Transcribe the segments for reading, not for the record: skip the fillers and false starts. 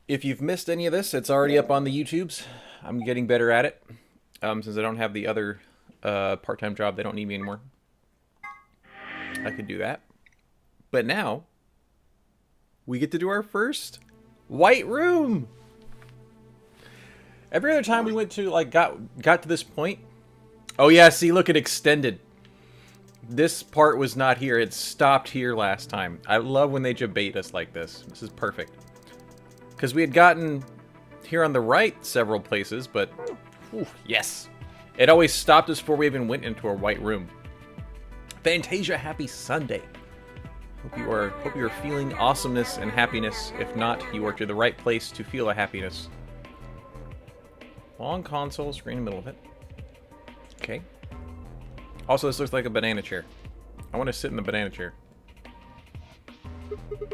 If you've missed any of this, it's already up on the YouTubes. I'm getting better at it. Since I don't have the other part-time job, they don't need me anymore. I could do that. But now, we get to do our first white room. Every other time we went to, like, got to this point. Oh yeah, see, look, it extended. This part was not here. It stopped here last time. I love when they debate us like this. This is perfect. Because we had gotten here on the right several places, but whew, yes. It always stopped us before we even went into a white room. Fantasia, happy Sunday. Hope you are feeling awesomeness and happiness. If not, you are to the right place to feel a happiness. Long console, screen in the middle of it. Okay. Also, this looks like a banana chair. I want to sit in the banana chair.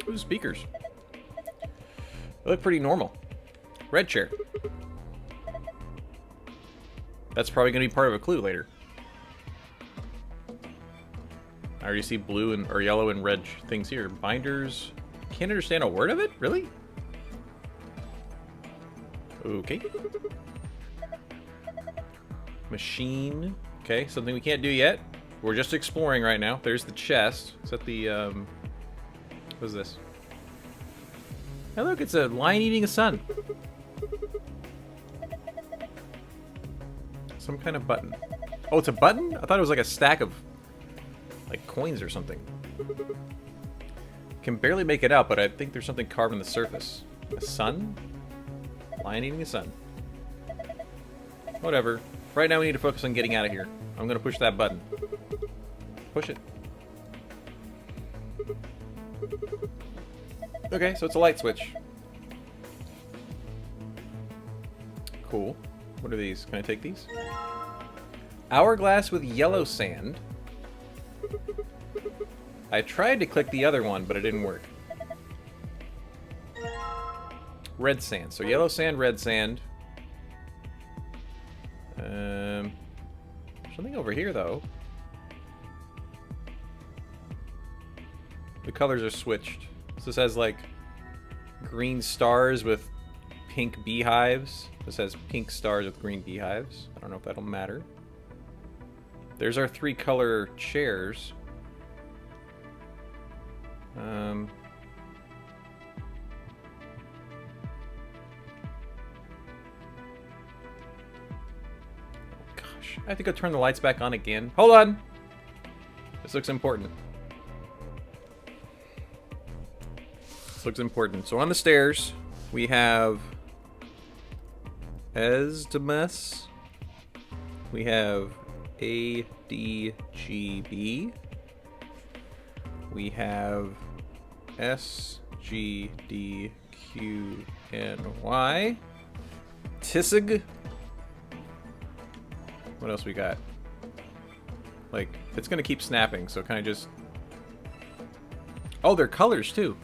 Ooh, speakers. They look pretty normal. Red chair. That's probably going to be part of a clue later. I already see blue and or yellow and red things here. Binders. Can't understand a word of it? Really? Okay. Machine. Okay, something we can't do yet. We're just exploring right now. There's the chest. Is that the, what is this? Hey, look, it's a lion eating a sun. Some kind of button. Oh, it's a button? I thought it was like a stack of, like, coins or something. Can barely make it out, but I think there's something carved on the surface. A sun? Lion eating a sun. Whatever. Right now we need to focus on getting out of here. I'm gonna push that button. Push it. Okay, so it's a light switch. Cool. What are these? Can I take these? Hourglass with yellow sand. I tried to click the other one, but it didn't work. Red sand. So yellow sand, red sand. Something over here, though. The colors are switched. So this has, like, green stars with pink beehives. This has pink stars with green beehives. I don't know if that'll matter. There's our 3-color chairs. I think I'll turn the lights back on again. Hold on! This looks important. This looks important. So on the stairs, we have Esdemes. We have ADGB. We have SGDQNY. Tissig. What else we got? Like, it's gonna keep snapping, so can I just... Oh, they're colors, too.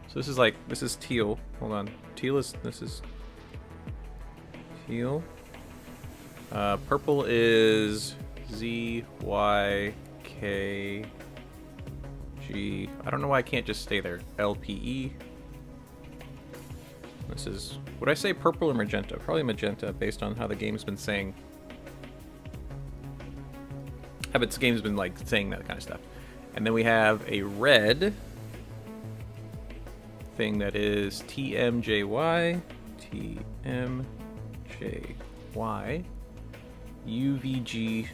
So this is like, this is teal. Hold on. Teal is, this is... Teal. Purple is ZYKG. I don't know why I can't just stay there. LPE. This is... Would I say purple or magenta? Probably magenta, based on how the game's been saying. How this game's been, like, saying that kind of stuff. And then we have a red thing that is TMJY, TMJY, UVG,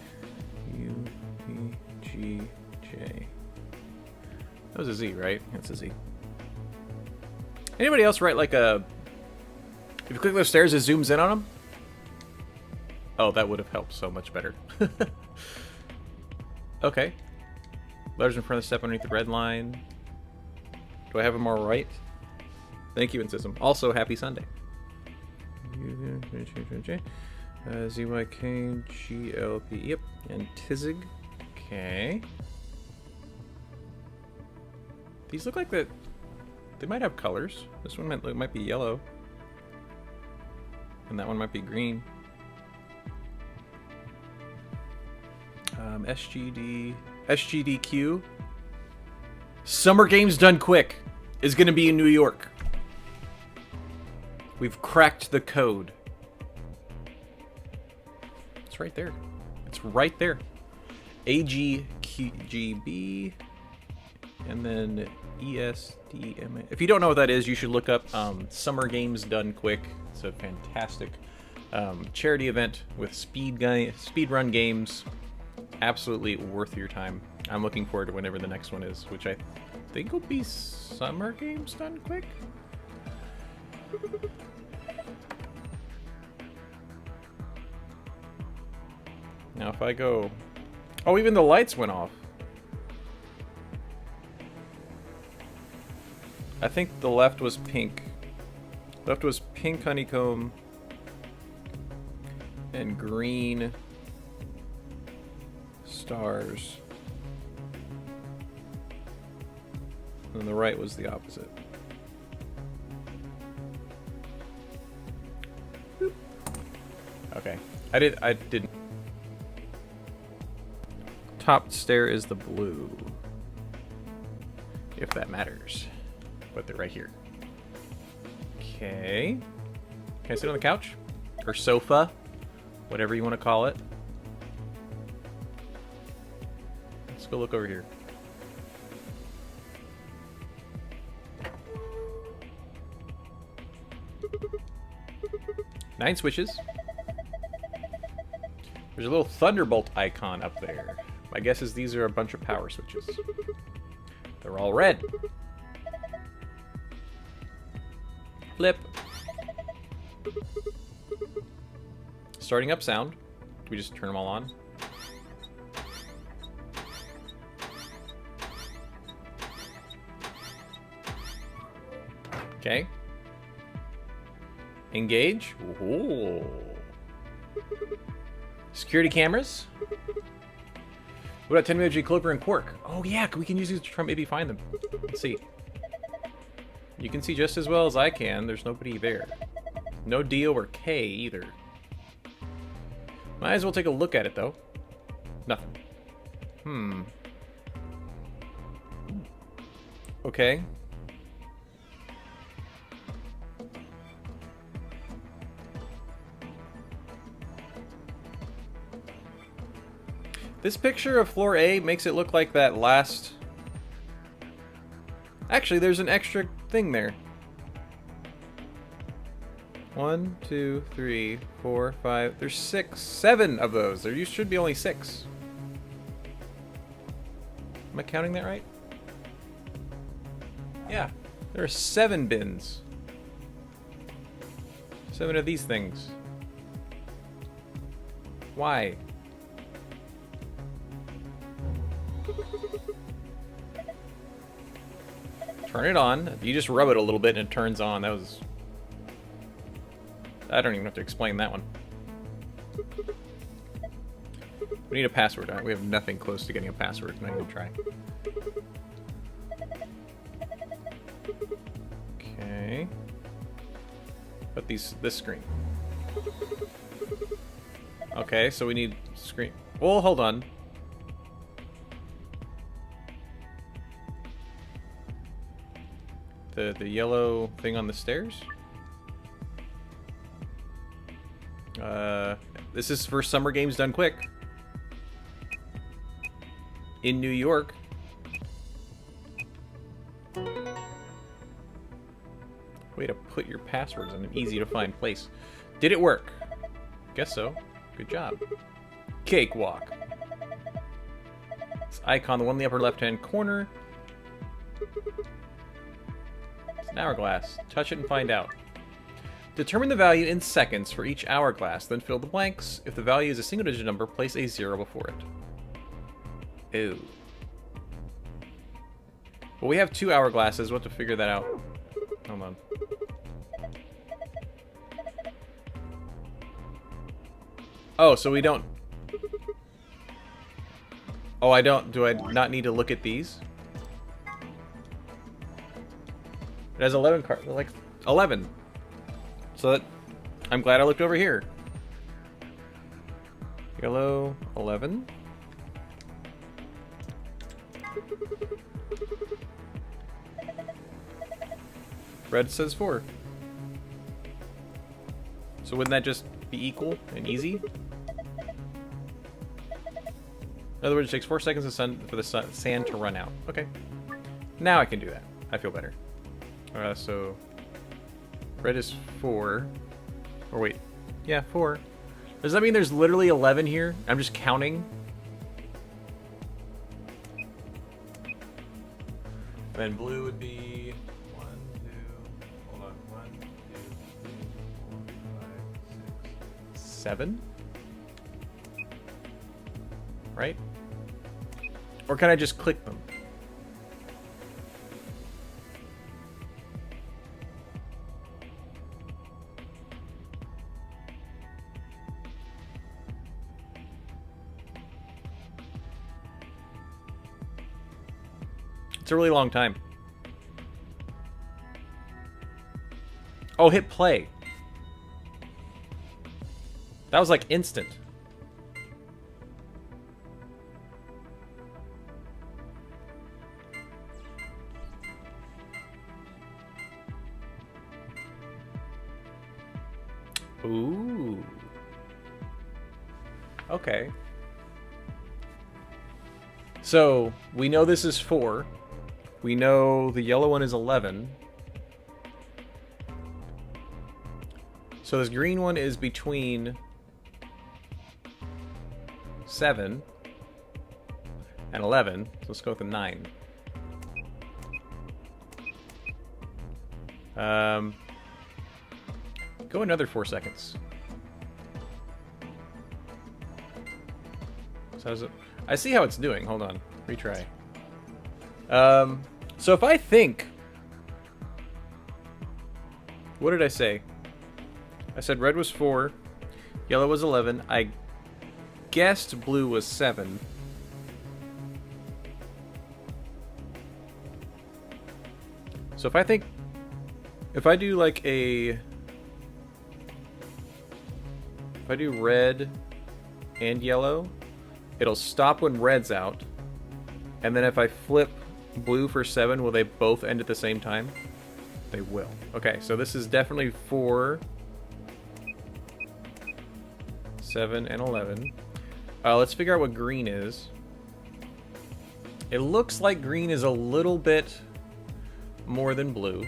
UVGJ. That was a Z, right? That's a Z. Anybody else write, like, a... If you click those stairs, it zooms in on them? Oh, that would have helped so much better. Okay. Letters in front of the step underneath the red line. Do I have them all right? Thank you, Insism. Also, happy Sunday. ZYKGLP. Yep. And Tizig. Okay. These look like that. They might have colors. This one might be yellow. And that one might be green. SGDQ. Summer games done quick. is going to be in New York. We've cracked the code. It's right there. It's right there. AGQGB and then ESDMA. If you don't know what that is, you should look up Summer Games Done Quick. It's a fantastic charity event with speedrun games. Absolutely worth your time. I'm looking forward to whenever the next one is, which I think will be Summer Games Done Quick. Now if I go... Oh, even the lights went off. I think the left was pink. Left was pink honeycomb and green stars. And the right was the opposite. Boop. Okay. I didn't. Top stair is the blue. If that matters. But they're right here. Okay. Can I sit on the couch? Or sofa? Whatever you want to call it. Let's go look over here. Nine switches. There's a little thunderbolt icon up there. My guess is these are a bunch of power switches. They're all red. Flip. Starting up sound. Do we just turn them all on? Okay. Engage. Ooh. Security cameras. What about 10 minute Clover and Quark? Oh yeah, we can use these to try maybe find them. Let's see. You can see just as well as I can. There's nobody there. No Dio or K either. Might as well take a look at it though. Nothing. Okay. This picture of floor A makes it look like that last... Actually, there's an extra thing there. 1, 2, 3, 4, 5... There's 6, 7 of those. There should be only 6. Am I counting that right? Yeah. There are 7 bins. 7 of these things. Why? Turn it on. You just rub it a little bit and it turns on. That was... I don't even have to explain that one. We need a password. We have nothing close to getting a password. Not even try. Okay. But this screen. Okay, so we need screen. Well, hold on. The yellow thing on the stairs? This is for Summer Games Done Quick. In New York. Way to put your passwords in an easy to find place. Did it work? Guess so. Good job. Cakewalk. This icon, the one in the upper left-hand corner. It's an hourglass. Touch it and find out. Determine the value in seconds for each hourglass, then fill the blanks. If the value is a single-digit number, place a 0 before it. Ew. Well, we have 2 hourglasses. We'll have to figure that out. Hold on. Oh, so we don't... Oh, I don't... Do I not need to look at these? It has 11 cards. Like, 11. So that... I'm glad I looked over here. Yellow, 11. Red says 4. So wouldn't that just be equal and easy? In other words, it takes 4 seconds for the sand to run out. Okay. Now I can do that. I feel better. So red is 4. Or wait. Yeah, 4. Does that mean there's literally 11 here? I'm just counting. Then blue would be 1, 2, hold on, 1, 2, 3, 4, 5, 6, 7? Right? Or can I just click them? It's a really long time. Oh, hit play. That was like instant. Ooh. Okay. So, we know this is 4. We know the yellow one is 11. So this green one is between 7 and 11. So let's go with the 9. Go another 4 seconds. So how's it? I see how it's doing. Hold on. Retry. So if I think... What did I say? I said red was 4, yellow was 11. I guessed blue was 7. So if I think... If I do like a... If I do red and yellow, it'll stop when red's out. And then if I flip blue for 7, will they both end at the same time? They will. Okay, so this is definitely 4, 7, and 11. Let's figure out what green is. It looks like green is a little bit more than blue.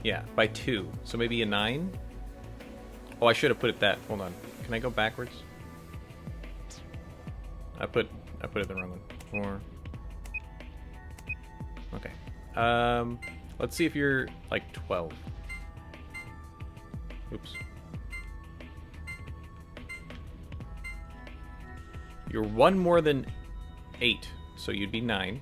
Yeah, by 2. So maybe a 9? Oh, I should have put it that. Hold on. Can I go backwards? I put it the wrong one. 4. Okay. Let's see if you're like 12. Oops. You're 1 more than 8, so you'd be 9.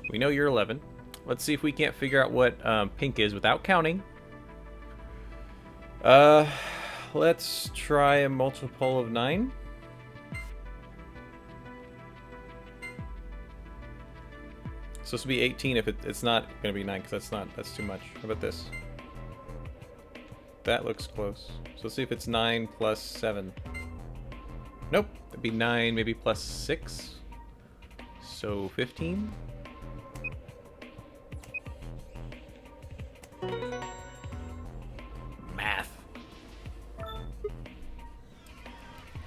We know you're 11. Let's see if we can't figure out what pink is without counting. Let's try a multiple of 9. It's supposed to be 18 if it's not going to be 9, because that's too much. How about this? That looks close. So let's see if it's 9 plus 7. Nope. It'd be 9, maybe plus 6. So 15. Math.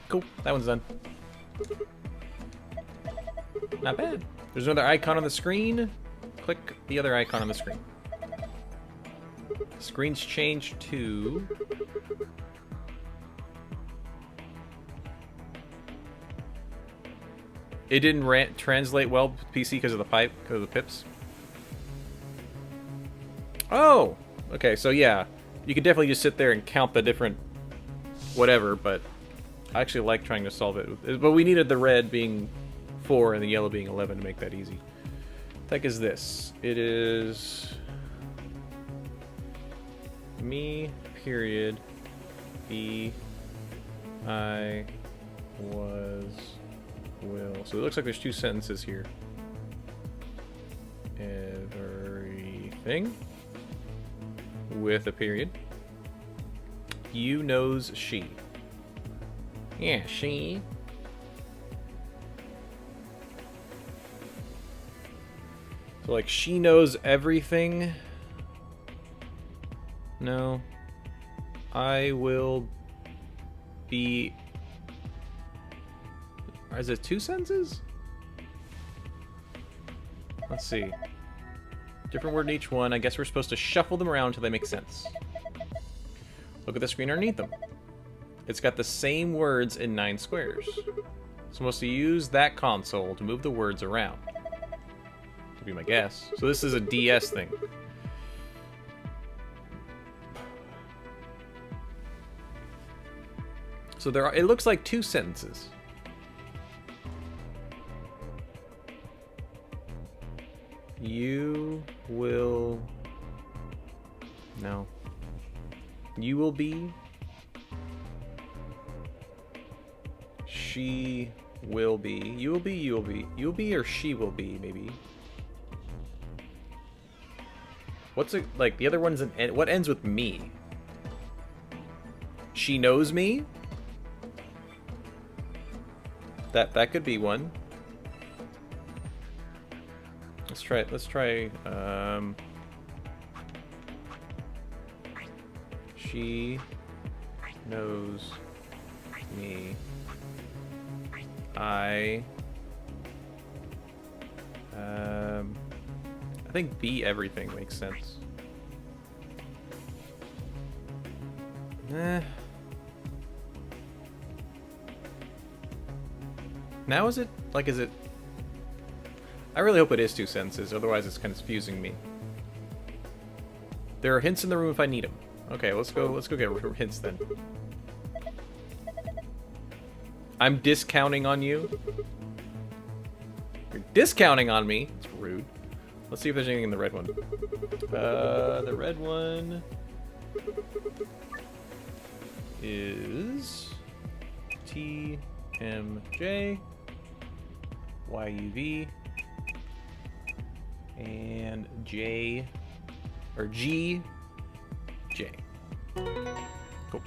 Cool. That one's done. Not bad. There's another icon on the screen. Click the other icon on the screen. Screen's changed to... It didn't translate well with PC because of the pipe, because of the pips. Oh! Okay, so yeah. You could definitely just sit there and count the different whatever, but I actually like trying to solve it. But we needed the red being 4 and the yellow being 11 to make that easy. What the heck is this? It is... Me, period, be, I, was, will. So it looks like there's 2 sentences here. Everything with a period. You knows she. Yeah, she. So, like, she knows everything. No. I will be... Is it 2 sentences? Let's see. Different word in each one. I guess we're supposed to shuffle them around until they make sense. Look at the screen underneath them. It's got the same words in 9 squares. I'm supposed to use that console to move the words around. To be my guess. So this is a DS thing. So there are, it looks like 2 sentences. You will... No. You will be... She will be... You will be, you will be. You will be or she will be, maybe. What's it... Like, the other one's an... What ends with me? She knows me? That could be one. Let's try, she knows me. I think be everything makes sense. Now is it, like, is it... I really hope it is 2 sentences, otherwise it's kind of confusing me. There are hints in the room if I need them. Okay, let's go get hints then. I'm discounting on you. You're discounting on me. It's rude. Let's see if there's anything in the red one. The red one is TMJ YUV and J or GJ. Cool.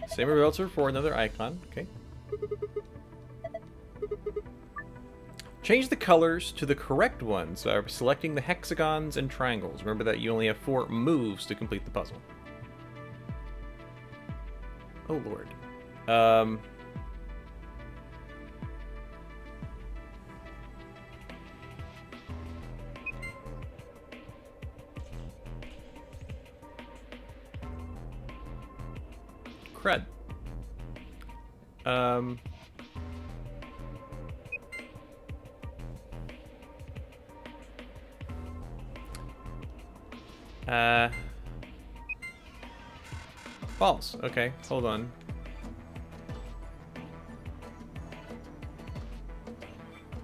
Same results for another icon. Okay. Change the colors to the correct ones by selecting the hexagons and triangles. Remember that you only have 4 moves to complete the puzzle. Oh lord. Crud. False. Okay, hold on.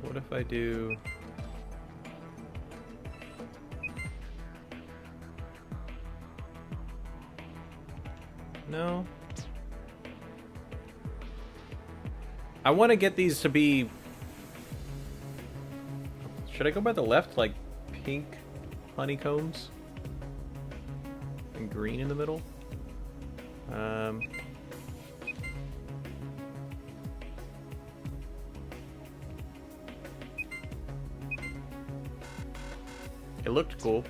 What if I do... No. I want to get these to be... Should I go by the left, like pink honeycombs? And green in the middle? It looked cool.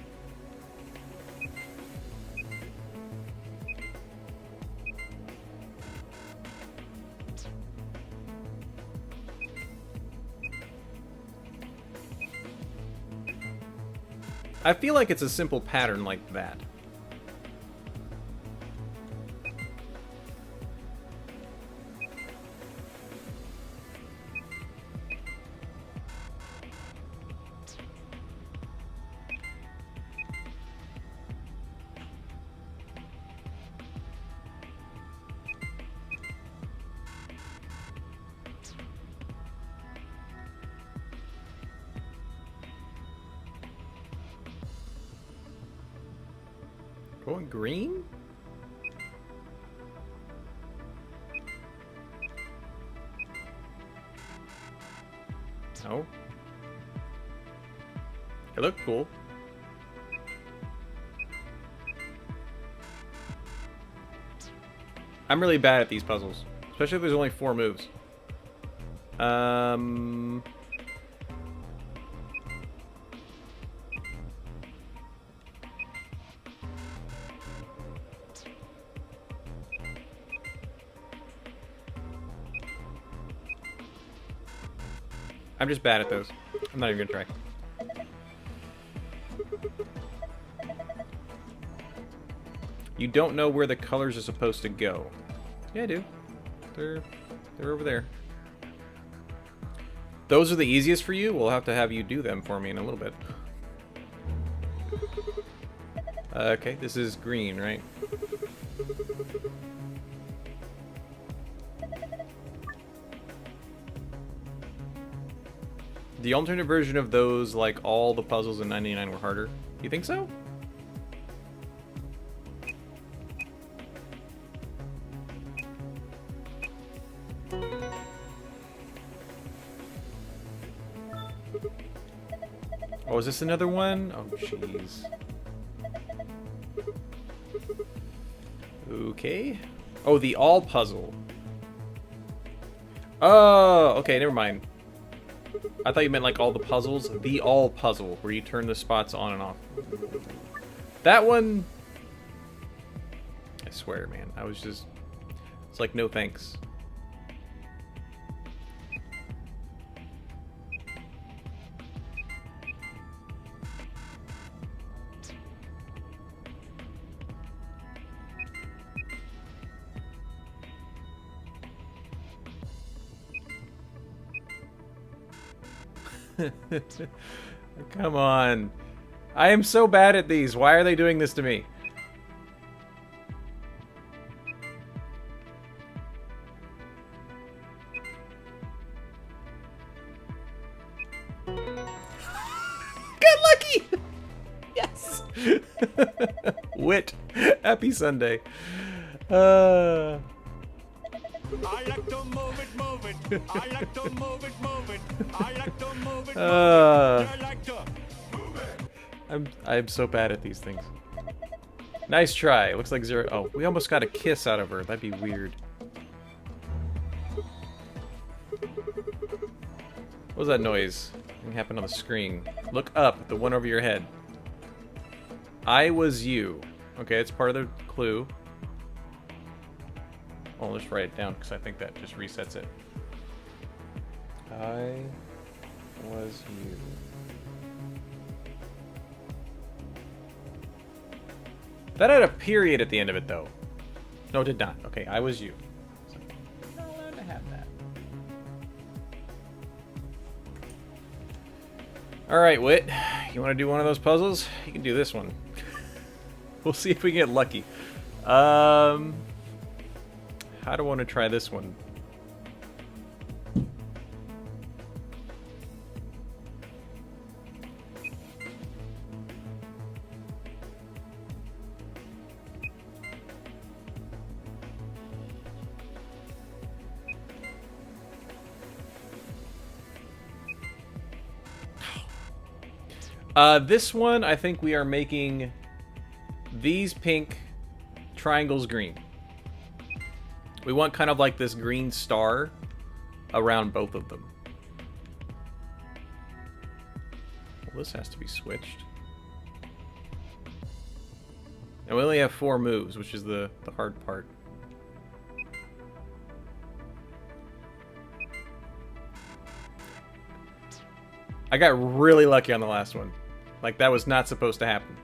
I feel like it's a simple pattern like that. Going green? No. It looked cool. I'm really bad at these puzzles, especially if there's only 4 moves. Um... I'm just bad at those. I'm not even gonna try. You don't know where the colors are supposed to go. Yeah, I do. They're over there. Those are the easiest for you? We'll have you do them for me in a little bit. Okay, this is green, right? The alternate version of those, like all the puzzles in 99 were harder. You think so? Oh, is this another one? Oh, jeez. Okay. Oh, the all puzzle. Oh, okay, never mind. I thought you meant like all the puzzles. The all puzzle, where you turn the spots on and off. That one... I swear, man. I was just... It's like, no thanks. Come on. I am so bad at these. Why are they doing this to me? Got lucky! Yes! Wit. Happy Sunday. I like to move it, move it. I like to move it, move it. I like to move it, I like to move it. I'm so bad at these things. Nice try. Looks like zero. Oh, we almost got a kiss out of her. That'd be weird. What was that noise? Something happened on the screen. Look up, the one over your head. I was you. Okay, it's part of the clue. I'll just write it down because I think that just resets it. I was you. That had a period at the end of it, though. No, it did not. Okay, I was you. So, I'm not allowed to have that. Alright, Wit. You want to do one of those puzzles? You can do this one. We'll see if we can get lucky. How do I want to try this one? This one, I think we are making these pink triangles green. We want kind of like this green star around both of them. Well, this has to be switched. And we only have 4 moves, which is the hard part. I got really lucky on the last one. Like, that was not supposed to happen.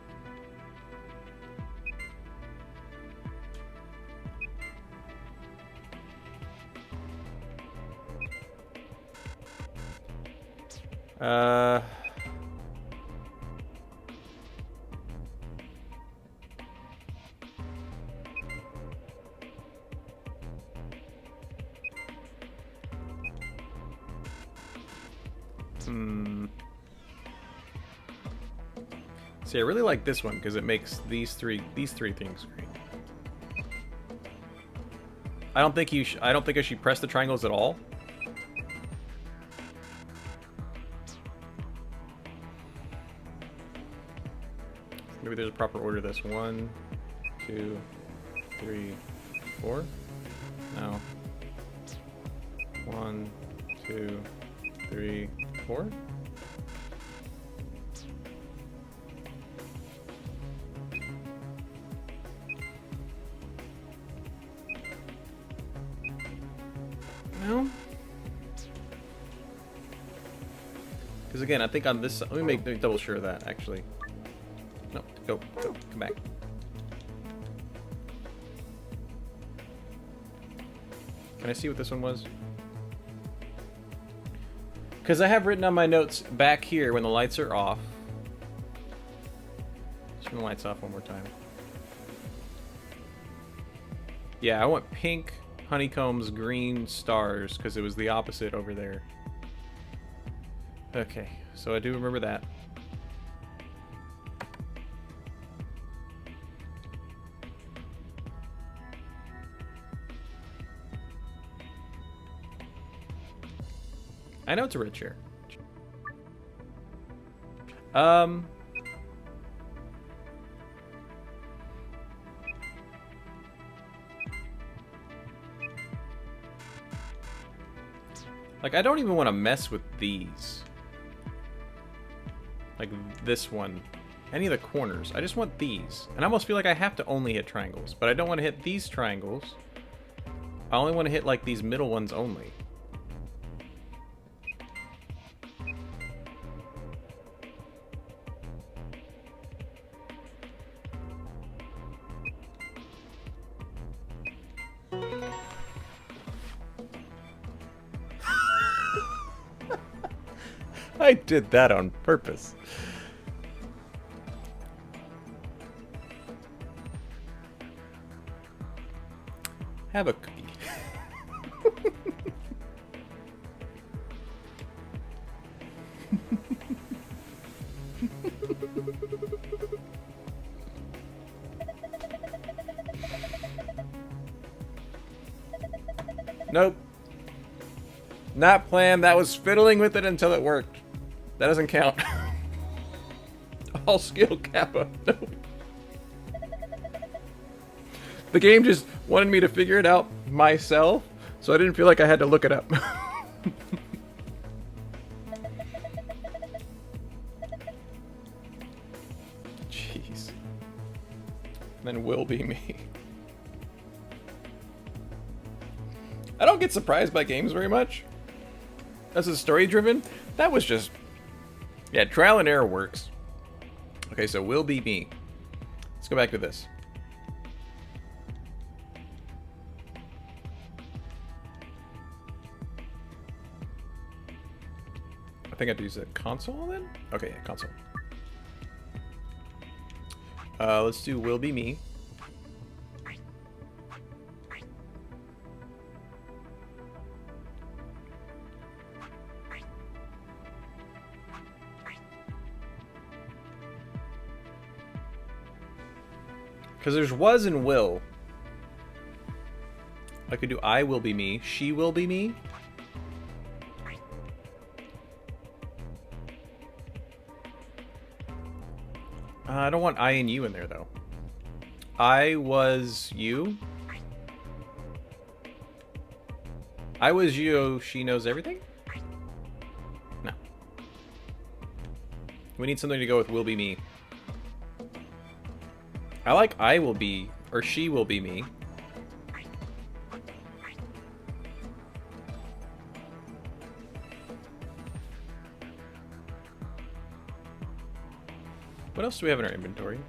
See, I really like this one because it makes these three things green. I don't think I should press the triangles at all. Maybe there's a proper order to this. 1, 2, 3, 4. No. 1, 2, 3, 4. No. Because again, I think on this, let me make double sure of that actually. No, go, come back. Can I see what this one was? Because I have written on my notes back here when the lights are off. Let's turn the lights off one more time. Yeah, I want pink honeycombs, green stars, because it was the opposite over there. Okay, so I do remember that. I know it's a red chair. Like, I don't even want to mess with these. Like this one. Any of the corners. I just want these. And I almost feel like I have to only hit triangles. But I don't want to hit these triangles. I only want to hit, like, these middle ones only. I did that on purpose. Have a cookie. Nope. Not planned. That was fiddling with it until it worked. That doesn't count. All skill Kappa. Nope. The game just wanted me to figure it out myself, so I didn't feel like I had to look it up. Jeez. And then will be me. I don't get surprised by games very much. As a story driven, that was just... Yeah, trial and error works. Okay, so will be me. Let's go back to this. I think I have to use the console then? Okay, yeah, console. Let's do will be me. Because there's was and will. I could do I will be me. She will be me. I don't want I and you in there, though. I was you. I was you. She knows everything? No. We need something to go with will be me. I like I will be, or she will be me. What else do we have in our inventory?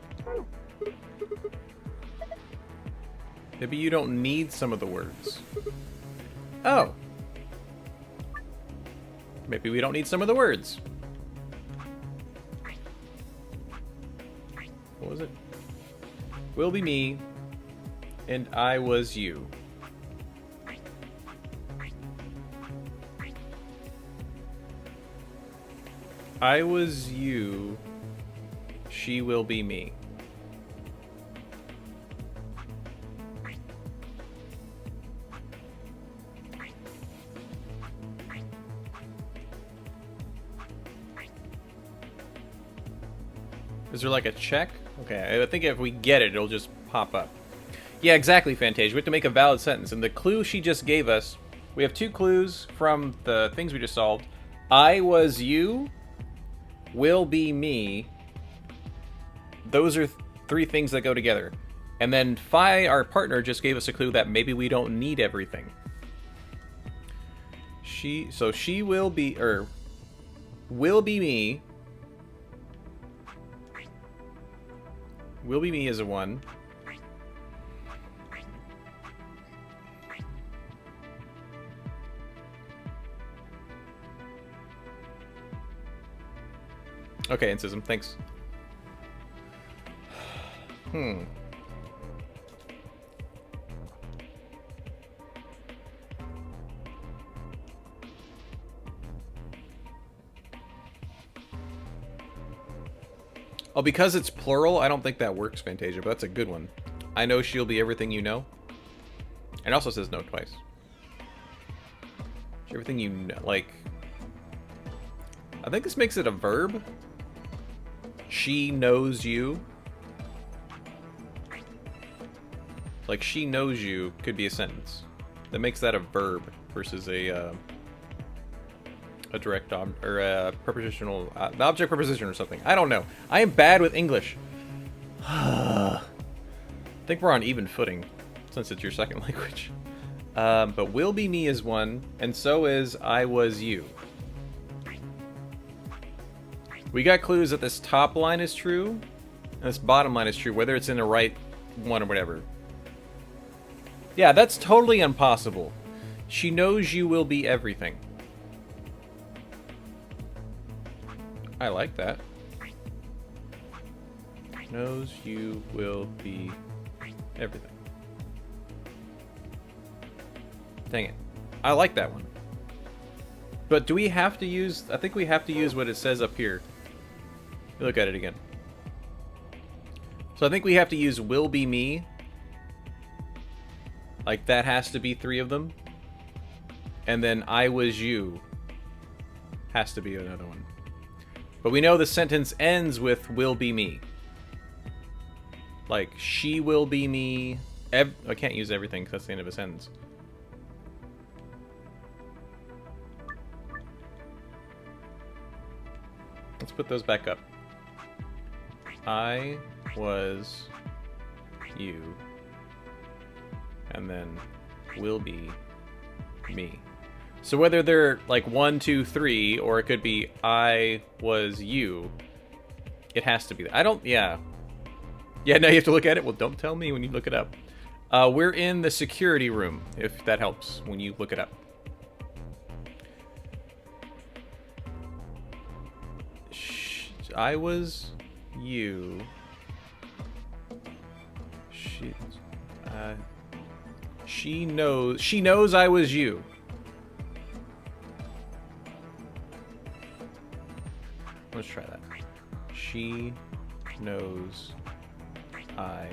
Maybe you don't need some of the words. Oh. Maybe we don't need some of the words. What was it? Will be me, and I was you. I was you, she will be me. Is there like a check? Okay, I think if we get it, it'll just pop up. Yeah, exactly, Fantasia. We have to make a valid sentence. And the clue she just gave us We have 2 clues from the things we just solved. I was you, will be me. Those are 3 things that go together. And then Phi, our partner, just gave us a clue that maybe we don't need everything. So she will be, or will be me. Will be me is a 1. Okay, Insism, thanks. Oh, because it's plural, I don't think that works, Fantasia, but that's a good one. I know she'll be everything you know. And it also says no twice. Everything you know, like... I think this makes it a verb. She knows you. Like, she knows you could be a sentence. That makes that a verb versus a direct or a prepositional, object preposition or something. I don't know. I am bad with English. I think we're on even footing since it's your second language. But will be me is 1, and so is I was you. We got clues that this top line is true, and this bottom line is true, whether it's in the right one or whatever. Yeah, that's totally impossible. She knows you will be everything. I like that. Knows you will be everything. Dang it. I like that one. But do we have to use... I think we have to use what it says up here. Look at it again. So I think we have to use will be me. Like, that has to be 3 of them. And then I was you has to be another one. But we know the sentence ends with will be me. Like, she will be me. I can't use everything because that's the end of a sentence. Let's put those back up. I was you. And then will be me. So whether they're like 1, 2, 3, or it could be I was you, it has to be that. I don't, yeah. Yeah, now you have to look at it. Well, don't tell me when you look it up. We're in the security room, if that helps when you look it up. I was you. She knows I was you. Let's try that. She knows I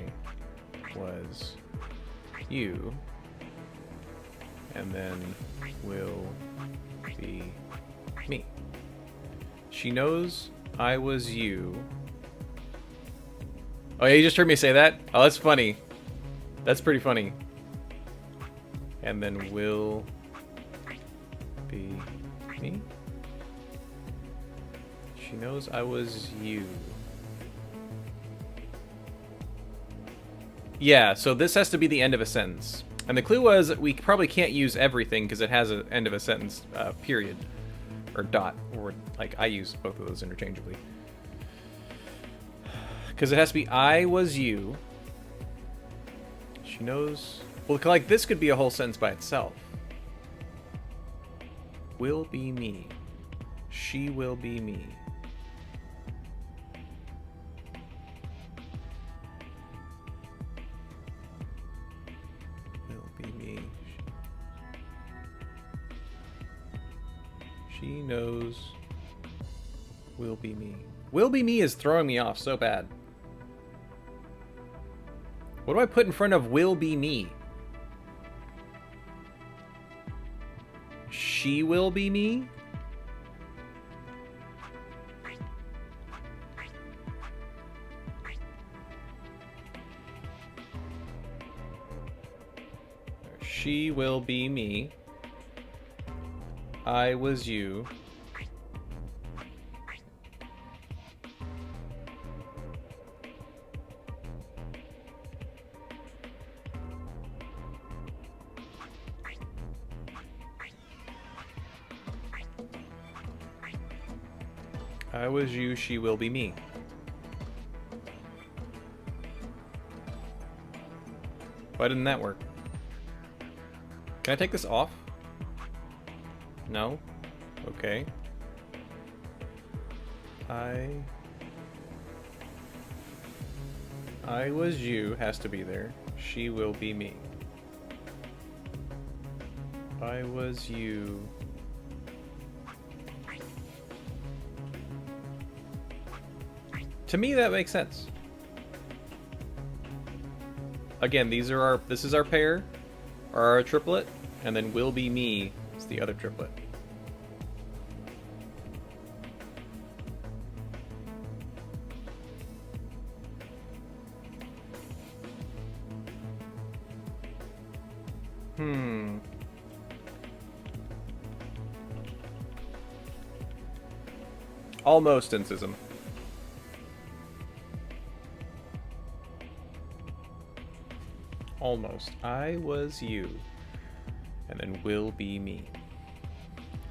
was you. And then will be me. She knows I was you. Oh yeah, you just heard me say that? Oh, that's funny. That's pretty funny. And then will be me. She knows I was you. Yeah, so this has to be the end of a sentence. And the clue was that we probably can't use everything because it has an end of a sentence period. Or dot. Or, like, I use both of those interchangeably. Because it has to be I was you. She knows... Well, like, this could be a whole sentence by itself. Will be me. She will be me. Will be me. She knows will be me. Will be me is throwing me off so bad. What do I put in front of will be me? She will be me? She will be me. I was you. I was you, she will be me. Why didn't that work? Can I take this off? No? Okay. I was you has to be there. She will be me. I was you. To me, that makes sense. Again, this is our pair, or our triplet, and then will be me is the other triplet. Almost incism. Almost. I was you. And then will be me.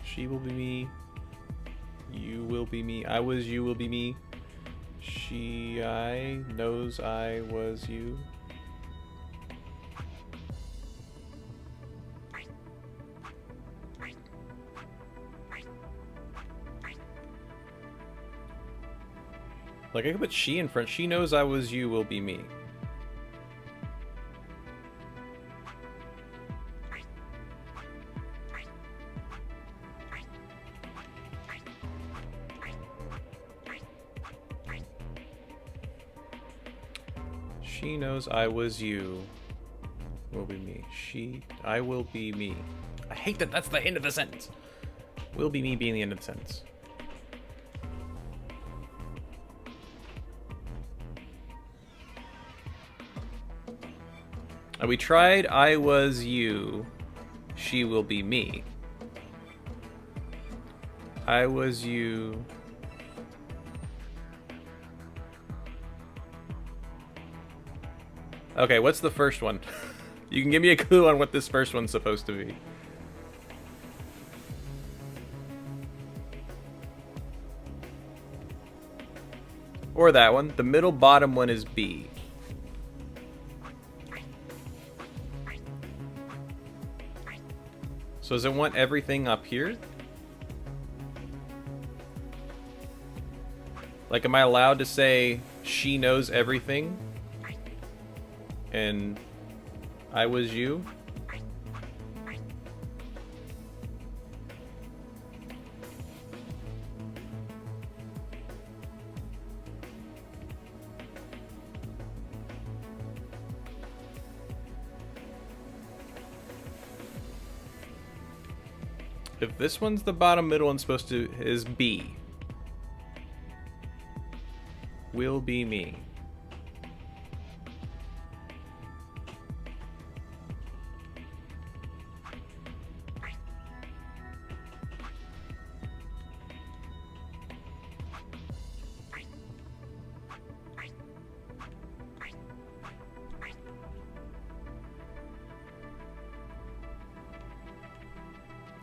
She will be me. You will be me. I was you will be me. I knows I was you. Like, I could put she in front. She knows I was you will be me. She knows I was you will be me. I will be me. I hate that that's the end of the sentence. Will be me being the end of the sentence. We tried I was you, she will be me. I was you. Okay, what's the first one? You can give me a clue on what this first one's supposed to be. Or that one. The middle bottom one is B. So does it want everything up here? Like, am I allowed to say she knows everything? And I was you? If this one's the bottom middle one's supposed to is B. Will be me.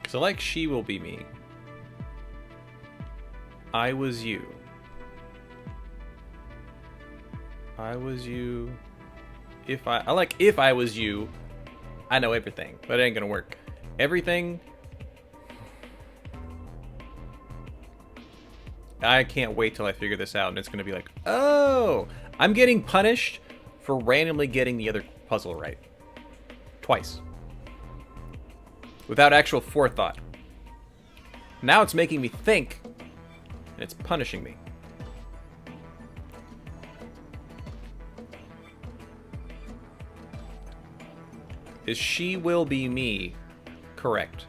So like she will be me. I was you. I was you. I like if I was you, I know everything, but it ain't gonna work. Everything. I can't wait till I figure this out, and it's gonna be like, oh, I'm getting punished for randomly getting the other puzzle right. Twice. Without actual forethought. Now it's making me think, and it's punishing me. Is she will be me correct?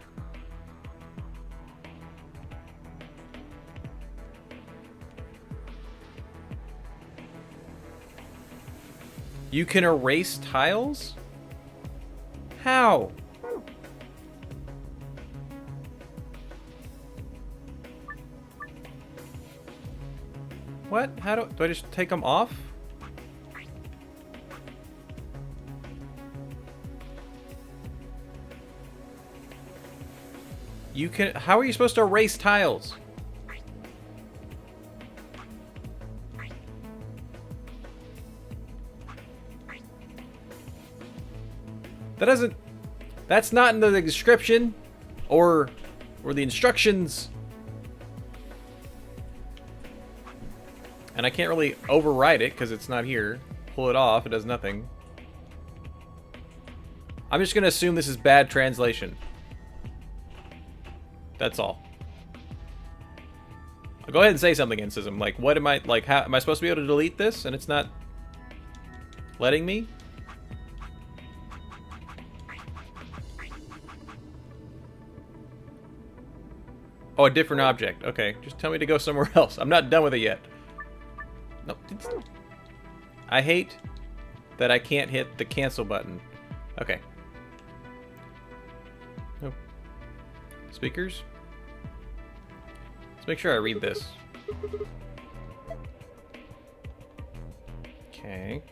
You can erase tiles? What? How do I just take them off? You can. How are you supposed to erase tiles? That doesn't. That's not in the description, or the instructions. And I can't really override it because it's not here. Pull it off. It does nothing. I'm just gonna assume this is bad translation. That's all. I'll go ahead and say something in Sysm. Like, what am I, like, how am I supposed to be able to delete this and it's not letting me? Oh, a different object. Okay, just tell me to go somewhere else. I'm not done with it yet. No. I hate that I can't hit the cancel button. Okay. Oh. Speakers? Let's make sure I read this. Okay.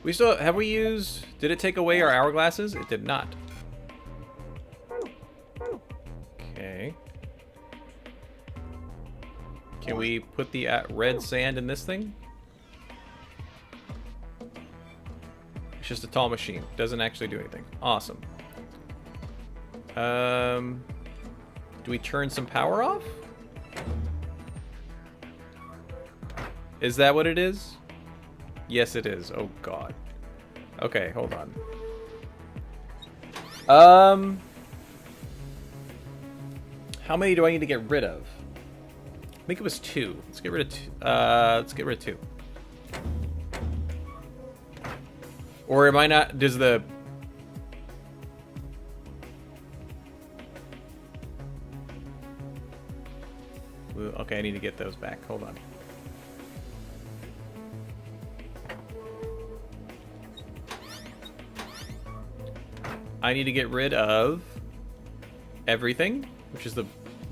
We still, have we used, did it take away our hourglasses? It did not. Okay. Can we put the red sand in this thing? It's just a tall machine. Doesn't actually do anything. Awesome. Do we turn some power off? Is that what it is? Yes, it is. Oh, God. Okay, hold on. How many do I need to get rid of? I think it was 2. Let's get rid of 2. Let's get rid of 2. Or am I not? Does the... Okay, I need to get those back. Hold on. I need to get rid of everything, which is the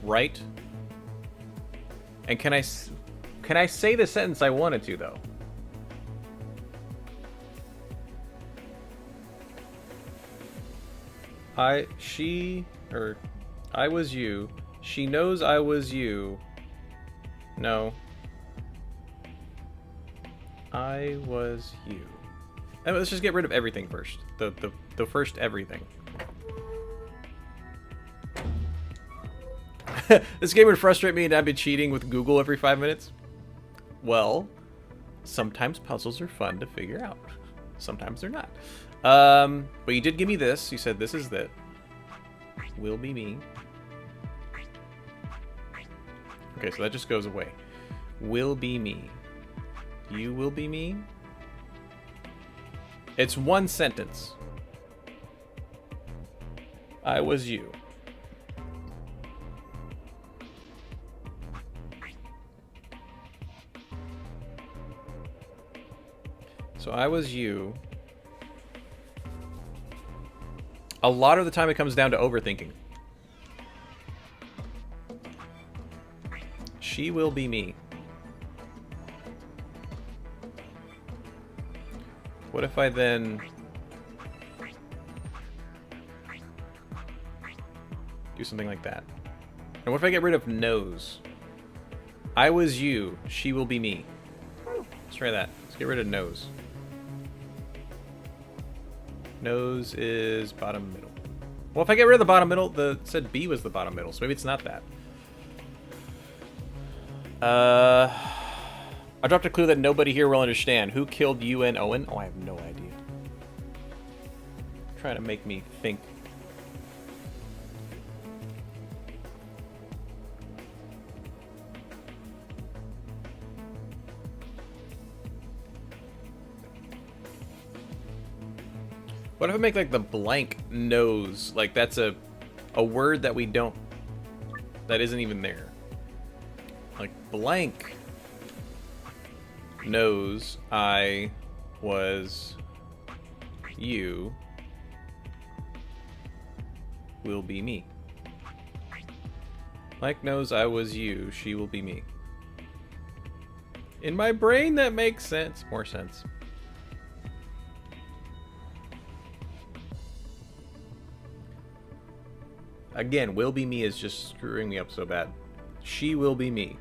right. And can I say the sentence I wanted to, though? I was you. She knows I was you. No. I was you. And let's just get rid of everything first. The first everything. This game would frustrate me and I'd be cheating with Google every 5 minutes. Well, sometimes puzzles are fun to figure out. Sometimes they're not. But you did give me this. You said this is that. Will be me. Okay, so that just goes away. Will be me. You will be me. It's one sentence. I was you. So I was you. A lot of the time it comes down to overthinking. She will be me. What if I then do something like that? And what if I get rid of nose? I was you. She will be me. Let's try that. Let's get rid of nose. Nose is bottom middle. Well, if I get rid of the bottom middle, it said B was the bottom middle, so maybe it's not that. I dropped a clue that nobody here will understand. Who killed you and Owen? Oh, I have no idea. Trying to make me think. What if I make like the blank nose? Like that's a word that we don't, that isn't even there. Like blank nose, I was you, will be me. Mike knows I was you. She will be me. In my brain, that makes sense. More sense. Again, will be me is just screwing me up so bad. She will be me.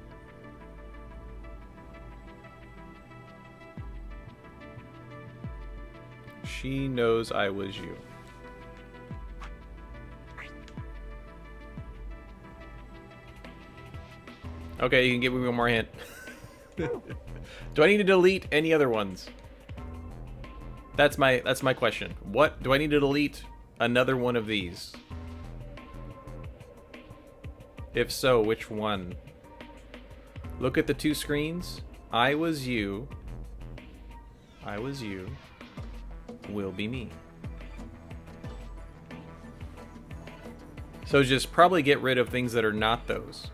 She knows I was you. Okay, you can give me one more hint. Do I need to delete any other ones? That's my question. What do I need to delete another one of these? If so, which one? Look at the two screens. I was you. I was you. Will be me. So just probably get rid of things that are not those.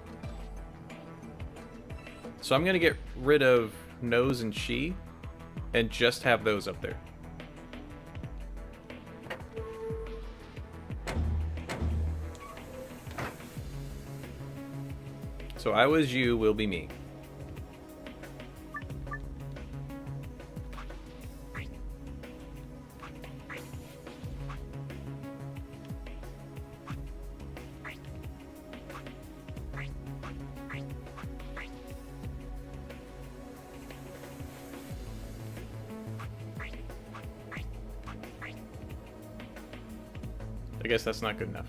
So I'm gonna get rid of knows and she and just have those up there. So I was you, will be me. I guess that's not good enough.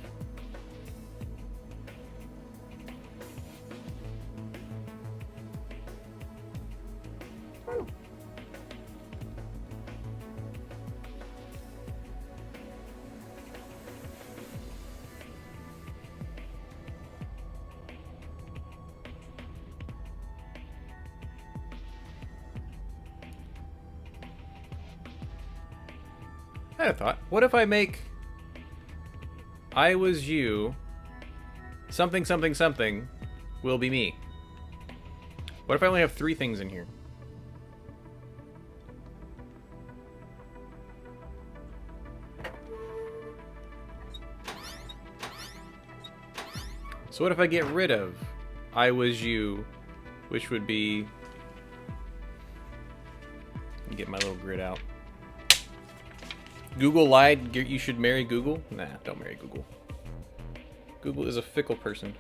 I had a thought. What if I make I was you, something, something, something, will be me? What if I only have 3 things in here? So what if I get rid of I was you, which would be... Get my little grid out. Google lied, you should marry Google? Nah, don't marry Google. Google is a fickle person.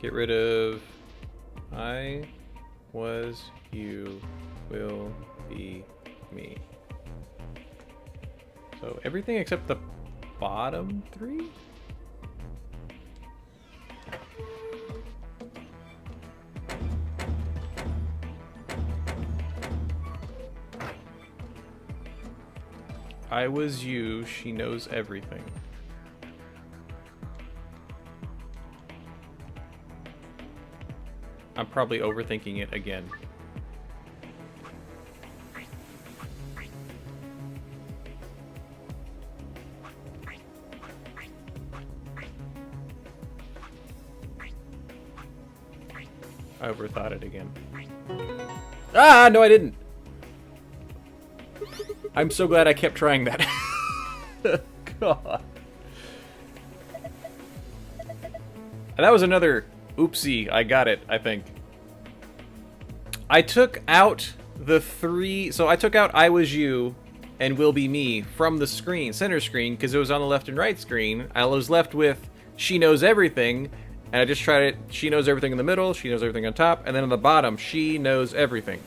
Get rid of I was you, will be me. So everything except the bottom 3? I was you, she knows everything. I'm probably overthinking it again. I overthought it again. Ah, no I didn't! I'm so glad I kept trying that. God. And that was another oopsie. I got it, I think. I took out the 3... So I took out I was you and will be me from the screen, center screen, because it was on the left and right screen. I was left with she knows everything. And I just tried it. She knows everything in the middle. She knows everything on top. And then on the bottom, she knows everything.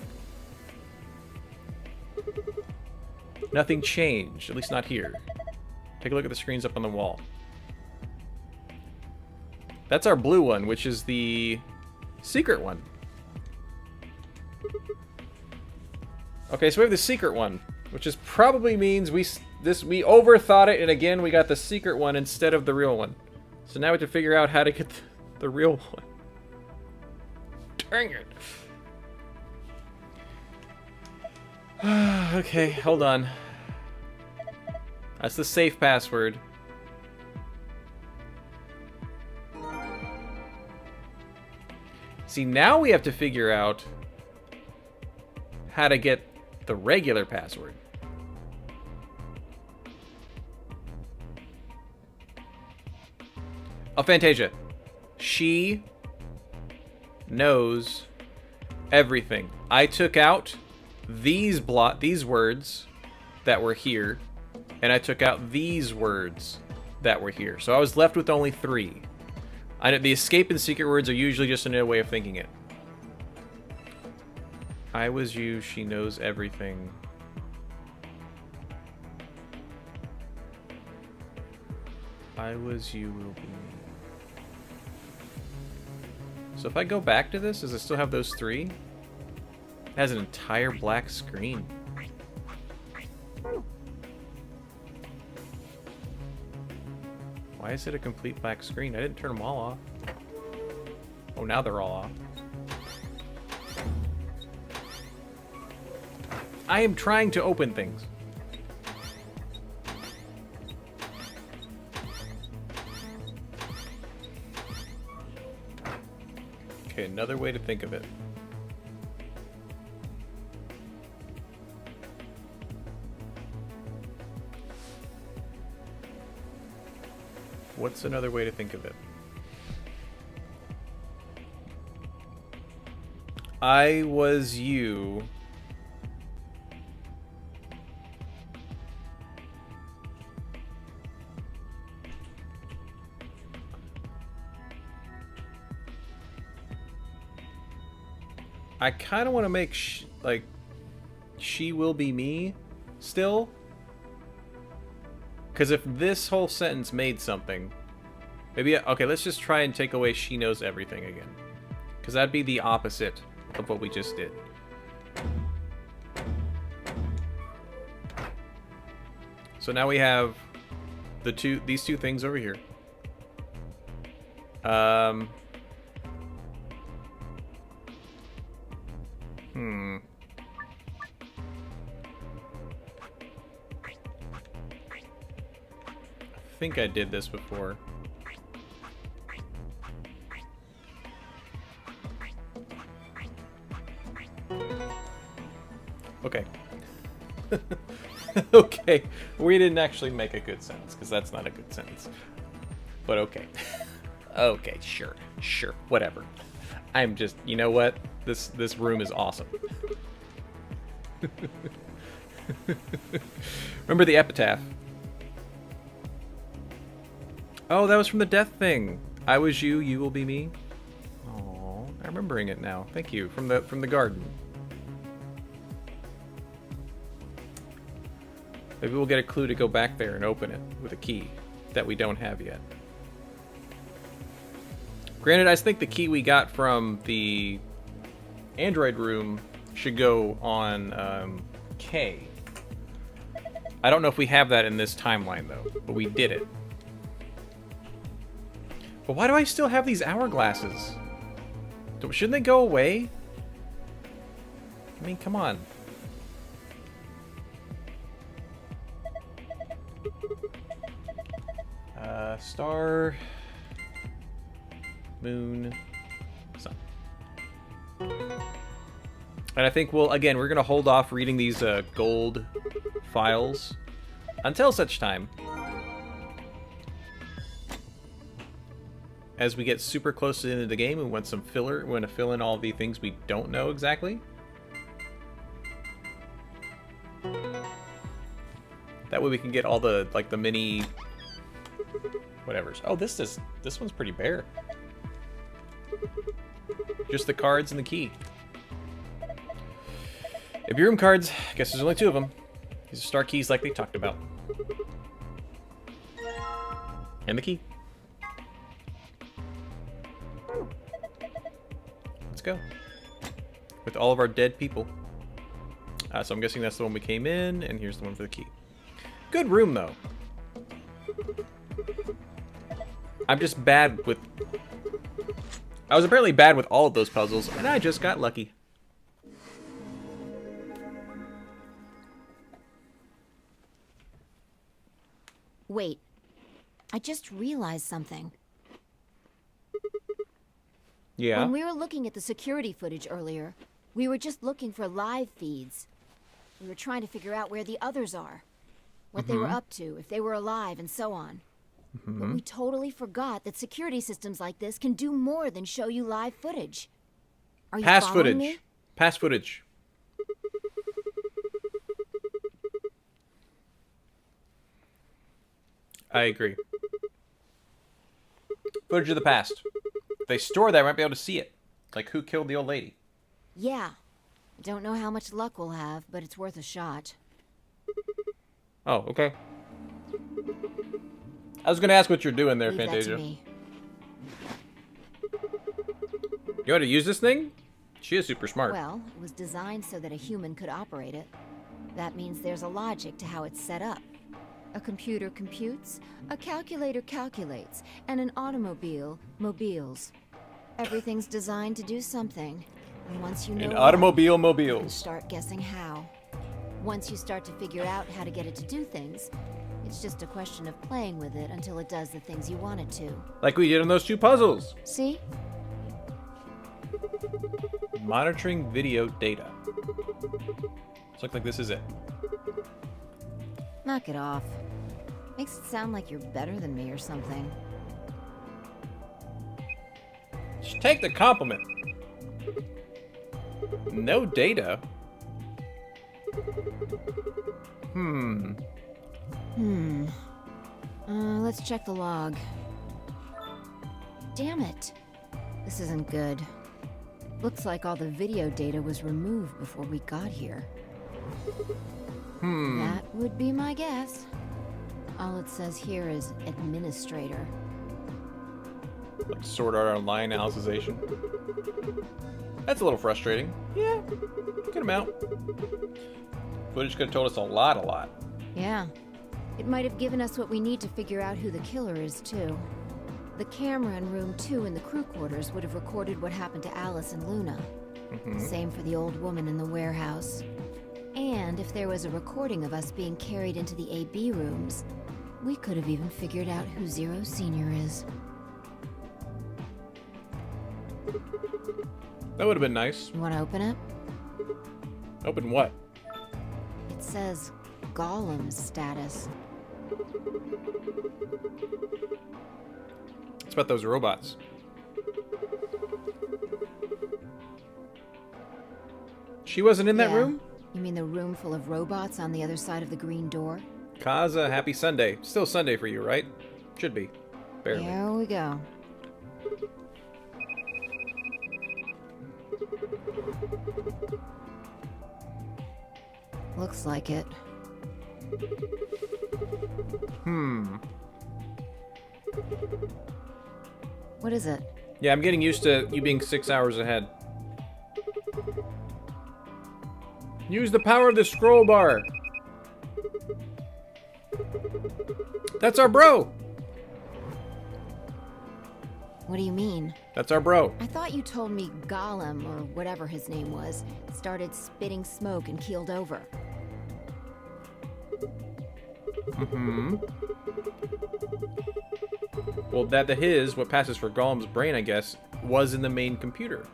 Nothing changed, at least not here. Take a look at the screens up on the wall. That's our blue one, which is the secret one. Okay, so we have the secret one, which is probably means we overthought it, and again we got the secret one instead of the real one. So now we have to figure out how to get the real one. Dang it. Okay, hold on. That's the safe password. See, now we have to figure out how to get the regular password. Oh, Fantasia. She knows everything. I took out these words that were here, and I took out these words that were here. So I was left with only 3. I know the escape and secret words are usually just another way of thinking it. I was you, she knows everything. I was you, will be me. So if I go back to this, does it still have those 3? It has an entire black screen. Why is it a complete black screen? I didn't turn them all off. Oh, now they're all off. I am trying to open things. Okay, another way to think of it. What's another way to think of it? I was you. I kind of want to make like she will be me still, because if this whole sentence made something, maybe okay, let's just try and take away she knows everything again, because that'd be the opposite of what we just did. So now we have these two things over here. I think I did this before. Okay. Okay. We didn't actually make a good sentence, because that's not a good sentence. But okay. Okay, sure. Sure. Whatever. I'm just, you know what? This room is awesome. Remember the epitaph? Oh, that was from the death thing. I was you, you will be me. Oh, I'm remembering it now. Thank you. From the garden. Maybe we'll get a clue to go back there and open it with a key that we don't have yet. Granted, I think the key we got from the Android room should go on K. I don't know if we have that in this timeline, though, but we did it. But why do I still have these hourglasses? Shouldn't they go away? I mean, come on. Star, moon, sun. And I think we're going to hold off reading these gold files until such time as we get super close to the end of the game and want some filler. We want to fill in all the things we don't know exactly. That way we can get all the, like, the mini whatevers. Oh, this one's pretty bare. Just the cards and the key. Ibirum cards. I guess there's only 2 of them. These are star keys like they talked about. And the key. Let's go. With all of our dead people. So I'm guessing that's the one we came in, and here's the one for the key. Good room, though. I'm just bad with... I was apparently bad with all of those puzzles, and I just got lucky. Wait. I just realized something. Yeah? When we were looking at the security footage earlier, we were just looking for live feeds. We were trying to figure out where the others are. What they were up to, if they were alive, and so on. But we totally forgot that security systems like this can do more than show you live footage. Are you Past following footage. me? Past footage. I agree. Footage of the past. If they store that, I might be able to see it. Like who killed the old lady. Yeah. Don't know how much luck we'll have, but it's worth a shot. Oh, okay. I was going to ask what you're doing there, Leave that to Fantasia. me. You want to use this thing? She is super smart. Well, it was designed so that a human could operate it. That means there's a logic to how it's set up. A computer computes, a calculator calculates, and an automobile mobiles. Everything's designed to do something. And once you know An what, automobile you can mobiles. start guessing how. Once you start to figure out how to get it to do things, it's just a question of playing with it until it does the things you want it to. Like we did on those two puzzles. See? Monitoring video data. Looks like this is it. Knock it off. Makes it sound like you're better than me or something. Just take the compliment. No data. Let's check the log. Damn it. This isn't good. Looks like all the video data was removed before we got here. That would be my guess. All it says here is administrator. Like Sword Art Online analyzation. That's a little frustrating. Yeah, good amount. Footage could have told us a lot. Yeah. It might have given us what we need to figure out who the killer is, too. The camera in room 2 in the crew quarters would have recorded what happened to Alice and Luna. Same for the old woman in the warehouse. And if there was a recording of us being carried into the AB rooms, we could have even figured out who Zero Senior is. That would have been nice. You want to open it? Open what? It says Gollum's status. It's about those robots. She wasn't in that Yeah. room? You mean the room full of robots on the other side of the green door? Kaza, happy Sunday. Still Sunday for you, right? Should be. Barely. Here we go. Looks like it. What is it? Yeah, I'm getting used to you being 6 hours ahead. Use the power of the scroll bar. That's our bro. What do you mean? That's our bro. I thought you told me Gollum, or whatever his name was, started spitting smoke and keeled over. Well, that his, what passes for Gollum's brain, I guess, was in the main computer.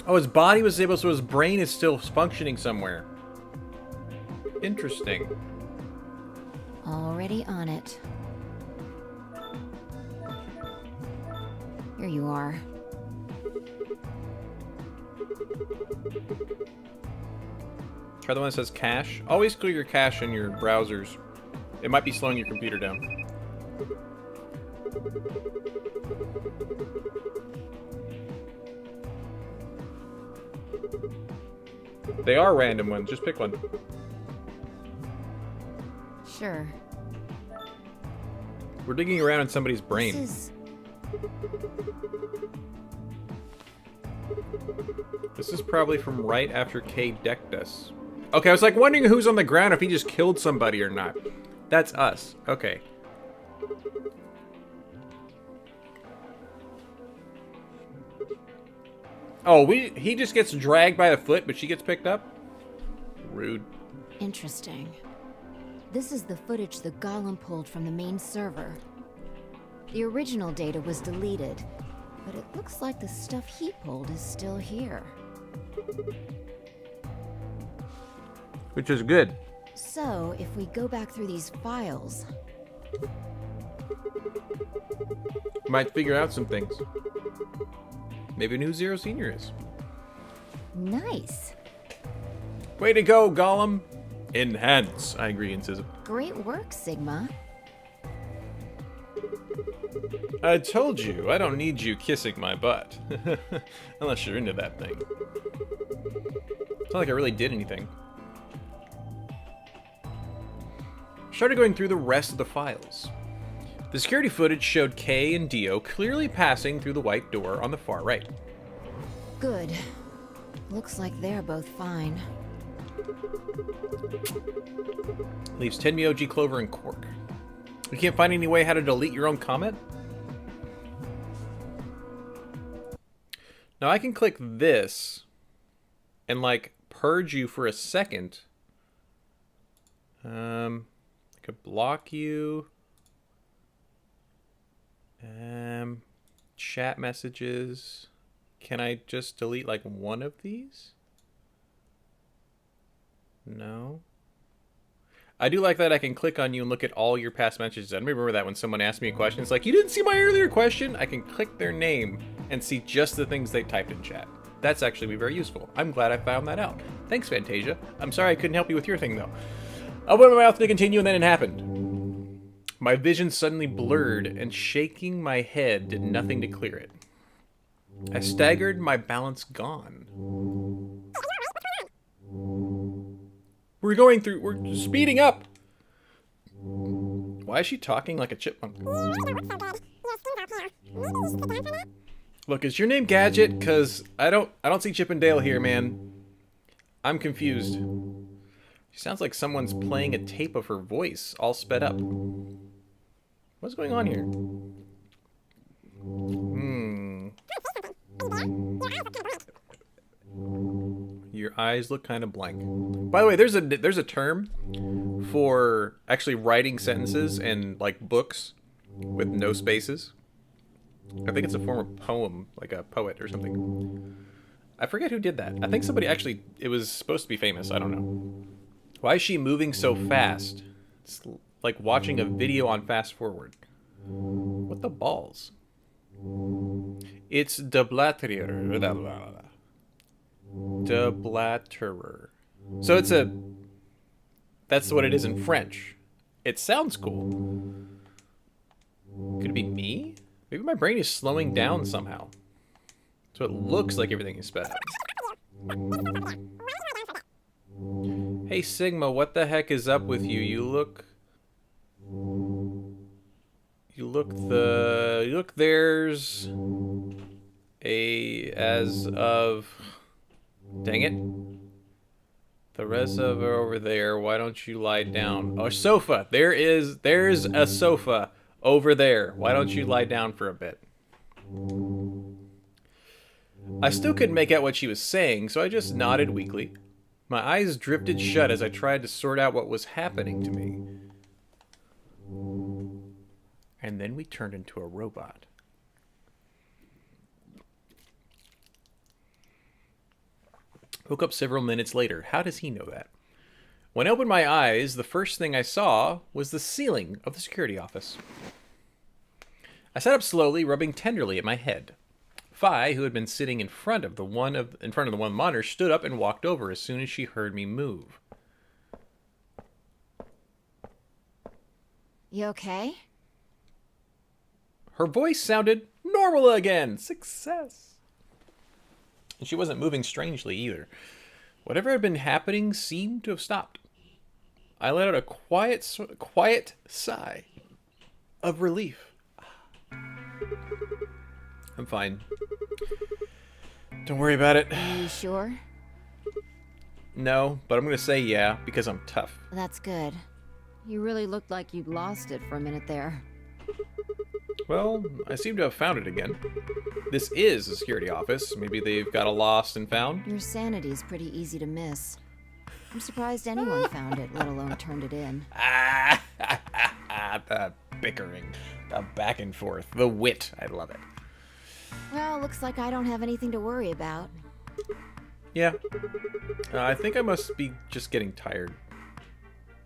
Oh, his body was able, so his brain is still functioning somewhere. Interesting. Already on it. Here you are. Try the one that says cache. Always clear your cache in your browsers. It might be slowing your computer down. They are random ones. Just pick one. Sure. We're digging around in somebody's brain. This is probably from right after Kay decked us. Okay, I was like wondering who's on the ground, if he just killed somebody or not. That's us. Okay. Oh, he just gets dragged by the foot, but she gets picked up? Rude. Interesting. This is the footage the Golem pulled from the main server. The original data was deleted, but it looks like the stuff he pulled is still here. Which is good. So, if we go back through these files... Might figure out some things. Maybe who Zero Senior is. Nice. Way to go, Gollum. Enhance, I agree, Incisive. Great work, Sigma. I told you, I don't need you kissing my butt. Unless you're into that thing. It's not like I really did anything. Started going through the rest of the files. The security footage showed Kay and Dio clearly passing through the white door on the far right. Good. Looks like they're both fine. Leaves Tenmi, OG, Clover, and Quark. You can't find any way how to delete your own comment? Now I can click this and like purge you for a second. I could block you. Chat messages. Can I just delete like one of these? No. I do like that I can click on you and look at all your past messages. I remember that when someone asked me a question, it's like, you didn't see my earlier question? I can click their name and see just the things they typed in chat. That's actually very useful. I'm glad I found that out. Thanks, Fantasia. I'm sorry I couldn't help you with your thing, though. I opened my mouth to continue, and then it happened. My vision suddenly blurred, and shaking my head did nothing to clear it. I staggered, my balance gone. We're speeding up. Why is she talking like a chipmunk? Look, is your name Gadget? Cause I don't see Chip and Dale here, man. I'm confused. She sounds like someone's playing a tape of her voice, all sped up. What's going on here? Your eyes look kind of blank. By the way, there's a term for actually writing sentences and like books with no spaces. I think it's a form of poem, like a poet or something. I forget who did that. I think somebody actually, it was supposed to be famous. I don't know. Why is she moving so fast? It's like watching a video on fast forward. What the balls? It's deblatterer. Deblatterer. So it's a... That's what it is in French. It sounds cool. Could it be me? Maybe my brain is slowing down somehow. So it looks like everything is sped up. Hey Sigma, what the heck is up with you? You look there's a as of dang it. The rest of are over there. Why don't you lie down? Oh, sofa. There's a sofa over there. Why don't you lie down for a bit? I still couldn't make out what she was saying, so I just nodded weakly. My eyes drifted shut as I tried to sort out what was happening to me. And then we turned into a robot. Woke up several minutes later. How does he know that? When I opened my eyes, the first thing I saw was the ceiling of the security office. I sat up slowly, rubbing tenderly at my head. Fi, who had been sitting in front of the one monitor, stood up and walked over as soon as she heard me move. You okay? Her voice sounded normal again. Success. And she wasn't moving strangely either. Whatever had been happening seemed to have stopped. I let out a quiet sigh of relief. I'm fine. Don't worry about it. Are you sure? No, but I'm going to say yeah, because I'm tough. That's good. You really looked like you'd lost it for a minute there. Well, I seem to have found it again. This is a security office. Maybe they've got a lost and found. Your sanity's pretty easy to miss. I'm surprised anyone found it, let alone turned it in. The bickering, the back and forth, the wit. I love it. Well, looks like I don't have anything to worry about. Yeah. I think I must be just getting tired.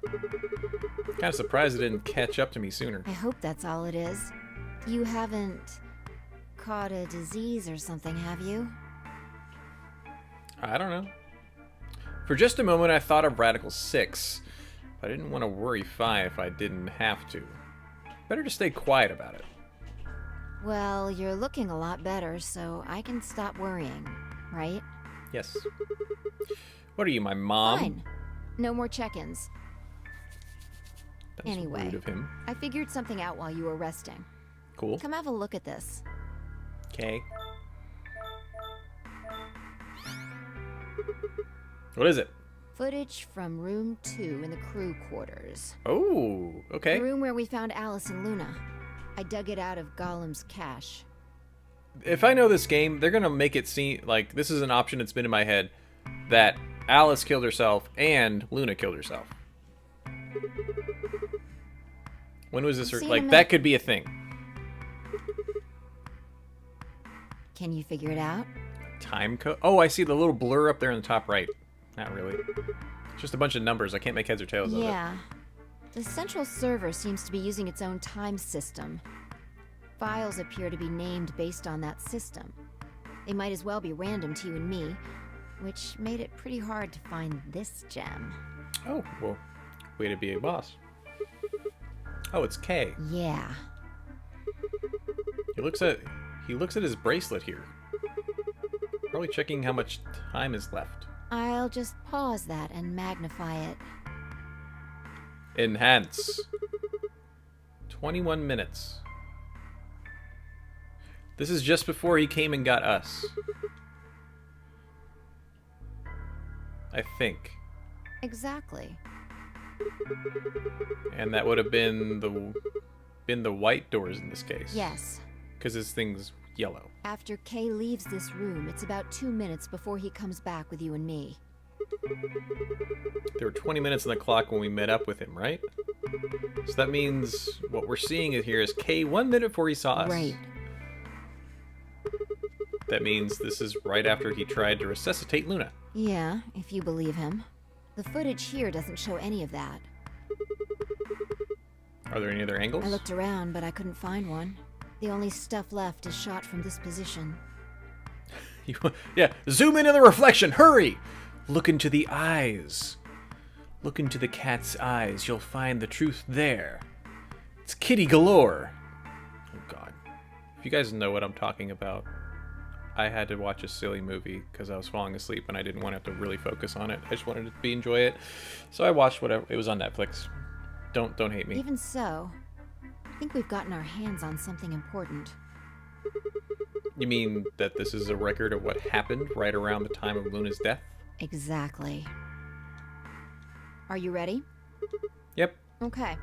Kind of surprised it didn't catch up to me sooner. I hope that's all it is. You haven't caught a disease or something, have you? I don't know. For just a moment, I thought of Radical 6, but I didn't want to worry Fi if I didn't have to. Better to stay quiet about it. Well, you're looking a lot better, so I can stop worrying, right? Yes. What are you, my mom? Fine. No more check-ins. That was Anyway, rude of him. I figured something out while you were resting. Cool. Come have a look at this. Okay. What is it? Footage from room 2 in the crew quarters. Oh, okay. The room where we found Alice and Luna. I dug it out of Gollum's cache. If I know this game, they're going to make it seem like this is an option that's been in my head, that Alice killed herself and Luna killed herself. When was this? Like, that could be a thing. Can you figure it out? Time code? Oh, I see the little blur up there in the top right. Not really. It's just a bunch of numbers. I can't make heads or tails of it. Yeah. The central server seems to be using its own time system. Files appear to be named based on that system. They might as well be random to you and me, which made it pretty hard to find this gem. Oh, well, way to be a boss. Oh, it's K. Yeah. He looks at his bracelet here. Probably checking how much time is left. I'll just pause that and magnify it. Enhance. 21 minutes. This is just before he came and got us. I think. Exactly. And that would have been the white doors in this case. Yes. Because this thing's yellow. After Kay leaves this room, it's about 2 minutes before he comes back with you and me. There were 20 minutes on the clock when we met up with him, right? So that means what we're seeing here is Kay 1 minute before he saw us. Right. That means this is right after he tried to resuscitate Luna. Yeah, if you believe him. The footage here doesn't show any of that. Are there any other angles? I looked around, but I couldn't find one. The only stuff left is shot from this position. Yeah, zoom into the reflection, hurry! Look into the eyes. Look into the cat's eyes. You'll find the truth there. It's kitty galore. Oh, God. If you guys know what I'm talking about, I had to watch a silly movie because I was falling asleep and I didn't want to have to really focus on it. I just wanted to enjoy it. So I watched whatever. It was on Netflix. Don't hate me. Even so, I think we've gotten our hands on something important. You mean that this is a record of what happened right around the time of Luna's death? Exactly. Are you ready? Yep. Okay.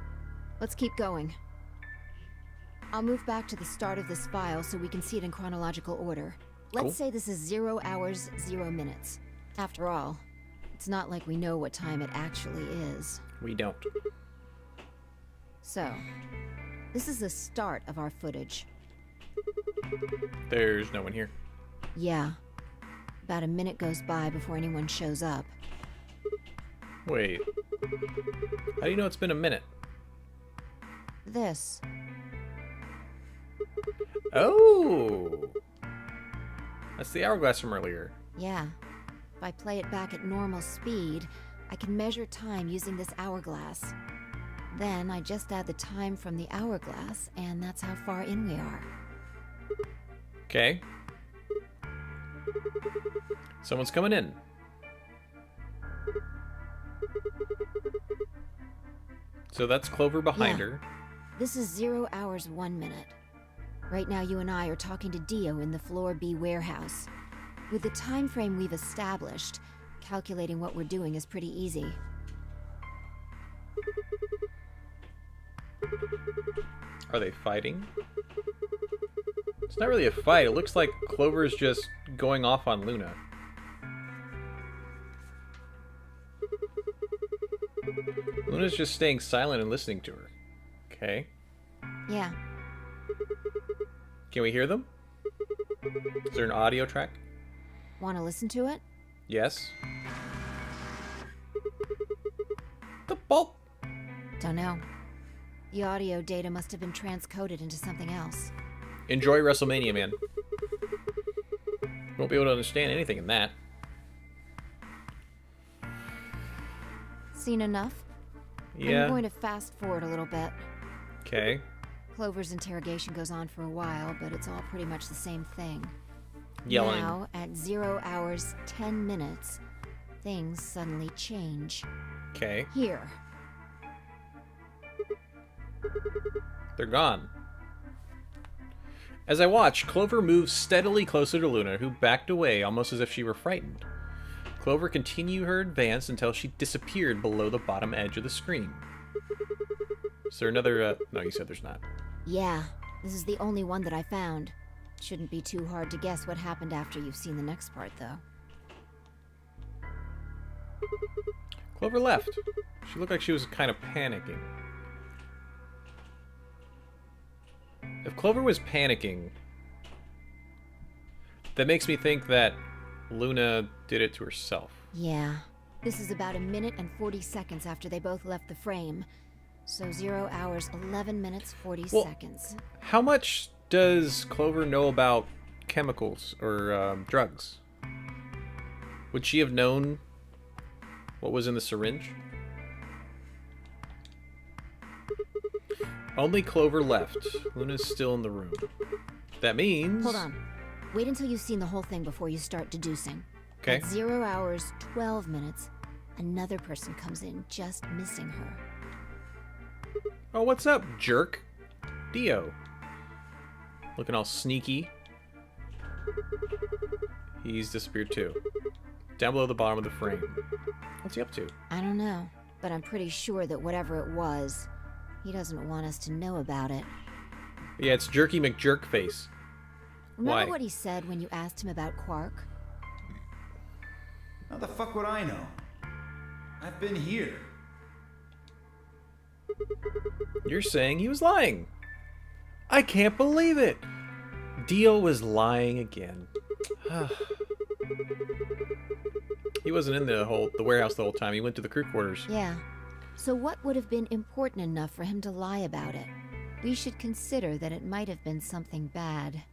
Let's keep going. I'll move back to the start of this file so we can see it in chronological order. Let's Cool. say this is 0 hours, 0 minutes. After all, it's not like we know what time it actually is. We don't. So, this is the start of our footage. There's no one here. Yeah. About a minute goes by before anyone shows up. Wait. How do you know it's been a minute? This. Oh! That's the hourglass from earlier. Yeah. If I play it back at normal speed, I can measure time using this hourglass. Then I just add the time from the hourglass, and that's how far in we are. Okay. Someone's coming in. So that's Clover behind Yeah. her. This is 0 hours, 1 minute. Right now you and I are talking to Dio in the Floor B warehouse. With the time frame we've established, calculating what we're doing is pretty easy. Are they fighting? It's not really a fight. It looks like Clover's just going off on Luna. Luna's just staying silent and listening to her. Okay. Yeah. Can we hear them? Is there an audio track? Want to listen to it? Yes. The ball. Don't know. The audio data must have been transcoded into something else. Enjoy WrestleMania, man. Won't be able to understand anything in that. Seen enough? Yeah. I'm going to fast forward a little bit. Okay. Clover's interrogation goes on for a while, but it's all pretty much the same thing. Yelling. Now, at 0 hours, 10 minutes, things suddenly change. Okay. Here. They're gone. As I watch, Clover moves steadily closer to Luna, who backed away almost as if she were frightened. Clover continued her advance until she disappeared below the bottom edge of the screen. Is there another, no, you said there's not. Yeah, this is the only one that I found. Shouldn't be too hard to guess what happened after you've seen the next part, though. Clover left. She looked like she was kind of panicking. If Clover was panicking, that makes me think that Luna did it to herself. Yeah. This is about 1 minute and 40 seconds after they both left the frame. So 0 hours, 11 minutes, 40 seconds. How much does Clover know about chemicals or drugs? Would she have known what was in the syringe? Only Clover left. Luna's still in the room. That means... Hold on. Wait until you've seen the whole thing before you start deducing. Okay. At 0 hours, 12 minutes, another person comes in, just missing her. Oh, what's up, jerk? Dio. Looking all sneaky. He's disappeared too. Down below the bottom of the frame. What's he up to? I don't know, but I'm pretty sure that whatever it was, he doesn't want us to know about it. Yeah, it's Jerky McJerkface. Remember Why? what he said when you asked him about Quark? How the fuck would I know? I've been here. You're saying he was lying. I can't believe it. Dio was lying again. He wasn't in the warehouse the whole time. He went to the crew quarters. Yeah. So what would have been important enough for him to lie about it? We should consider that it might have been something bad.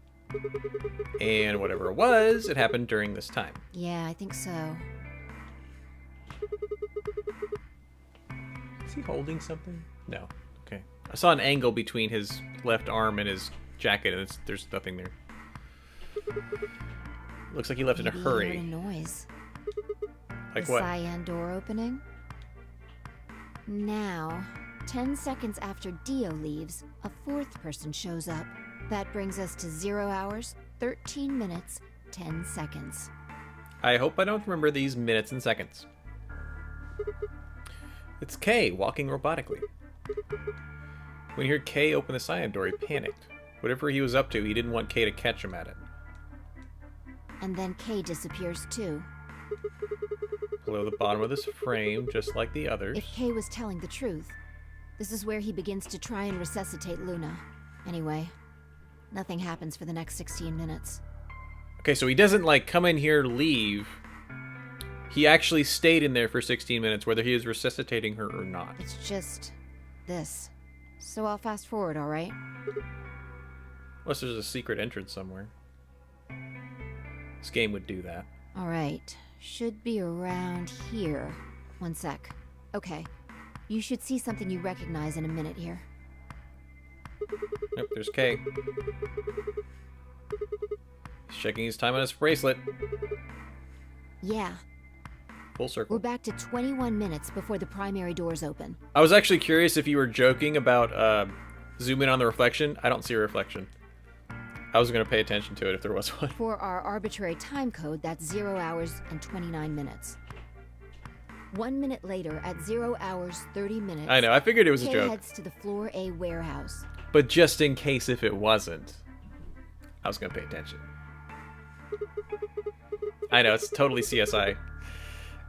And whatever it was, it happened during this time. Yeah, I think so. Is he holding something? No. Okay. I saw an angle between his left arm and his jacket, and there's nothing there. Looks like he left in a Maybe hurry. He heard a noise. Like the what? cyan door opening. Now, 10 seconds after Dio leaves, a fourth person shows up. That brings us to 0 hours, 13 minutes, 10 seconds. I hope I don't remember these minutes and seconds. It's Kay walking robotically. When he heard Kay open the cyan door, he panicked. Whatever he was up to, he didn't want Kay to catch him at it. And then Kay disappears too. Below the bottom of this frame, just like the others. If Kay was telling the truth, this is where he begins to try and resuscitate Luna. Anyway, nothing happens for the next 16 minutes. Okay, so he doesn't, like, come in here, leave. He actually stayed in there for 16 minutes, whether he is resuscitating her or not. It's just this. So I'll fast forward, all right? Unless there's a secret entrance somewhere. This game would do that. All right. Should be around here. One sec. Okay. You should see something you recognize in a minute here. Yep, there's Kay. He's checking his time on his bracelet. Yeah. Full We're circle. back to 21 minutes before the primary doors open. I was actually curious if you were joking about zoom in on the reflection. I don't see a reflection. I was going to pay attention to it if there was one. For our arbitrary time code, that's 0 hours and 29 minutes. 1 minute later, at 0 hours, 30 minutes... I know, I figured it was a Kay joke. heads to the Floor A warehouse. But just in case if it wasn't, I was going to pay attention. I know, it's totally CSI.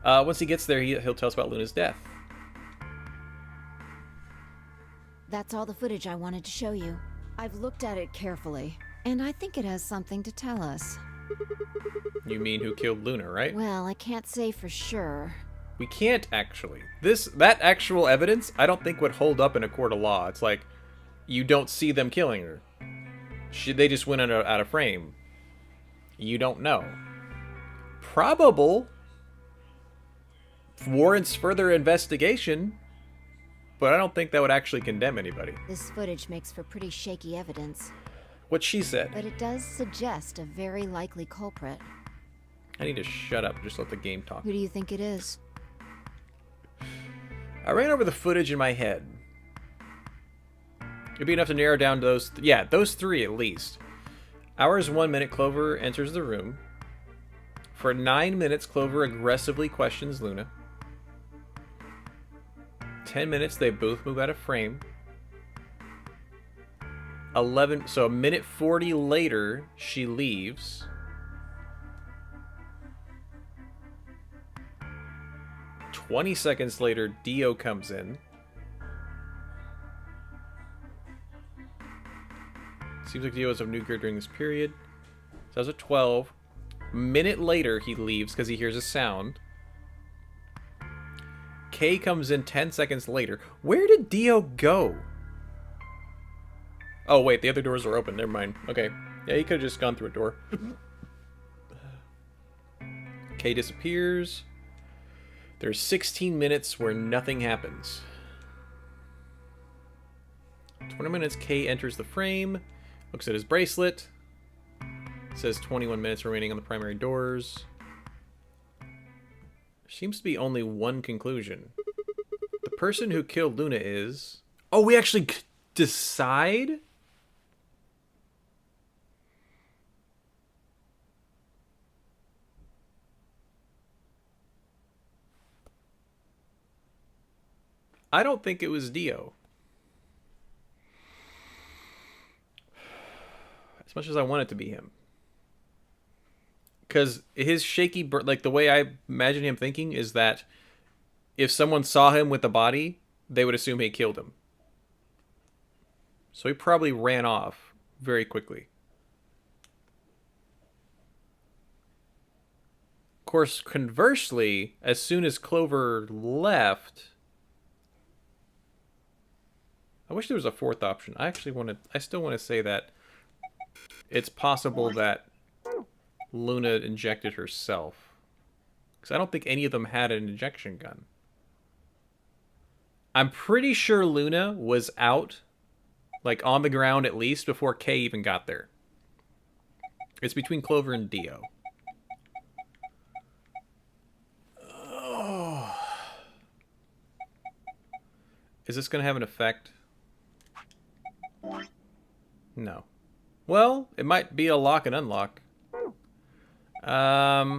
Once he gets there, he'll tell us about Luna's death. That's all the footage I wanted to show you. I've looked at it carefully, and I think it has something to tell us. You mean who killed Luna, right? Well, I can't say for sure, We can't actually. That actual evidence, I don't think would hold up in a court of law. It's like, you don't see them killing her. They just went out of frame. You don't know. Probable. Warrants further investigation. But I don't think that would actually condemn anybody. This footage makes for pretty shaky evidence. What she said. But it does suggest a very likely culprit. I need to shut up. Just let the game talk. Who do you think it is? I ran over the footage in my head. It'd be enough to narrow down to those... yeah, those three at least. Hours 1 minute, Clover enters the room. For 9 minutes, Clover aggressively questions Luna. 10 minutes, they both move out of frame. 11... so a minute 40 later, she leaves. 20 seconds later, Dio comes in. Seems like Dio is of new gear during this period. So that was at 12. Minute later, he leaves because he hears a sound. Kay comes in 10 seconds later. Where did Dio go? Oh, wait, the other doors are open. Never mind. Okay. Yeah, he could have just gone through a door. Kay disappears. There's 16 minutes where nothing happens. 20 minutes, Kay enters the frame. Looks at his bracelet. Says 21 minutes remaining on the primary doors. Seems to be only one conclusion. The person who killed Luna is... oh, we actually decide? I don't think it was Dio. As much as I want it to be him. Because his shaky... like, the way I imagine him thinking is that if someone saw him with the body, they would assume he killed him. So he probably ran off very quickly. Of course, conversely, as soon as Clover left... I wish there was a fourth option. I still want to say that it's possible that Luna injected herself. Because I don't think any of them had an injection gun. I'm pretty sure Luna was out, like on the ground at least, before Kay even got there. It's between Clover and Dio. Oh. Is this going to have an effect? No. Well, it might be a lock and unlock. I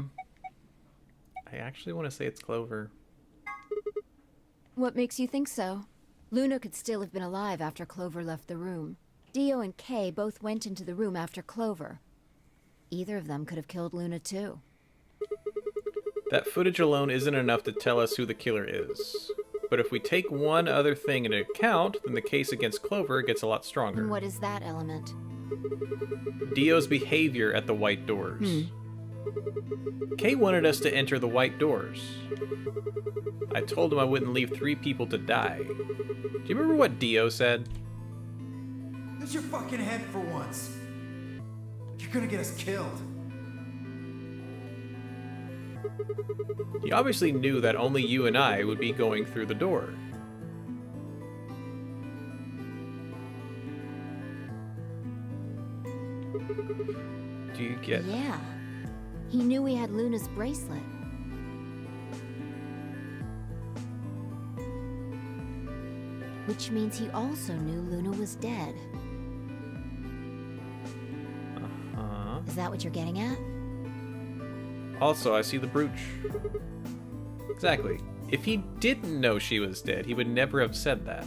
actually want to say it's Clover. What makes you think so? Luna could still have been alive after Clover left the room. Dio and Kay both went into the room after Clover. Either of them could have killed Luna too. That footage alone isn't enough to tell us who the killer is. But if we take one other thing into account, then the case against Clover gets a lot stronger. And what is that element? Dio's behavior at the white doors. Kay wanted us to enter the white doors. I told him I wouldn't leave 3 people to die. Do you remember what Dio said? Use your fucking head for once. You're gonna get us killed. He obviously knew that only you and I would be going through the door. Do you get... yeah. He knew he had Luna's bracelet. Which means he also knew Luna was dead. Uh-huh. Is that what you're getting at? Also, I see the brooch. Exactly. If he didn't know she was dead, he would never have said that.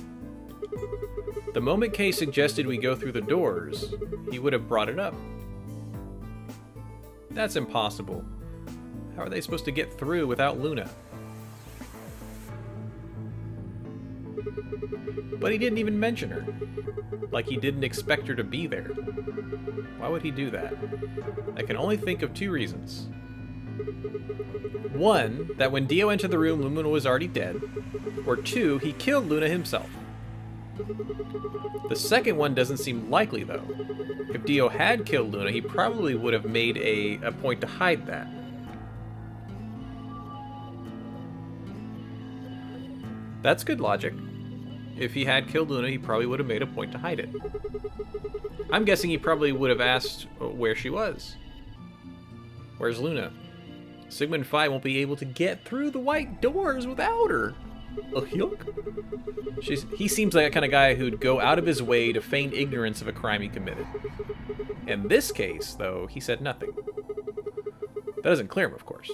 The moment Kay suggested we go through the doors, he would have brought it up. That's impossible. How are they supposed to get through without Luna? But he didn't even mention her. Like he didn't expect her to be there. Why would he do that? I can only think of 2 reasons. One, that when Dio entered the room, Luna was already dead. Or two, he killed Luna himself. The second one doesn't seem likely, though. If Dio had killed Luna, he probably would have made a point to hide that. That's good logic. If he had killed Luna, he probably would have made a point to hide it. I'm guessing he probably would have asked where she was. Where's Luna? Sigmund Phi won't be able to get through the white doors without her. He seems like a kind of guy who'd go out of his way to feign ignorance of a crime he committed. In this case, though, he said nothing. That doesn't clear him, of course.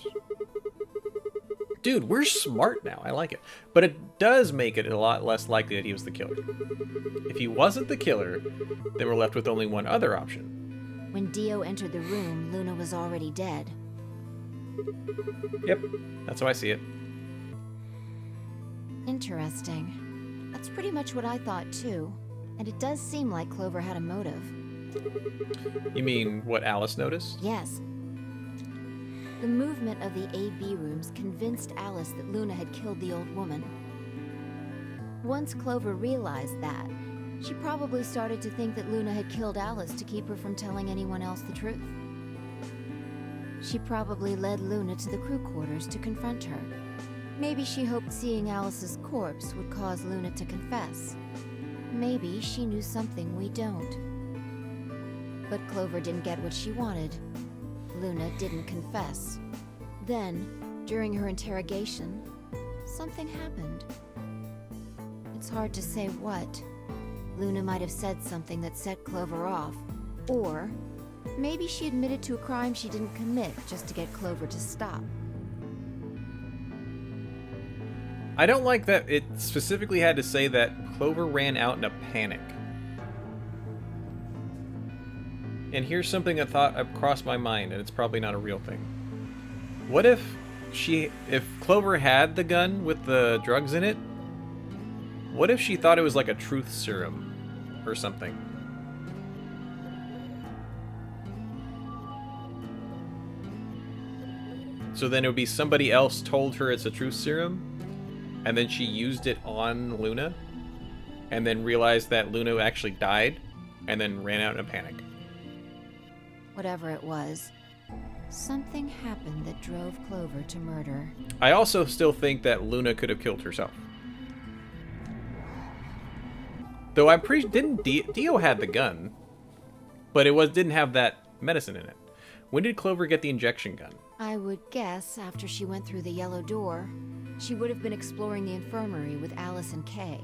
Dude, we're smart now. I like it. But it does make it a lot less likely that he was the killer. If he wasn't the killer, then we're left with only one other option. When Dio entered the room, Luna was already dead. Yep, that's how I see it. Interesting. That's pretty much what I thought too. And it does seem like Clover had a motive. You mean what Alice noticed? Yes. The movement of the A-B rooms convinced Alice that Luna had killed the old woman. Once Clover realized that, she probably started to think that Luna had killed Alice to keep her from telling anyone else the truth. She probably led Luna to the crew quarters to confront her. Maybe she hoped seeing Alice's corpse would cause Luna to confess. Maybe she knew something we don't. But Clover didn't get what she wanted. Luna didn't confess. Then, during her interrogation, something happened. It's hard to say what. Luna might have said something that set Clover off, or maybe she admitted to a crime she didn't commit just to get Clover to stop. I don't like that it specifically had to say that Clover ran out in a panic. And here's something that crossed my mind, and it's probably not a real thing. What if Clover had the gun with the drugs in it? What if she thought it was like a truth serum or something? So then it would be somebody else told her it's a truth serum, and then she used it on Luna, and then realized that Luna actually died, and then ran out in a panic. Whatever it was, something happened that drove Clover to murder. I also still think that Luna could have killed herself. Though I'm pretty... Dio had the gun, but it didn't have that medicine in it. When did Clover get the injection gun? I would guess after she went through the yellow door. She would have been exploring the infirmary with Alice and Kay.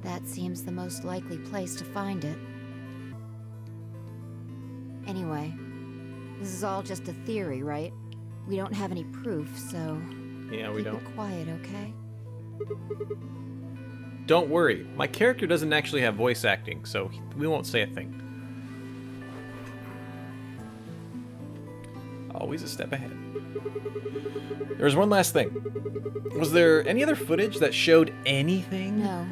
That seems the most likely place to find it. Anyway, this is all just a theory, right? We don't have any proof, so... Yeah, we don't. Keep it quiet, okay? Don't worry, my character doesn't actually have voice acting, so we won't say a thing. Always a step ahead. There was one last thing. Was there any other footage that showed anything? No.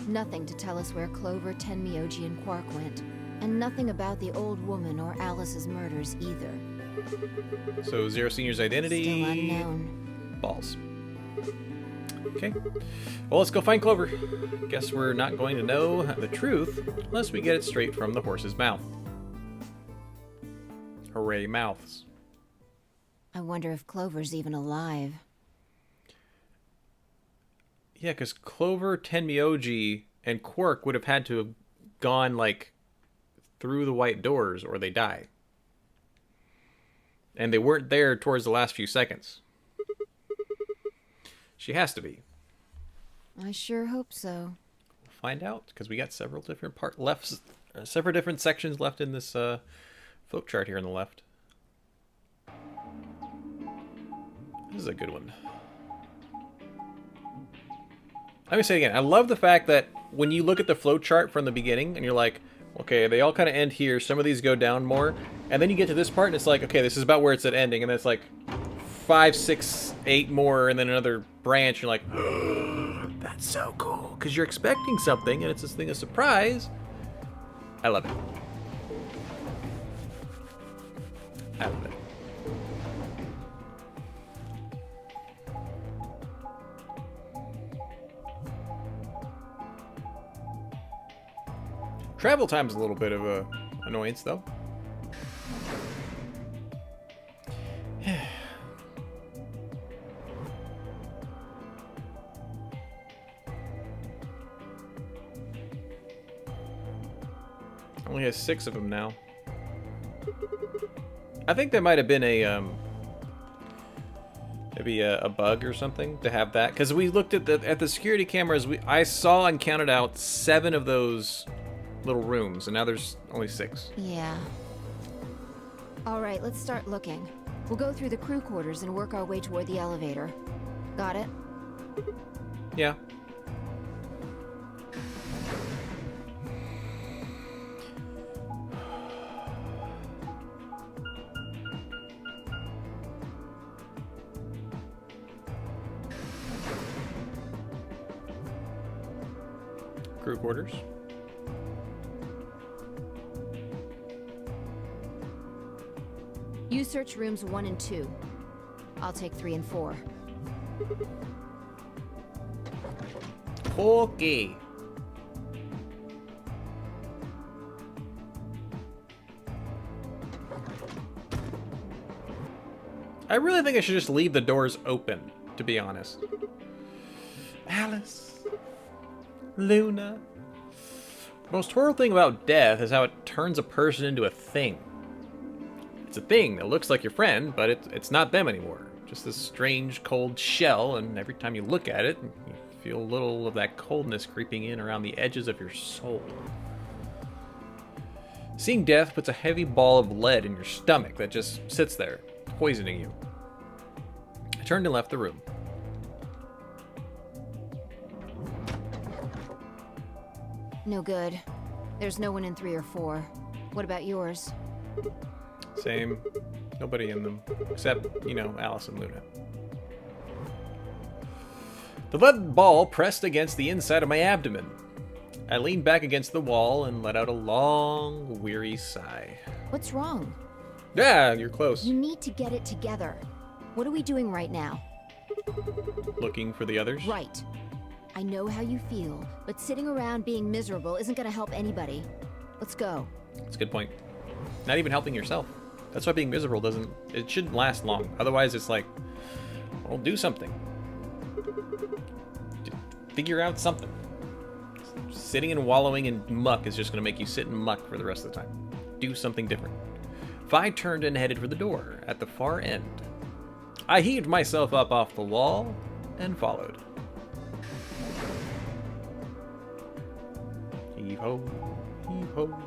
Nothing to tell us where Clover, Tenmyoji, and Quark went. And nothing about the old woman or Alice's murders either. So Zero Senior's identity... Still unknown. Balls. Okay. Well, let's go find Clover. Guess we're not going to know the truth unless we get it straight from the horse's mouth. Hooray, mouths. I wonder if Clover's even alive. Yeah, because Clover, Tenmyoji, and Quark would have had to have gone, like, through the white doors or they die. And they weren't there towards the last few seconds. She has to be. I sure hope so. We'll find out, because we got several different several different sections left in this flow chart here on the left. This is a good one. Let me say it again. I love the fact that when you look at the flow chart from the beginning and you're like, okay, they all kind of end here. Some of these go down more. And then you get to this part and it's like, okay, this is about where it's at ending. And then it's like 5, 6, 8 more and then another branch. You're like, oh, that's so cool. Because you're expecting something and it's this thing of surprise. I love it. I love it. Travel time's a little bit of a annoyance, though. Only has 6 of them now. I think there might have been a maybe a bug or something to have that, because we looked at the security cameras. I saw and counted out 7 of those little rooms, and now there's only 6. Yeah. All right, let's start looking. We'll go through the crew quarters and work our way toward the elevator. Got it? Yeah. Crew quarters. You search rooms 1 and 2. I'll take 3 and 4. Okay. I really think I should just leave the doors open, to be honest. Alice. Luna. The most horrible thing about death is how it turns a person into a thing. It's a thing that looks like your friend, but it's not them anymore. Just this strange, cold shell, and every time you look at it, you feel a little of that coldness creeping in around the edges of your soul. Seeing death puts a heavy ball of lead in your stomach that just sits there, poisoning you. I turned and left the room. No good. There's no one in 3 or 4. What about yours? Same. Nobody in them. Except, you know, Alice and Luna. The lead ball pressed against the inside of my abdomen. I leaned back against the wall and let out a long, weary sigh. What's wrong? Yeah, you're close. You need to get it together. What are we doing right now? Looking for the others? Right. I know how you feel, but sitting around being miserable isn't going to help anybody. Let's go. That's a good point. Not even helping yourself. That's why being miserable it shouldn't last long. Otherwise, it's like, well, do something. Figure out something. Sitting and wallowing in muck is just going to make you sit in muck for the rest of the time. Do something different. Vi turned and headed for the door at the far end. I heaved myself up off the wall and followed. Heave ho, heave ho.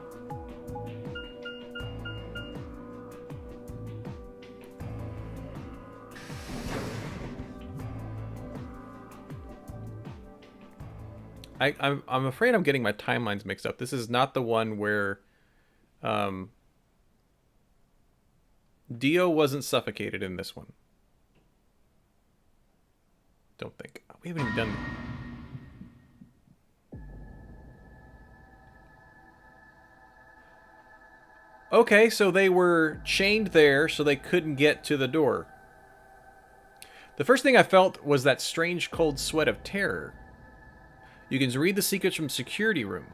I'm afraid I'm getting my timelines mixed up. This is not the one where Dio wasn't suffocated in this one. Don't think. We haven't even done... Okay, so they were chained there so they couldn't get to the door. The first thing I felt was that strange cold sweat of terror. You can read the secrets from security room.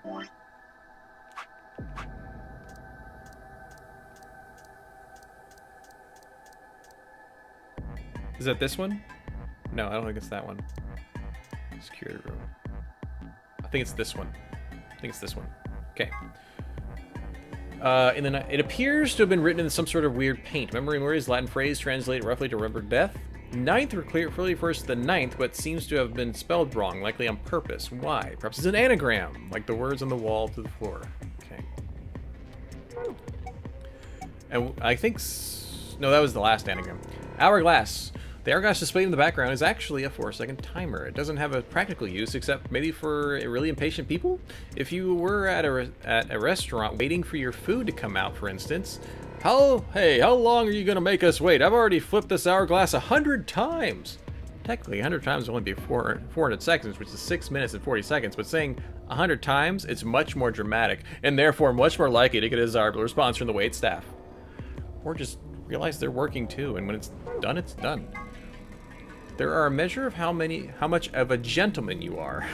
Is that this one? No, I don't think it's that one. Security room. I think it's this one. I think it's this one. Okay. And then it appears to have been written in some sort of weird paint. Memory Mori's Latin phrase translated roughly to remember death. Ninth clearly refers to the ninth, but seems to have been spelled wrong, likely on purpose. Why? Perhaps it's an anagram, like the words on the wall to the floor. Okay. And I think... No, that was the last anagram. Hourglass. The hourglass displayed in the background is actually a 4-second timer. It doesn't have a practical use, except maybe for really impatient people. If you were at a restaurant waiting for your food to come out, for instance, how long are you going to make us wait? I've already flipped this hourglass 100 times. Technically, 100 times would only be 400 seconds, which is 6 minutes and 40 seconds. But saying 100 times, it's much more dramatic, and therefore much more likely to get a desirable response from the wait staff. Or just realize they're working too, and when it's done, it's done. There are a measure of how much of a gentleman you are.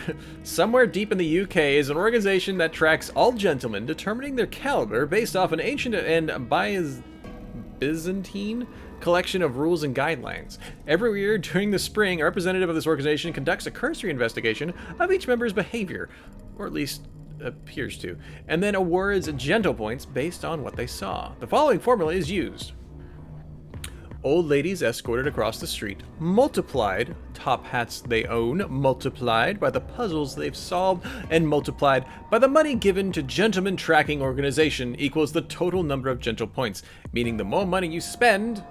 Somewhere deep in the UK is an organization that tracks all gentlemen, determining their caliber based off an ancient and Byzantine collection of rules and guidelines. Every year during the spring, a representative of this organization conducts a cursory investigation of each member's behavior, or at least appears to, and then awards gentle points based on what they saw. The following formula is used. Old ladies escorted across the street, multiplied, top hats they own, multiplied by the puzzles they've solved, and multiplied by the money given to gentleman tracking organization equals the total number of gentle points, meaning the more money you spend,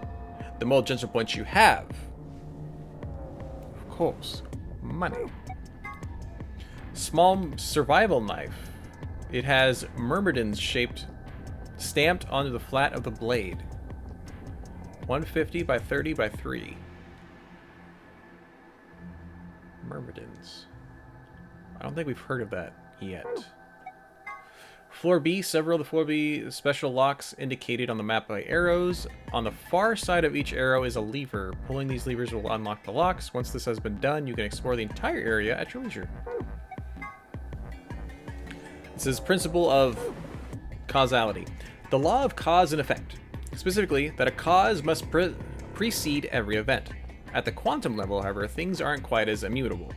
the more gentle points you have. Of course, money. Small survival knife. It has myrmidons stamped onto the flat of the blade. 150 by 30 by 3. Myrmidons. I don't think we've heard of that yet. Floor B, several of the Floor B special locks indicated on the map by arrows. On the far side of each arrow is a lever. Pulling these levers will unlock the locks. Once this has been done, you can explore the entire area at your leisure. This is principle of causality. The law of cause and effect. Specifically, that a cause must precede every event. At the quantum level, however, things aren't quite as immutable.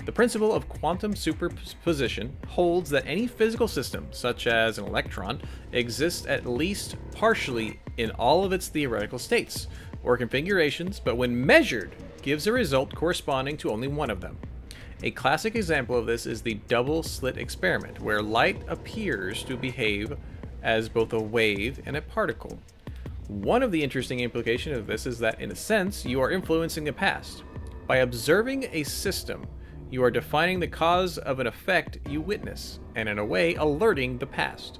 The principle of quantum superposition holds that any physical system, such as an electron, exists at least partially in all of its theoretical states or configurations, but when measured, gives a result corresponding to only one of them. A classic example of this is the double slit experiment, where light appears to behave as both a wave and a particle. One of the interesting implications of this is that, in a sense, you are influencing the past. By observing a system, you are defining the cause of an effect you witness, and in a way, alerting the past.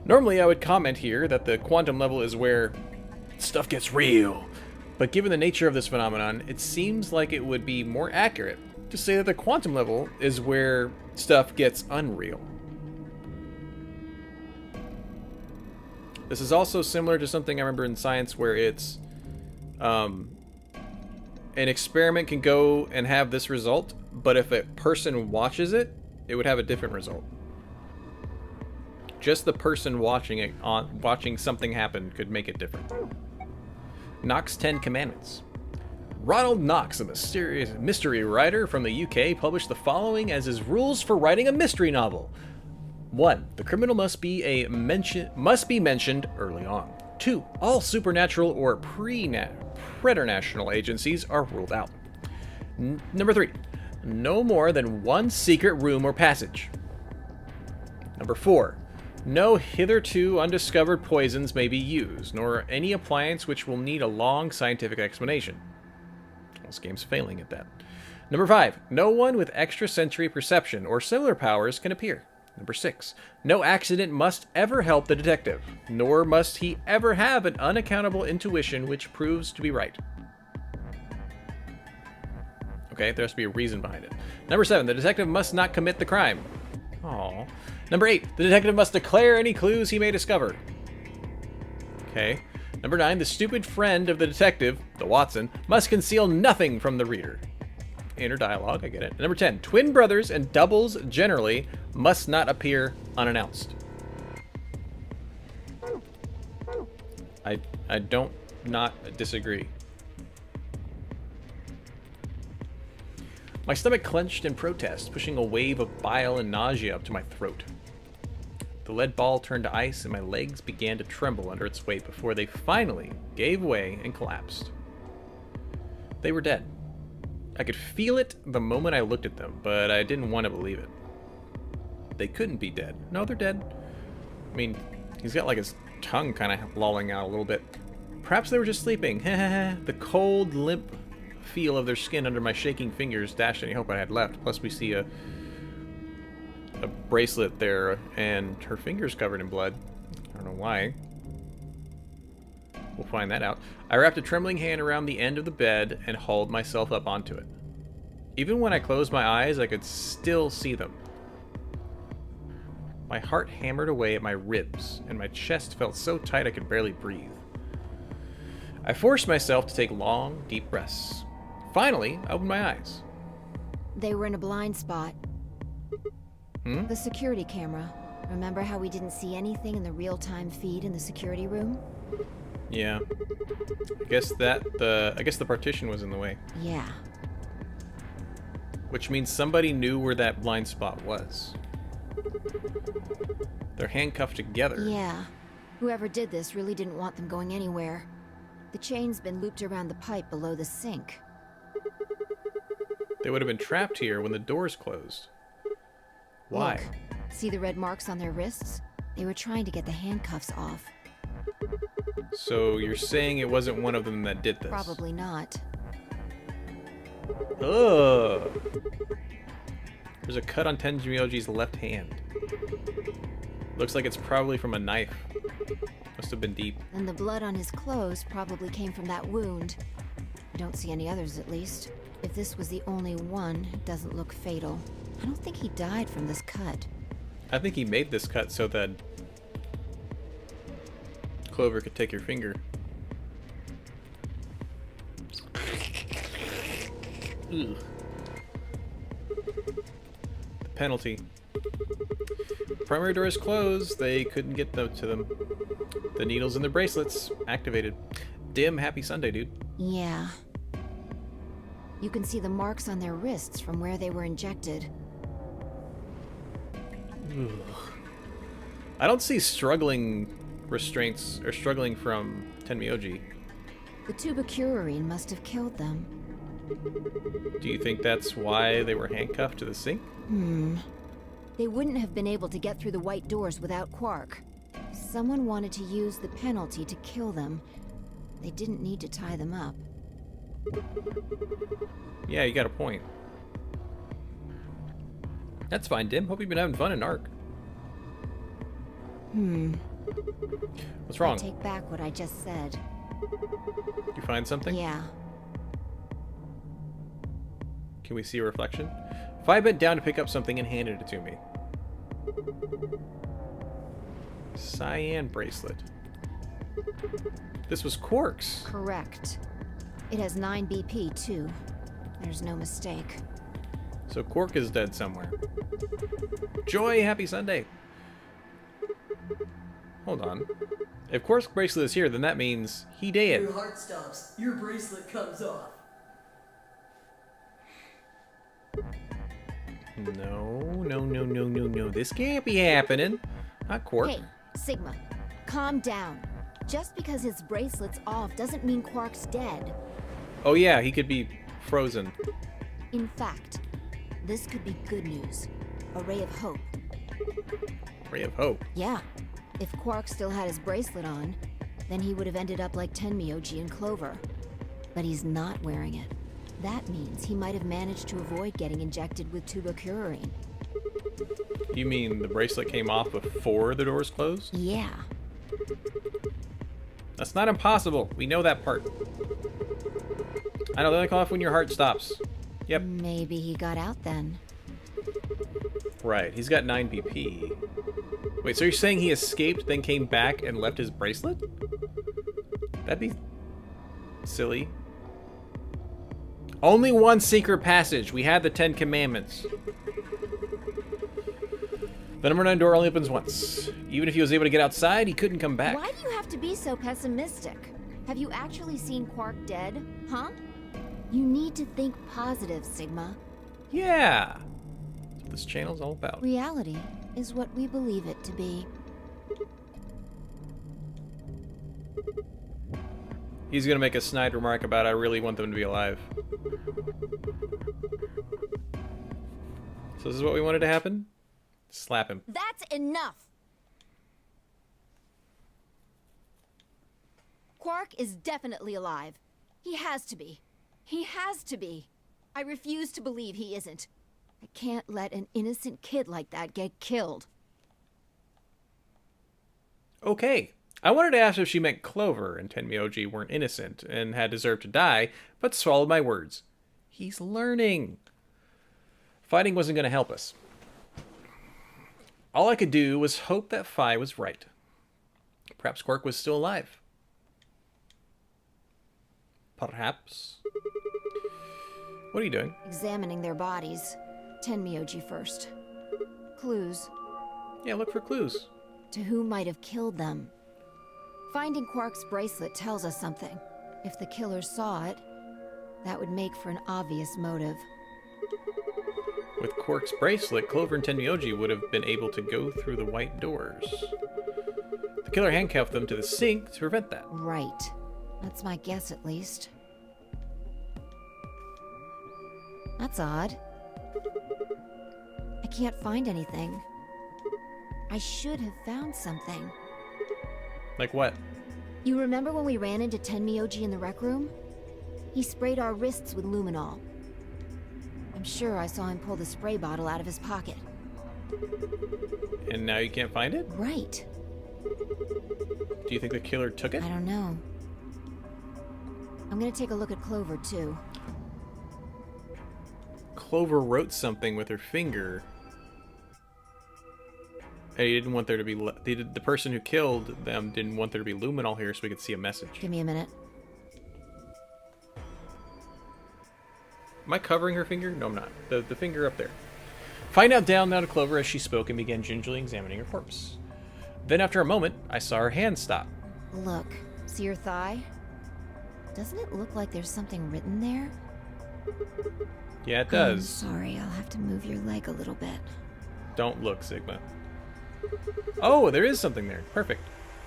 Normally, I would comment here that the quantum level is where stuff gets real, but given the nature of this phenomenon, it seems like it would be more accurate to say that the quantum level is where stuff gets unreal. This is also similar to something I remember in science where it's an experiment can go and have this result, but if a person watches it, it would have a different result. Just the person watching something happen could make it different. Knox 10 Commandments. Ronald Knox, a mysterious mystery writer from the UK, published the following as his rules for writing a mystery novel. 1. The criminal must be mentioned early on. 2. All supernatural or preternatural agencies are ruled out. Number 3. No more than one secret room or passage. Number 4. No hitherto undiscovered poisons may be used, nor any appliance which will need a long scientific explanation. This game's failing at that. Number 5. No one with extrasensory perception or similar powers can appear. Number 6. No accident must ever help the detective, nor must he ever have an unaccountable intuition which proves to be right. Okay, there has to be a reason behind it. Number 7. The detective must not commit the crime. Aww. Number 8. The detective must declare any clues he may discover. Okay. Number 9. The stupid friend of the detective, the Watson, must conceal nothing from the reader. Inner dialogue, I get it. Number 10. Twin brothers and doubles generally must not appear unannounced. I don't not disagree. My stomach clenched in protest, pushing a wave of bile and nausea up to my throat. The lead ball turned to ice and my legs began to tremble under its weight before they finally gave way and collapsed. They were dead. I could feel it the moment I looked at them, but I didn't want to believe it. They couldn't be dead. No, they're dead. I mean, he's got like his tongue kind of lolling out a little bit. Perhaps they were just sleeping. The cold, limp feel of their skin under my shaking fingers dashed any hope I had left. Plus we see a bracelet there and her fingers covered in blood. I don't know why. We'll find that out. I wrapped a trembling hand around the end of the bed and hauled myself up onto it. Even when I closed my eyes, I could still see them. My heart hammered away at my ribs, and my chest felt so tight I could barely breathe. I forced myself to take long, deep breaths. Finally, I opened my eyes. They were in a blind spot. Hmm? The security camera. Remember how we didn't see anything in the real-time feed in the security room? Yeah. I guess the partition was in the way. Yeah. Which means somebody knew where that blind spot was. They're handcuffed together. Yeah. Whoever did this really didn't want them going anywhere. The chain's been looped around the pipe below the sink. They would have been trapped here when the doors closed. Why? Look, see the red marks on their wrists? They were trying to get the handcuffs off. So you're saying it wasn't one of them that did this? Probably not. Ugh. There's a cut on Tenjimyoji's left hand. Looks like it's probably from a knife. Must have been deep. And the blood on his clothes probably came from that wound. I don't see any others, at least. If this was the only one, it doesn't look fatal. I don't think he died from this cut. I think he made this cut so that Clover could take your finger. Ugh. The penalty. Primary door is closed. They couldn't get to them. The needles in the bracelets activated. Dim, happy Sunday, dude. Yeah. You can see the marks on their wrists from where they were injected. Ugh. I don't see struggling restraints or struggling from Tenmyoji. The tubocurarine must have killed them. Do you think that's why they were handcuffed to the sink? They wouldn't have been able to get through the white doors without Quark. Someone wanted to use the penalty to kill them. They didn't need to tie them up. Yeah, you got a point. That's fine, Dim. Hope you've been having fun in Ark. What's I wrong? take back what I just said. You find something? Yeah. Can we see a reflection? If I bent down to pick up something and handed it to me. Cyan bracelet. This was Quark's. Correct. It has 9 BP, too. There's no mistake. So Quark is dead somewhere. Joy, happy Sunday. Hold on. If Quark's bracelet is here, then that means he dead. Your heart stops. Your bracelet comes off. No. This can't be happening. Not Quark. Hey, Sigma, calm down. Just because his bracelet's off doesn't mean Quark's dead. Oh yeah, he could be frozen. In fact, this could be good news. A ray of hope. Ray of hope. Yeah. If Quark still had his bracelet on, then he would have ended up like Tenmyoji and Clover. But he's not wearing it. That means he might have managed to avoid getting injected with tubocurarine. You mean the bracelet came off before the doors closed? Yeah. That's not impossible. We know that part. I know they only come off when your heart stops. Yep. Maybe he got out then. Right. He's got 9 BP. Wait, so you're saying he escaped, then came back and left his bracelet? That'd be silly. Only one secret passage. We had the 10 Commandments. The number 9 door only opens once. Even if he was able to get outside, he couldn't come back. Why do you have to be so pessimistic? Have you actually seen Quark dead? Huh? You need to think positive, Sigma. Yeah. That's what this channel's all about. Reality is what we believe it to be. He's gonna make a snide remark about I really want them to be alive. So this is what we wanted to happen? Slap him. That's enough! Quark is definitely alive. He has to be. He has to be. I refuse to believe he isn't. I can't let an innocent kid like that get killed. Okay. I wanted to ask if she meant Clover and Tenmyoji weren't innocent and had deserved to die, but swallowed my words. He's learning. Fighting wasn't going to help us. All I could do was hope that Phi was right. Perhaps Quark was still alive. Perhaps. What are you doing? Examining their bodies. Tenmyoji first. Clues. Yeah, look for clues. To who might have killed them. Finding Quark's bracelet tells us something. If the killer saw it, that would make for an obvious motive. With Quark's bracelet, Clover and Tenmyoji would have been able to go through the white doors. The killer handcuffed them to the sink to prevent that. Right. That's my guess, at least. That's odd. I can't find anything. I should have found something. Like what? You remember when we ran into Tenmyoji in the rec room? He sprayed our wrists with luminol. I'm sure I saw him pull the spray bottle out of his pocket. And now you can't find it? Right. Do you think the killer took it? I don't know. I'm gonna take a look at Clover, too. Clover wrote something with her finger. He didn't want there to be... The person who killed them didn't want there to be luminol here so we could see a message. Give me a minute. Am I covering her finger? No, I'm not. The finger up there. Find out down now to Clover as she spoke and began gingerly examining her corpse. Then after a moment, I saw her hand stop. Look. See your thigh? Doesn't it look like there's something written there? Yeah, it I'm does. sorry, I'll have to move your leg a little bit. Don't look, Sigma. Oh, there is something there. Perfect.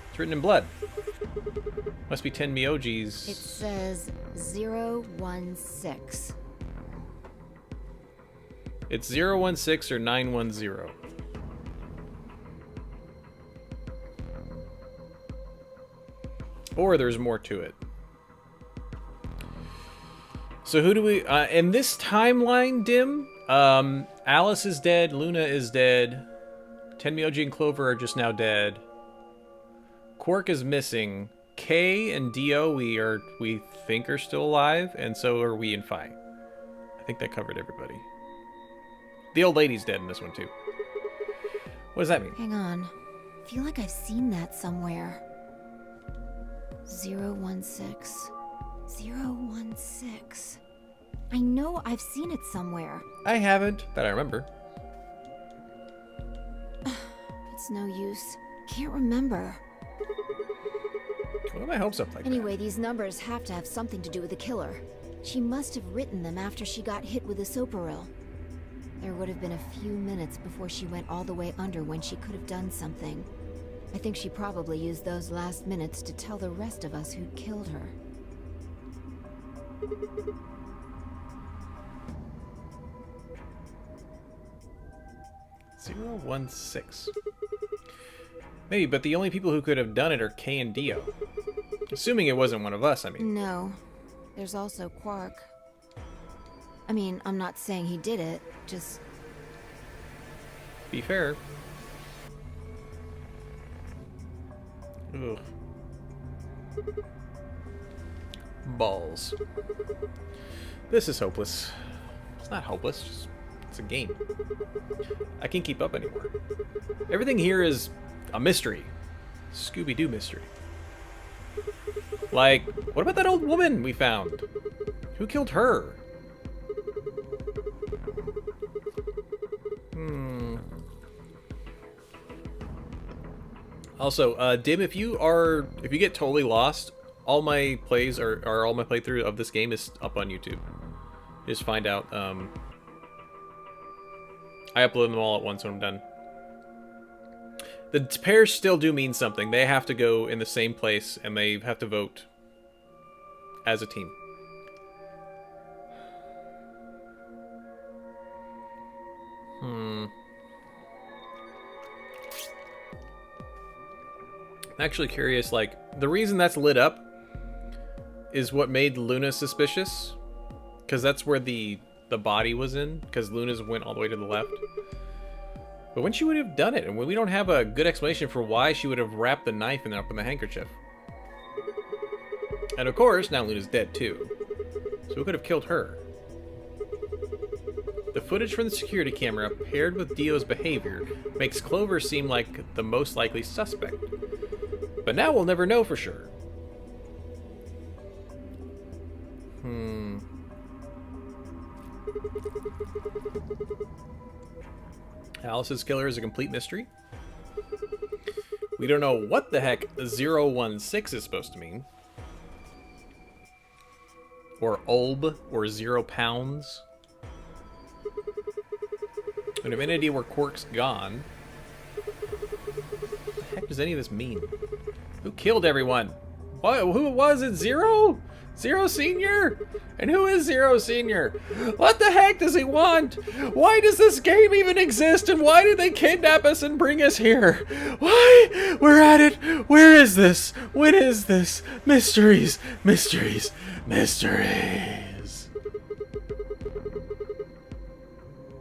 It's written in blood. Must be Tenmyoji's. It says 016. It's 016 or 910. Or there's more to it. So who do we... in this timeline, Dim, Alice is dead, Luna is dead, Tenmyoji and Clover are just now dead. Quark is missing. Kay and Dio we think are still alive, and so are we and Phi. I think that covered everybody. The old lady's dead in this one too. What does that mean? Hang on. I feel like I've seen that somewhere. 016. 016. I know I've seen it somewhere. I haven't, but I remember. It's no use. Can't remember. What are my hopes up like Anyway, these numbers have to have something to do with the killer. She must have written them after she got hit with the soparil. There would have been a few minutes before she went all the way under when she could have done something. I think she probably used those last minutes to tell the rest of us who'd killed her. that? 016. Maybe, but the only people who could have done it are Kay and Dio. Assuming it wasn't one of us, I mean. No. There's also Quark. I mean, I'm not saying he did it, just... Be fair. Ugh. Balls. This is hopeless. It's not hopeless, just it's a game. I can't keep up anymore. Everything here is a mystery. Scooby-Doo mystery. Like, what about that old woman we found? Who killed her? Also, Dim, if you get totally lost, all my plays or all my playthrough of this game is up on YouTube. Just find out. I upload them all at once when I'm done. The pairs still do mean something. They have to go in the same place, and they have to vote as a team. I'm actually curious, like, the reason that's lit up is what made Luna suspicious. Because that's where the body was in, because Luna's went all the way to the left. But when she would have done it, and we don't have a good explanation for why she would have wrapped the knife up in the handkerchief. And of course, now Luna's dead too. So we could have killed her. The footage from the security camera, paired with Dio's behavior, makes Clover seem like the most likely suspect. But now we'll never know for sure. Alice's killer is a complete mystery. We don't know what the heck 016 is supposed to mean. Or Ulb, or 0 pounds. An divinity where Quark's gone. What the heck does any of this mean? Who killed everyone? What? Who was it? Zero? Zero Senior? And who is Zero Senior? What the heck does he want? Why does this game even exist? And why did they kidnap us and bring us here? Why? We're at it. Where is this? When is this? Mysteries. Mysteries. Mysteries.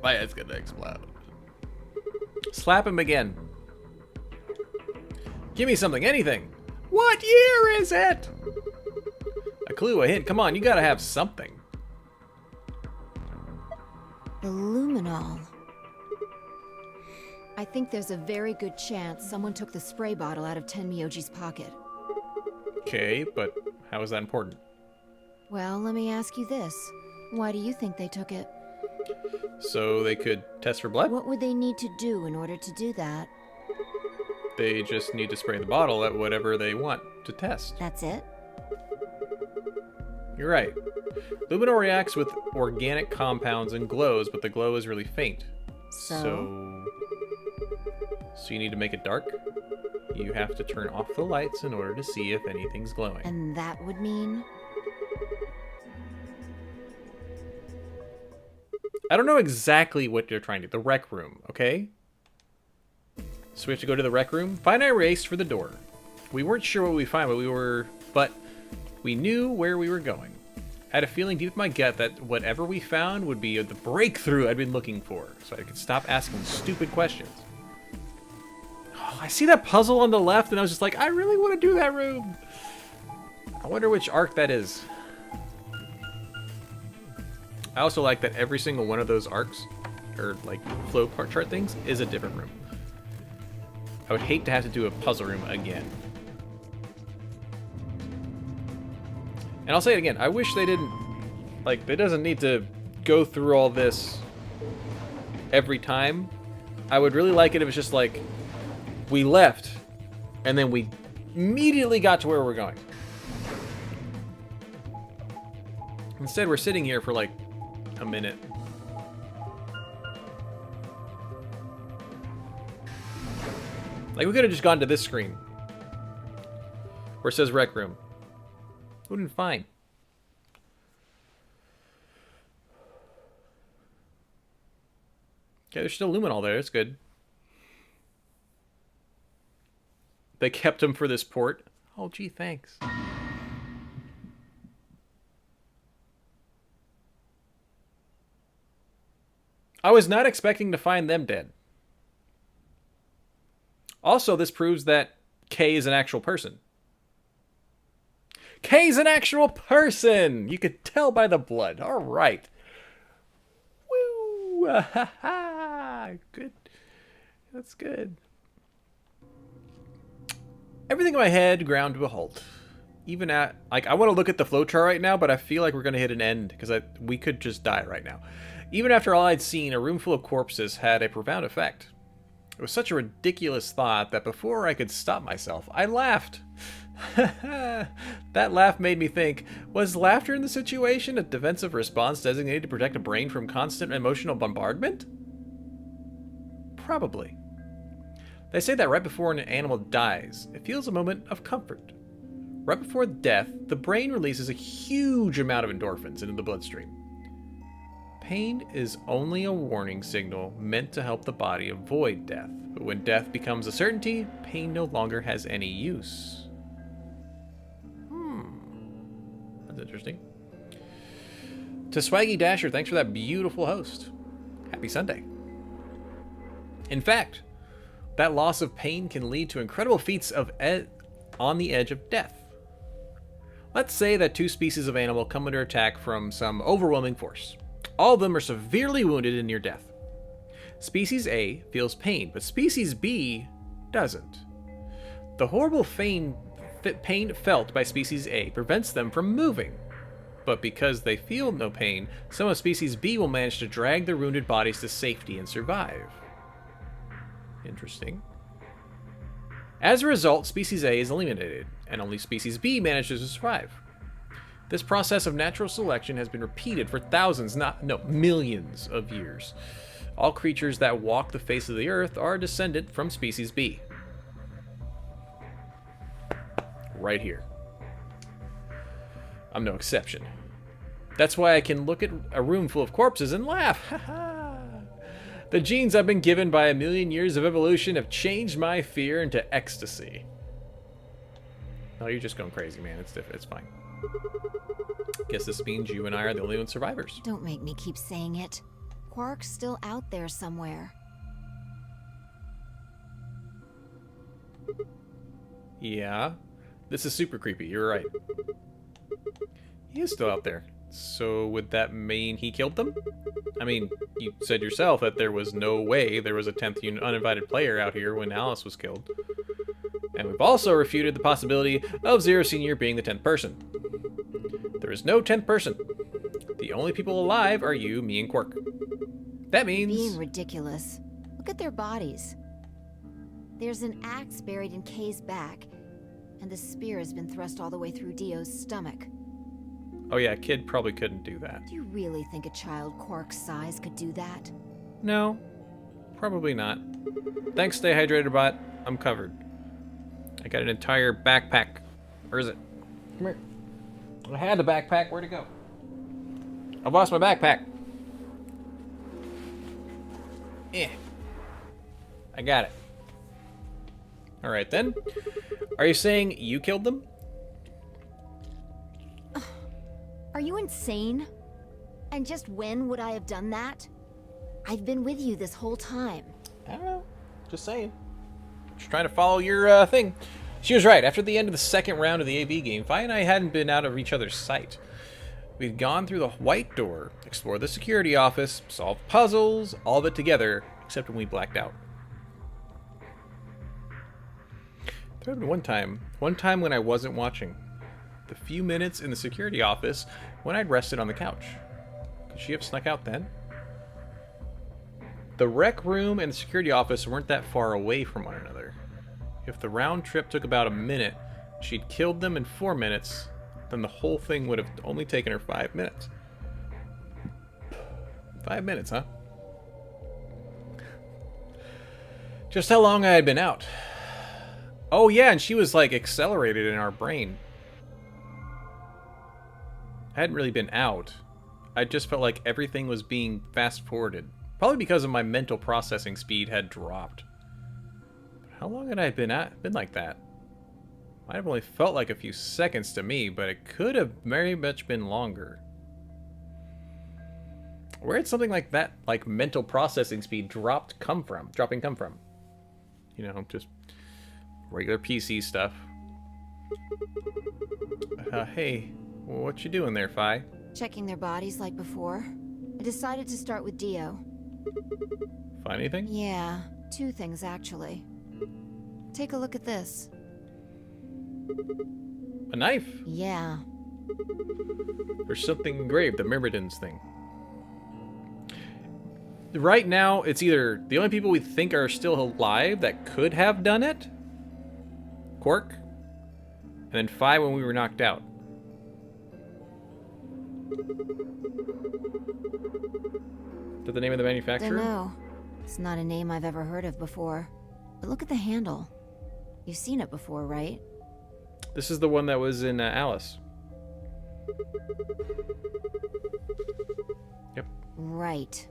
My head's gonna explode. Slap him again. Give me something, anything. What year is it? A clue, a hint. Come on, you gotta have something. The luminol. I think there's a very good chance someone took the spray bottle out of Tenmyoji's pocket. Okay, but how is that important? Well, let me ask you this. Why do you think they took it? So they could test for blood? What would they need to do in order to do that? They just need to spray the bottle at whatever they want to test. That's it? You're right. Luminol reacts with organic compounds and glows, but the glow is really faint. So you need to make it dark? You have to turn off the lights in order to see if anything's glowing. And that would mean? I don't know exactly what you're trying to do. The rec room, okay? So we have to go to the rec room. Find I raced for the door. We weren't sure what we'd find, but we knew where we were going. I had a feeling deep in my gut that whatever we found would be the breakthrough I'd been looking for, so I could stop asking stupid questions. Oh, I see that puzzle on the left, and I was just like, I really want to do that room. I wonder which arc that is. I also like that every single one of those arcs, or like flow chart things, is a different room. I would hate to have to do a puzzle room again. And I'll say it again, I wish they didn't, like, it doesn't need to go through all this every time. I would really like it if it was just like, we left, and then we immediately got to where we're going. Instead, we're sitting here for like a minute. Like, we could have just gone to this screen where it says rec room. Would have been fine. Okay, there's still luminol there. It's good. They kept him for this port. Oh, gee, thanks. I was not expecting to find them dead. Also, this proves that Kay is an actual person. Kay's an actual person! You could tell by the blood. All right. Woo! Good. That's good. Everything in my head ground to a halt. Even at, like, I want to look at the flowchart right now, but I feel like we're going to hit an end because we could just die right now. Even after all I'd seen, a room full of corpses had a profound effect. It was such a ridiculous thought that before I could stop myself, I laughed. That laugh made me think, was laughter in the situation a defensive response designated to protect a brain from constant emotional bombardment? Probably. They say that right before an animal dies, it feels a moment of comfort. Right before death, the brain releases a huge amount of endorphins into the bloodstream. Pain is only a warning signal meant to help the body avoid death, but when death becomes a certainty, pain no longer has any use. That's interesting. To Swaggy Dasher, thanks for that beautiful host. Happy Sunday. In fact, that loss of pain can lead to incredible feats of on the edge of death. Let's say that two species of animal come under attack from some overwhelming force. All of them are severely wounded and near death. Species A feels pain, but Species B doesn't. The horrible pain felt by Species A prevents them from moving, but because they feel no pain, some of species B will manage to drag their wounded bodies to safety and survive. Interesting. As a result, species A is eliminated, and only species B manages to survive. This process of natural selection has been repeated for thousands, millions of years. All creatures that walk the face of the earth are descended from species B. Right here. I'm no exception. That's why I can look at a room full of corpses and laugh. The genes I've been given by a million years of evolution have changed my fear into ecstasy. Oh, you're just going crazy, man. It's fine. Guess this means you and I are the only survivors. Don't make me keep saying it. Quark's still out there somewhere. Yeah. This is super creepy. You're right. He is still out there. So would that mean he killed them? I mean, you said yourself that there was no way there was a 10th uninvited player out here when Alice was killed. And we've also refuted the possibility of Zero Senior being the 10th person. There is no 10th person. The only people alive are you, me, and Quark. That means... Being ridiculous. Look at their bodies. There's an axe buried in Kay's back, and the spear has been thrust all the way through Dio's stomach. Oh yeah, a kid probably couldn't do that. Do you really think a child Quark's size could do that? No, probably not. Thanks, Stay Hydrated Bot. I'm covered. I got an entire backpack. Where is it? Come here. I had the backpack. Where'd it go? I've lost my backpack. I got it. Alright then. Are you saying you killed them? Are you insane? And just when would I have done that? I've been with you this whole time. I don't know. Just saying. Just trying to follow your thing. She was right. After the end of the second round of the AB game, Vi and I hadn't been out of each other's sight. We'd gone through the white door, explored the security office, solved puzzles, all of it together, except when we blacked out. There had been one time when I wasn't watching. The few minutes in the security office when I'd rested on the couch. Could she have snuck out then? The rec room and the security office weren't that far away from one another. If the round trip took about a minute, she'd killed them in 4 minutes, then the whole thing would have only taken her 5 minutes. 5 minutes, huh? Just how long I had been out. Oh yeah, and she was like accelerated in our brain. I hadn't really been out. I just felt like everything was being fast-forwarded. Probably because of my mental processing speed had dropped. But how long had I been like that? Might have only felt like a few seconds to me, but it could have very much been longer. Where did something like that, like mental processing speed, come from? You know, just regular PC stuff. Hey, what you doing there, Fi? Checking their bodies like before. I decided to start with Dio. Find anything? Yeah, 2 things actually. Take a look at this. A knife? Yeah. There's something engraved, the Myrmidons thing. Right now, it's either the only people we think are still alive that could have done it, Quark, and then Fi when we were knocked out. Is that the name of the manufacturer? Dunno. It's not a name I've ever heard of before. But look at the handle. You've seen it before, right? This is the one that was in Alice. Yep. Right.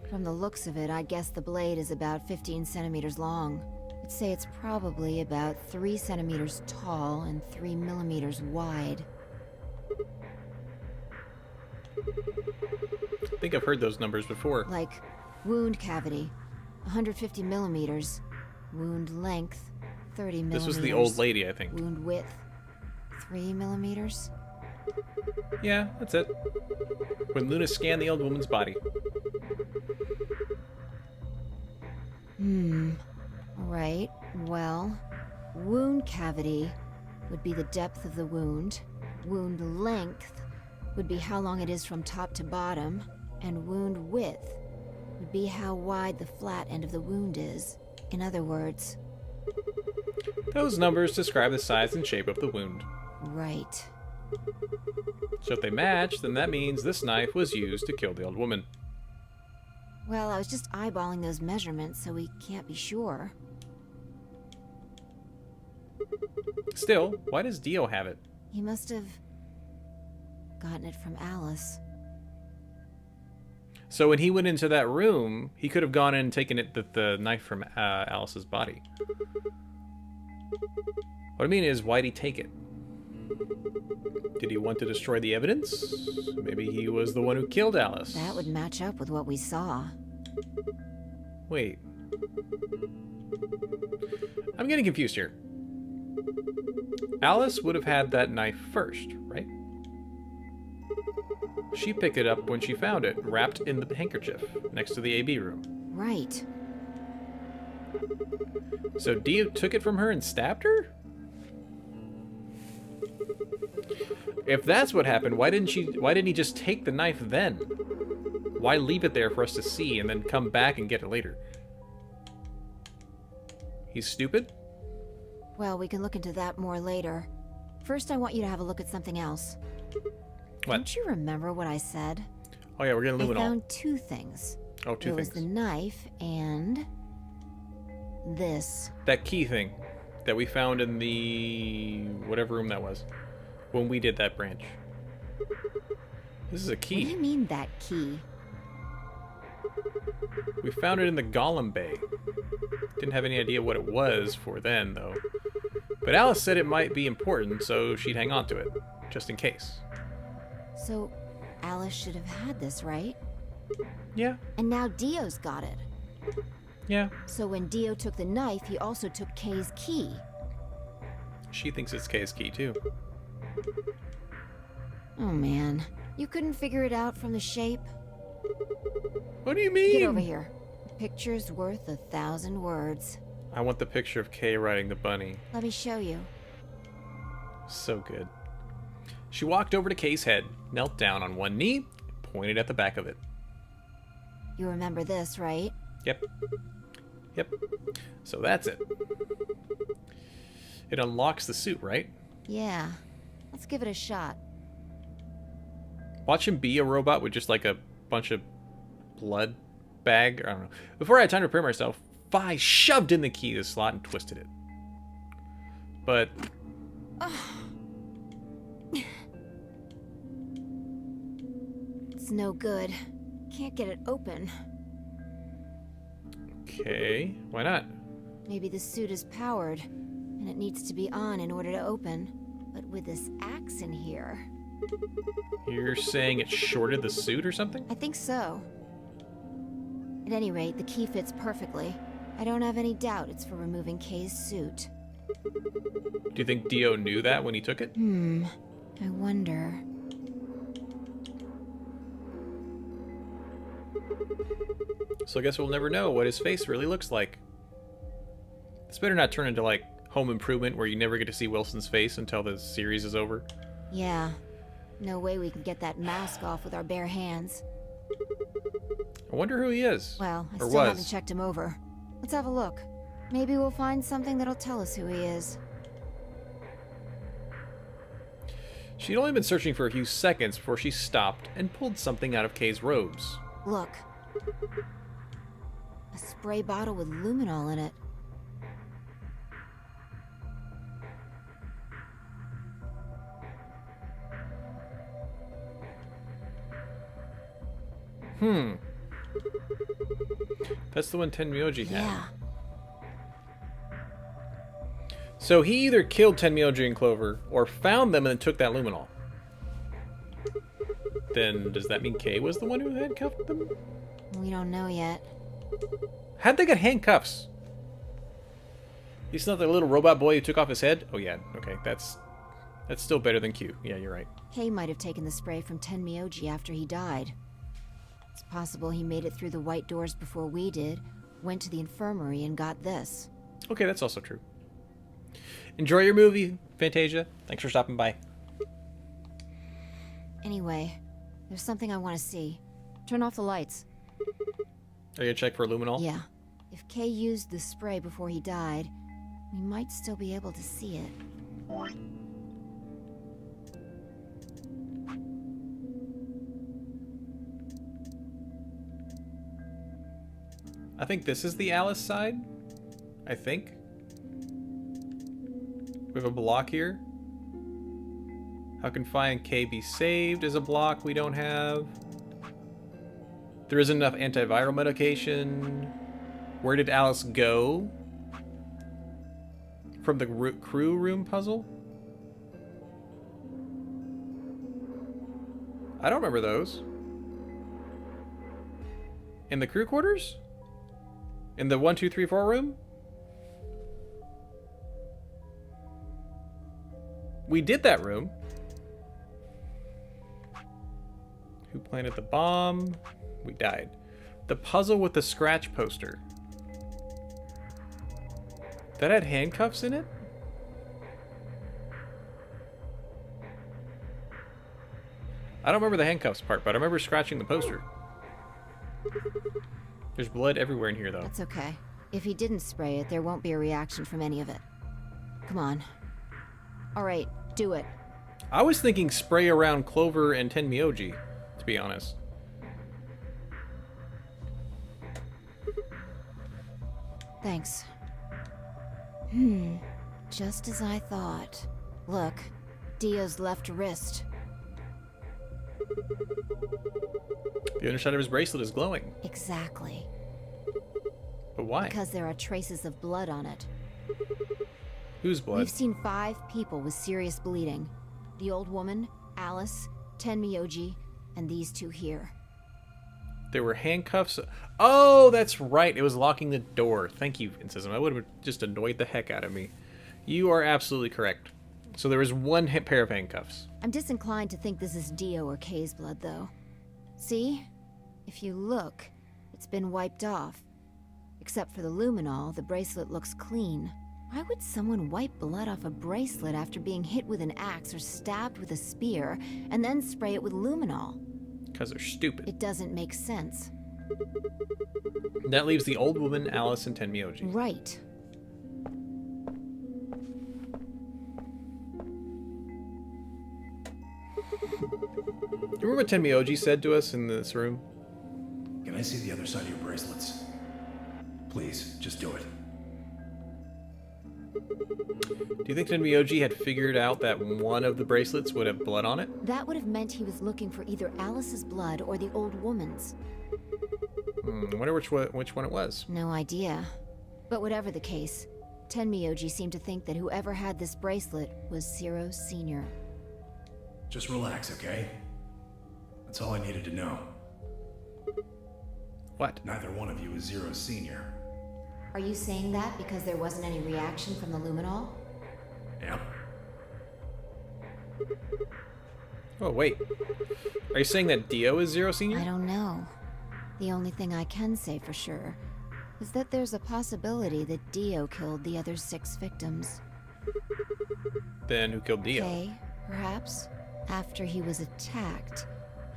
From the looks of it, I guess the blade is about 15 centimeters long. I'd say it's probably about 3 centimeters tall and 3 millimeters wide. I think I've heard those numbers before. Like, wound cavity, 150 millimeters. Wound length, 30 millimeters. This was the old lady, I think. Wound width, 3 millimeters. Yeah, that's it. When Luna scanned the old woman's body. Right, well, wound cavity would be the depth of the wound. Wound length would be how long it is from top to bottom, and wound width would be how wide the flat end of the wound is. In other words... Those numbers describe the size and shape of the wound. Right. So if they match, then that means this knife was used to kill the old woman. Well, I was just eyeballing those measurements, so we can't be sure. Still, why does Dio have it? He must have... gotten it from Alice. So when he went into that room, he could have gone in and taken the knife from Alice's body. What I mean is, why'd he take it? Did he want to destroy the evidence? Maybe he was the one who killed Alice. That would match up with what we saw. Wait. I'm getting confused here. Alice would have had that knife first, right? She picked it up when she found it, wrapped in the handkerchief, next to the AB room. Right. So Dio took it from her and stabbed her? If that's what happened, why didn't he just take the knife then? Why leave it there for us to see and then come back and get it later? He's stupid? Well, we can look into that more later. First, I want you to have a look at something else. What? Don't you remember what I said? Oh yeah, we're gonna I luminol. found two things. Oh, two There things. was the knife and... this. That key thing that we found in the... whatever room that was. When we did that branch. This is a What do you key. mean, that key? We found it in the Golem Bay. Didn't have any idea what it was for then, though. But Alice said it might be important, so she'd hang on to it. Just in case. So, Alice should have had this, right? Yeah. And now Dio's got it. Yeah. So when Dio took the knife, he also took Kay's key. She thinks it's Kay's key, too. Oh man, you couldn't figure it out from the shape? What do you mean? Get over here. A picture's worth 1,000 words. I want the picture of Kay riding the bunny. Let me show you. So good. She walked over to Kay's head, knelt down on one knee, pointed at the back of it. You remember this, right? Yep. Yep. So that's it. It unlocks the suit, right? Yeah. Let's give it a shot. Watch him be a robot with just like a bunch of blood bag. I don't know. Before I had time to prepare myself, Fi shoved in the key to the slot and twisted it. But... It's no good. Can't get it open. okay, why not? Maybe the suit is powered, and it needs to be on in order to open. But with this axe in here... You're saying it shorted the suit or something? I think so. At any rate, the key fits perfectly. I don't have any doubt it's for removing Kay's suit. Do you think Dio knew that when he took it? I wonder... So I guess we'll never know what his face really looks like. This better not turn into like Home Improvement where you never get to see Wilson's face until the series is over. Yeah. No way we can get that mask off with our bare hands. I wonder who he is. Well, I or still was. haven't checked him over. Let's have a look. Maybe we'll find something that'll tell us who he is. She'd only been searching for a few seconds before she stopped and pulled something out of Kay's robes. Look. A spray bottle with luminol in it. That's the one Tenmyoji had. Yeah. So he either killed Tenmyoji and Clover, or found them and then took that luminol. Then does that mean Kay was the one who handcuffed them? We don't know yet. How'd they get handcuffs? He's not the little robot boy who took off his head? Oh yeah, okay, that's still better than Q. Yeah, you're right. Kay might have taken the spray from Tenmyoji after he died. It's possible he made it through the white doors before we did, went to the infirmary and got this. Okay, that's also true. Enjoy your movie, Fantasia. Thanks for stopping by. Anyway, there's something I want to see. Turn off the lights. Are you gonna check for luminol? Yeah. If Kay used the spray before he died, we might still be able to see it. I think this is the Alice side. I think. We have a block here. How can Phi and K be saved is a block we don't have. There isn't enough antiviral medication. Where did Alice go? From the crew room puzzle? I don't remember those. In the crew quarters? In the 1, 2, 3, 4 room? We did that room. Who planted the bomb? We died. The puzzle with the scratch poster. That had handcuffs in it? I don't remember the handcuffs part, but I remember scratching the poster. There's blood everywhere in here, though. That's okay. If he didn't spray it, there won't be a reaction from any of it. Come on. Alright, do it. I was thinking spray around Clover and Tenmyoji, to be honest. Thanks. Just as I thought. Look, Dio's left wrist. The underside of his bracelet is glowing. Exactly. But why? Because there are traces of blood on it. Whose blood? We've seen 5 people with serious bleeding. The old woman, Alice, Tenmyoji, and these 2 here. There were handcuffs. Oh, that's right. It was locking the door. Thank you, Insism. That would have just annoyed the heck out of me. You are absolutely correct. So there was 1 pair of handcuffs. I'm disinclined to think this is Dio or Kay's blood, though. See? If you look, it's been wiped off. Except for the luminol, the bracelet looks clean. Why would someone wipe blood off a bracelet after being hit with an axe or stabbed with a spear, and then spray it with luminol? Because they're stupid. It doesn't make sense. That leaves the old woman, Alice, and Tenmyoji. Right. You remember what Tenmyoji said to us in this room? Can I see the other side of your bracelets? Please, just do it. Do you think Tenmyoji had figured out that one of the bracelets would have blood on it? That would have meant he was looking for either Alice's blood or the old woman's. I wonder which one it was. No idea. But whatever the case, Tenmyoji seemed to think that whoever had this bracelet was Zero Sr. Just relax, okay? That's all I needed to know. What? Neither one of you is Zero Senior. Are you saying that because there wasn't any reaction from the luminol? Yeah. Oh, wait. Are you saying that Dio is Zero Senior? I don't know. The only thing I can say for sure is that there's a possibility that Dio killed the other 6 victims. Then who killed Dio? Kay, perhaps? After he was attacked,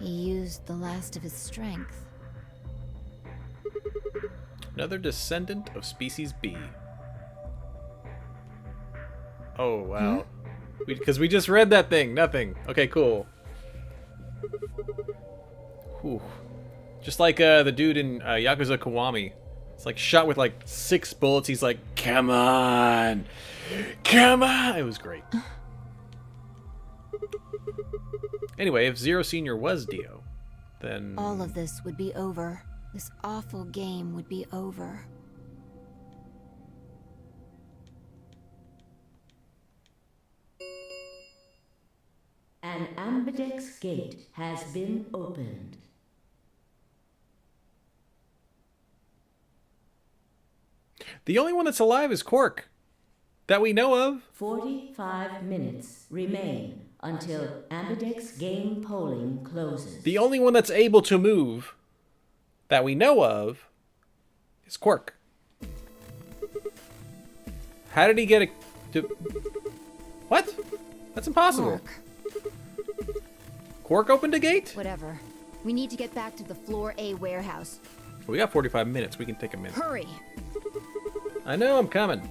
he used the last of his strength. Another descendant of species B. Oh, wow. Because we just read that thing. Nothing. Okay, cool. Whew. Just like the dude in Yakuza Kiwami. It's like shot with like 6 bullets. He's like, come on. Come on. It was great. Anyway, if Zero Senior was Dio, then... All of this would be over. This awful game would be over. An ambidex gate has been opened. The only one that's alive is Quark. That we know of. 45 minutes remain until ambidex game polling closes. The only one that's able to move that we know of is Quark. How did he get a... What? That's impossible. Quark. Quark opened a gate? Whatever. We need to get back to the Floor A warehouse. We got 45 minutes. We can take a minute. Hurry! I know, I'm coming.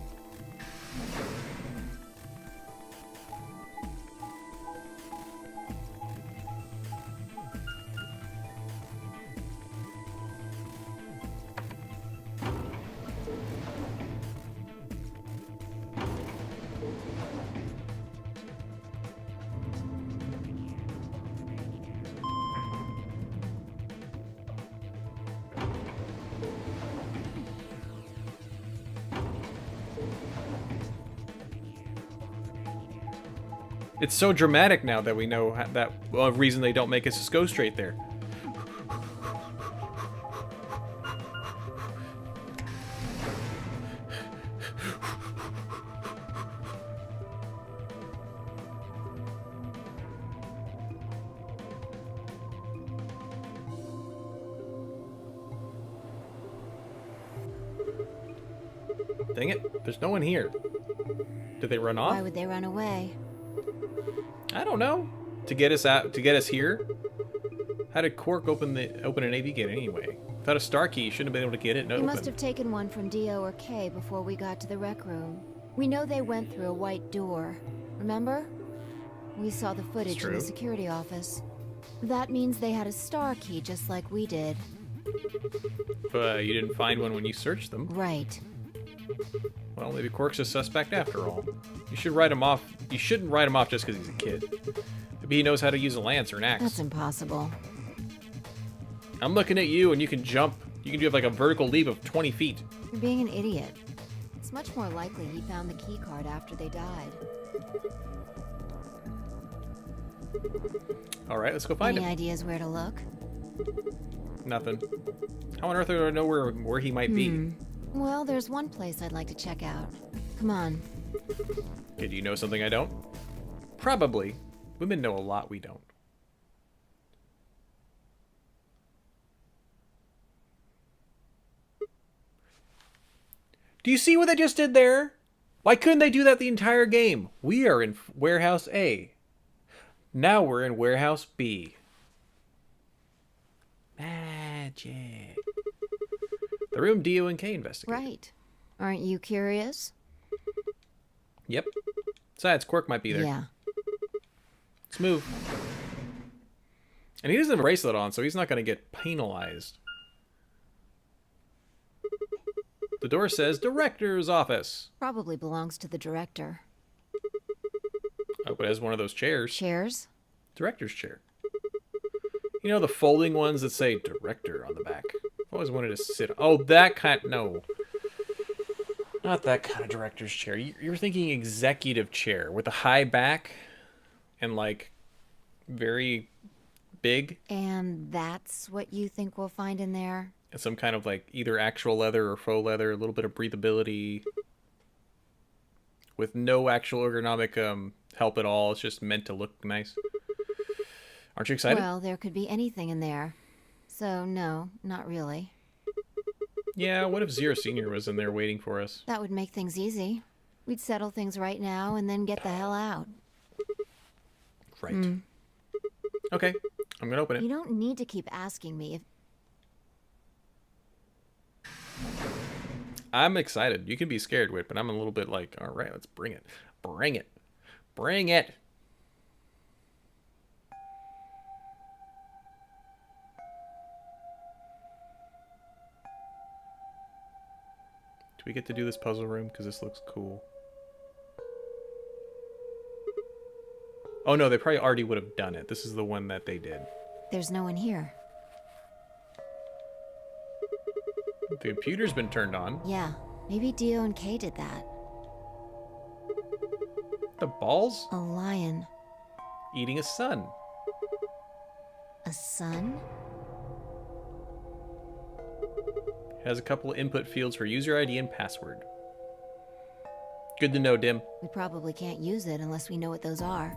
It's so dramatic now that we know that reason they don't make us just go straight there. Dang it, there's no one here. Did they run off? Why would they run away? I don't know. To get us out, to get us here? How did Quark open an AV gate anyway? Without a star key, you shouldn't have been able to get it. No. He must have taken one from Dio or Kay before we got to the rec room. We know they went through a white door. Remember? We saw the footage in the security office. That means they had a star key just like we did. But you didn't find one when you searched them. Right. Well, maybe Quark's a suspect after all. You should write him off. You shouldn't write him off just because he's a kid. Maybe he knows how to use a lance or an axe. That's impossible. I'm looking at you, and you can jump. You can do like a vertical leap of 20 feet. You're being an idiot. It's much more likely he found the key card after they died. All right, let's go find him. Any ideas where to look? Nothing. How on earth do I know where he might be? Well, there's one place I'd like to check out. Come on. Okay, do you know something I don't? Probably. Women know a lot we don't. Do you see what they just did there? Why couldn't they do that the entire game? We are in Warehouse A. Now we're in Warehouse B. Magic. The room Dio and Kay investigated. Right. Aren't you curious? Yep. Besides, Quark might be there. Yeah. Let's move. And he doesn't have a bracelet on, so he's not going to get penalized. The door says Director's Office. Probably belongs to the director. Oh, but it has one of those chairs. Chairs? Director's chair. You know the folding ones that say Director on the back? I've always wanted to sit. Oh, that kind. No. Not that kind of director's chair. You're thinking executive chair with a high back and like very big. And that's what you think we'll find in there? And some kind of like either actual leather or faux leather, a little bit of breathability with no actual ergonomic help at all. It's just meant to look nice. Aren't you excited? Well, there could be anything in there. So, no, not really. Yeah, what if Zero Senior was in there waiting for us? That would make things easy. We'd settle things right now and then get the hell out. Right. Okay, I'm gonna open it. You don't need to keep asking me if... I'm excited. You can be scared, Whit, but I'm a little bit like, all right, let's bring it. Bring it. Bring it. Do we get to do this puzzle room? Because this looks cool. Oh, no, they probably already would have done it. This is the one that they did. There's no one here. The computer's been turned on. Yeah, maybe Dio and Kay did that. The balls? A lion. Eating a sun. A sun? Has a couple of input fields for user ID and password. Good to know, Dim. We probably can't use it unless we know what those are.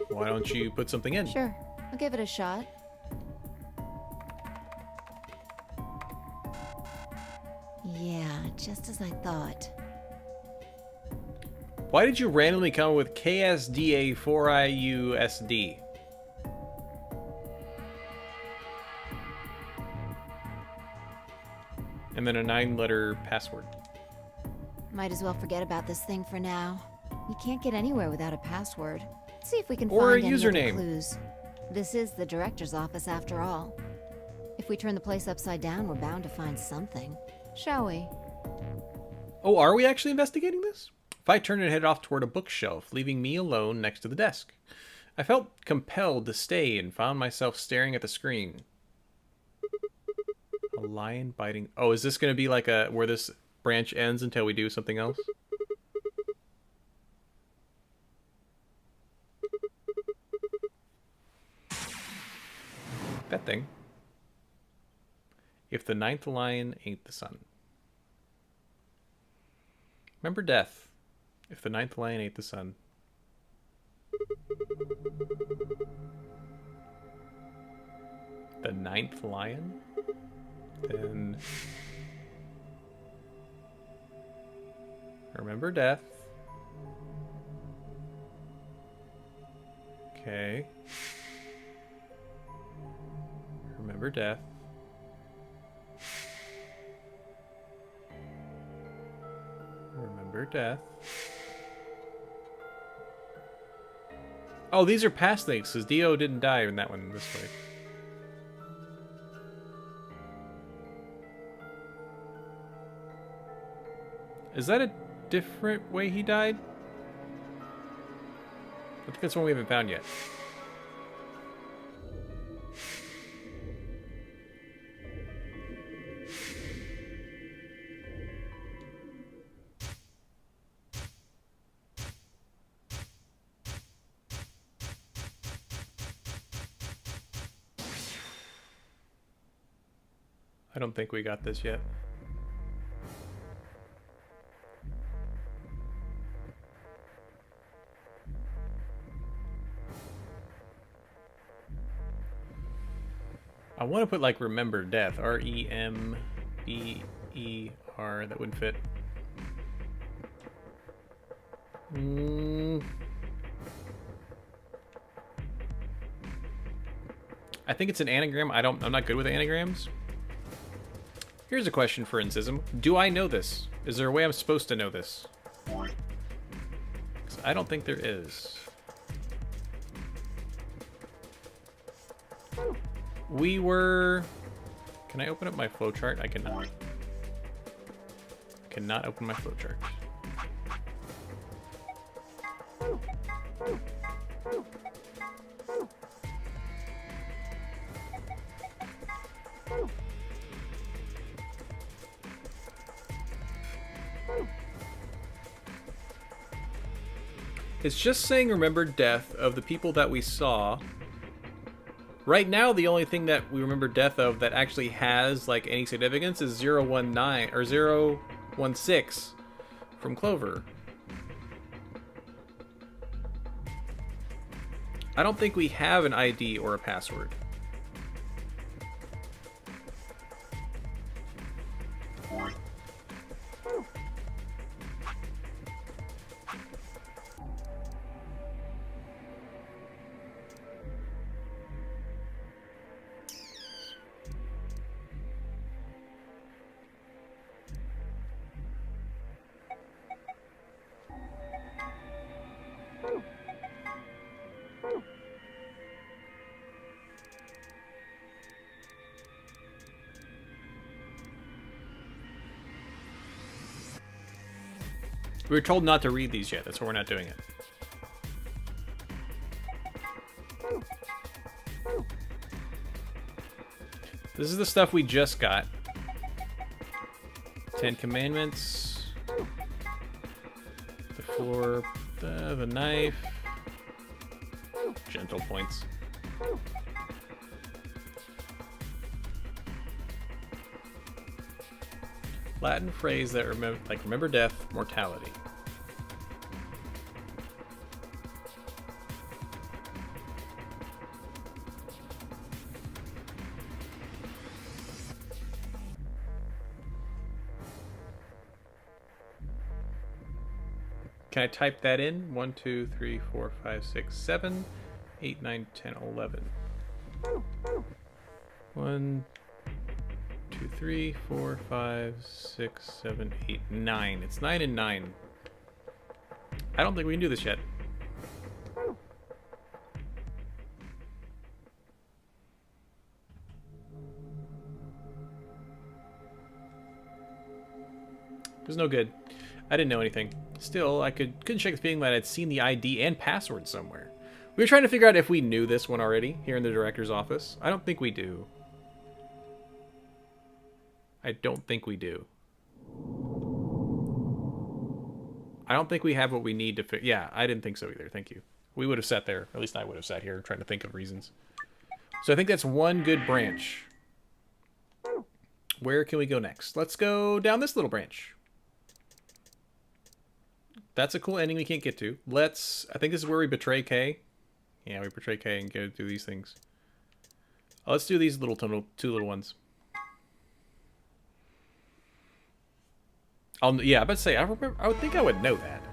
Why don't you put something in? Sure, I'll give it a shot. Yeah, just as I thought. Why did you randomly come up with KSDA4IUSD? And then a 9-letter password. Might as well forget about this thing for now. You can't get anywhere without a password. Let's see if we can Or find a any other username. clues. This is the director's office after all. If we turn the place upside down, we're bound to find something. Shall we? Oh, are we actually investigating this? If I turned and headed off toward a bookshelf, leaving me alone next to the desk. I felt compelled to stay and found myself staring at the screen. A lion biting... Oh, is this going to be like a where this branch ends until we do something else? That thing. If the 9th lion ain't the sun. Remember death. If the 9th lion ain't the sun. The 9th lion? Then... Remember death. Okay. Remember death. Remember death. Oh, these are past things, because Dio didn't die in that one this way. Is that a different way he died? I think that's one we haven't found yet. I don't think we got this yet. I want to put like remember death. R-E-M-B-E-R. That would fit. I think it's an anagram. I'm not good with anagrams. Here's a question for Incism. Do I know this? Is there a way I'm supposed to know this? 'Cause I don't think there is. We were... Can I open up my flowchart? I cannot. Cannot open my flowchart. It's just saying remember death of the people that we saw. Right now, the only thing that we remember death of that actually has like any significance is 019 or 016 from Clover. I don't think we have an ID or a password. We were told not to read these yet, that's why we're not doing it. This is the stuff we just got. 10 Commandments. The floor, the knife. Gentle points. Latin phrase that remember death, mortality. Can I type that in? 1, 2, 3, 4, 5, 6, 7, 8, 9, 10, 11. 1, 2, 2, 3, 4, 5, 6, 7, 8, 9. It's 9 and 9. I don't think we can do this yet. It was no good. I didn't know anything. Still, I couldn't shake the feeling that I'd seen the ID and password somewhere. We were trying to figure out if we knew this one already here in the director's office. I don't think we do. I don't think we do. I don't think we have what we need to fix. Yeah, I didn't think so either. Thank you. We would have sat there. At least I would have sat here trying to think of reasons. So I think that's one good branch. Where can we go next? Let's go down this little branch. That's a cool ending we can't get to. I think this is where we betray Kay. Yeah, we betray Kay and go do these things. Let's do these two little ones. Yeah, I bet to say, I would think I would know that.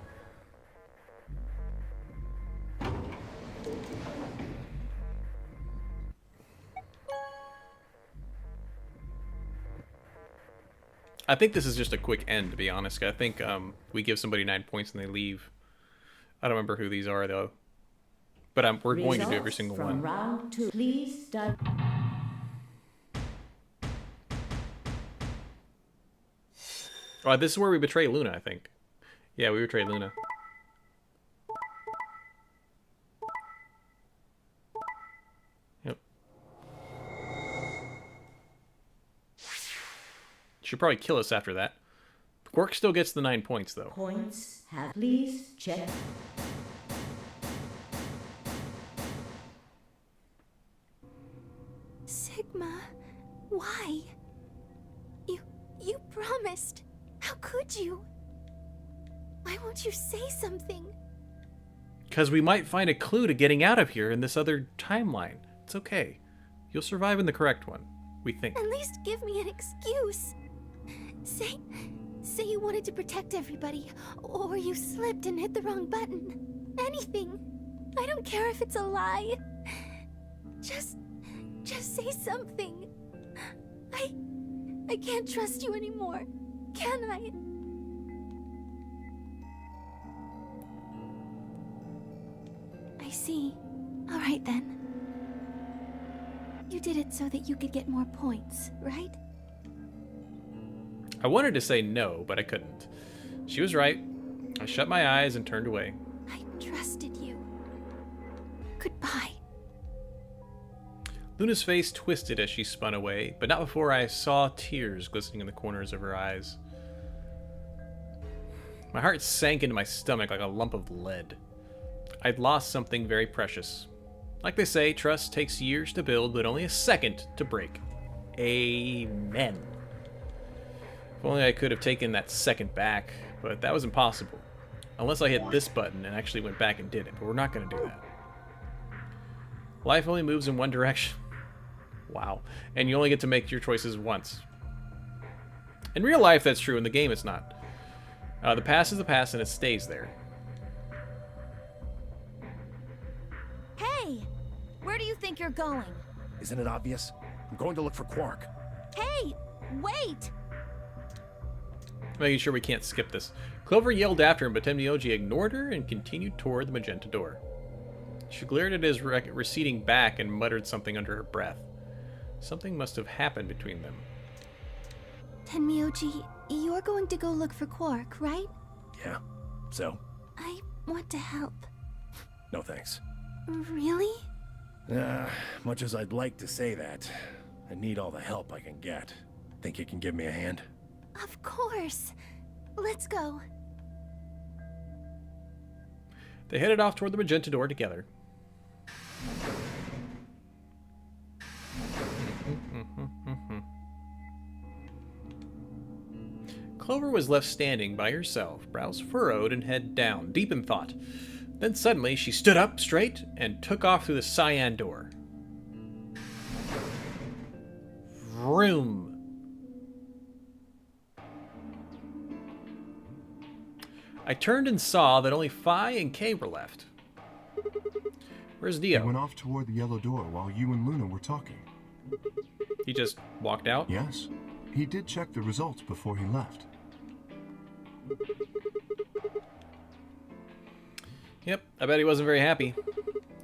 I think this is just a quick end, to be honest. I think we give somebody 9 points and they leave. I don't remember who these are, though. But we're going to do every single one. Round 2. Please start. Oh, this is where we betray Luna, I think. Yeah, we betray Luna. Yep. Should probably kill us after that. Quark still gets the 9 points, though. Points have. Please check. Sigma, why? You promised. How could you? Why won't you say something? Because we might find a clue to getting out of here in this other timeline. It's okay. You'll survive in the correct one, we think. At least give me an excuse. Say you wanted to protect everybody, or you slipped and hit the wrong button. Anything. I don't care if it's a lie. Just say something. I can't trust you anymore, can I? I see. All right then. You did it so that you could get more points, right? I wanted to say no, but I couldn't. She was right. I shut my eyes and turned away. I trusted you. Goodbye. Luna's face twisted as she spun away, but not before I saw tears glistening in the corners of her eyes. My heart sank into my stomach like a lump of lead. I'd lost something very precious. Like they say, trust takes years to build, but only a second to break. Amen. If only I could have taken that second back, but that was impossible. Unless I hit this button and actually went back and did it, but we're not going to do that. Life only moves in one direction. Wow. And you only get to make your choices once. In real life, that's true. In the game, it's not. The past is the past, and it stays there. Hey! Where do you think you're going? Isn't it obvious? I'm going to look for Quark. Hey! Wait! Making sure we can't skip this. Clover yelled after him, but Temnioji ignored her and continued toward the magenta door. She glared at his receding back and muttered something under her breath. Something must have happened between them. Tenmyoji, you're going to go look for Quark, right? Yeah. So? I want to help. No thanks. Really? Much as I'd like to say that, I need all the help I can get. Think you can give me a hand? Of course. Let's go. They headed off toward the magenta door together. Clover was left standing by herself, brows furrowed and head down, deep in thought. Then suddenly she stood up straight and took off through the cyan door. Vroom. I turned and saw that only Phi and Kay were left. Where's Dio? He went off toward the yellow door while you and Luna were talking. He just walked out? Yes. He did check the results before he left. Yep, I bet he wasn't very happy.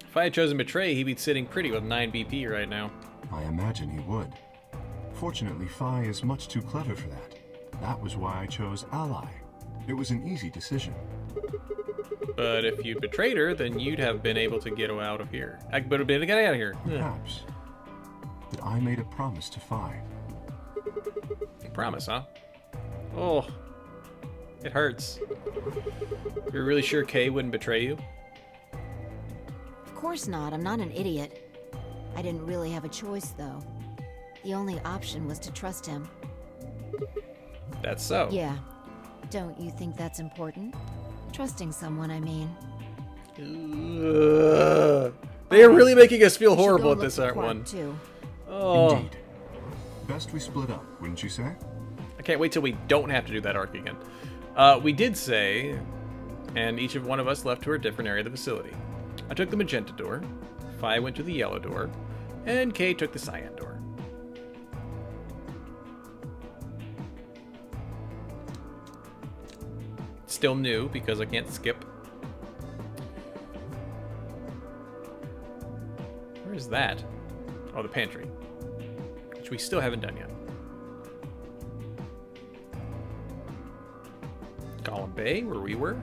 If I had chosen Betray, he'd be sitting pretty with 9 BP right now. I imagine he would. Fortunately, Phi is much too clever for that. That was why I chose Ally. It was an easy decision. But if you betrayed her, then you'd have been able to get out of here. I would have been able to get out of here. Perhaps. But I made a promise to Phi. Promise, huh? Oh, it hurts. You're really sure Kay wouldn't betray you? Of course not. I'm not an idiot. I didn't really have a choice, though. The only option was to trust him. That's so. Yeah. Don't you think that's important? Trusting someone, I mean. They are really making us feel We should horrible go at look this, for aren't Quark, one? too. Oh. Indeed. Best we split up, wouldn't you say? I can't wait till we don't have to do that arc again. We did say, and each of one of us left to a different area of the facility. I took the magenta door, Phi went to the yellow door, and Kay took the cyan door. Still new because I can't skip. Where is that? Oh, the pantry, which we still haven't done yet. Column Bay, where we were.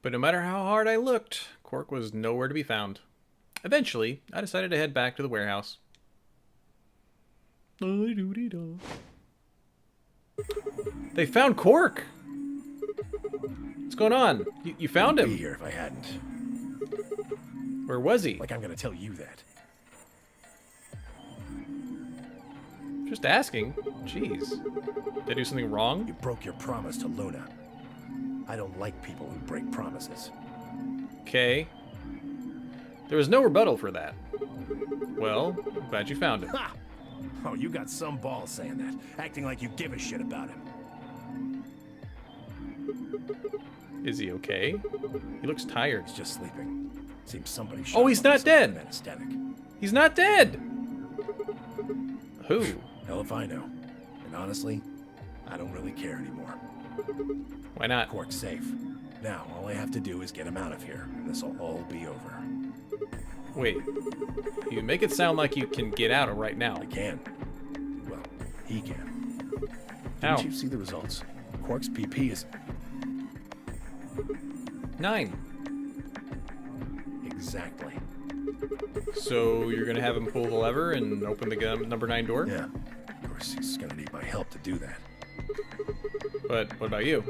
But no matter how hard I looked, Quark was nowhere to be found. Eventually, I decided to head back to the warehouse. They found Quark! What's going on? You found Be him? here if I hadn't. Where was he? Like I'm gonna tell you that. Just asking. Jeez. Did I do something wrong? You broke your promise to Luna. I don't like people who break promises. Okay. There was no rebuttal for that. Well, glad you found him. Ha! Oh, you got some balls saying that, acting like you give a shit about him. Is he okay? He looks tired. He's just sleeping. Seems somebody shot Oh, him he's on not something dead. anesthetic. He's not dead! Who? Hell if I know. And honestly, I don't really care anymore. Why not? Quark's safe. Now, all I have to do is get him out of here, and this'll all be over. Wait. You make it sound like you can get out right now. I can. Well, he can. How? Didn't you see the results? Quark's PP is 9. exactly. So you're gonna have him pull the lever and open the number 9 door? Yeah. Of course, he's gonna need my help to do that. But what about you?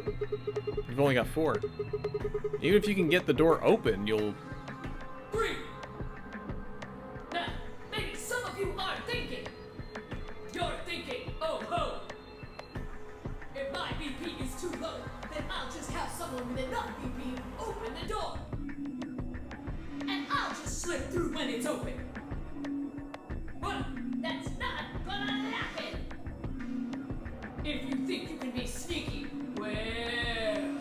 You've only got 4. Even if you can get the door open, you'll... 3. Now, maybe some of you are thinking. You're thinking, oh ho. If my BP is too low, then I'll just have someone with enough BP open the door. And I'll just slip through when it's open. But that's not gonna happen. If you think you can be sneaky, well...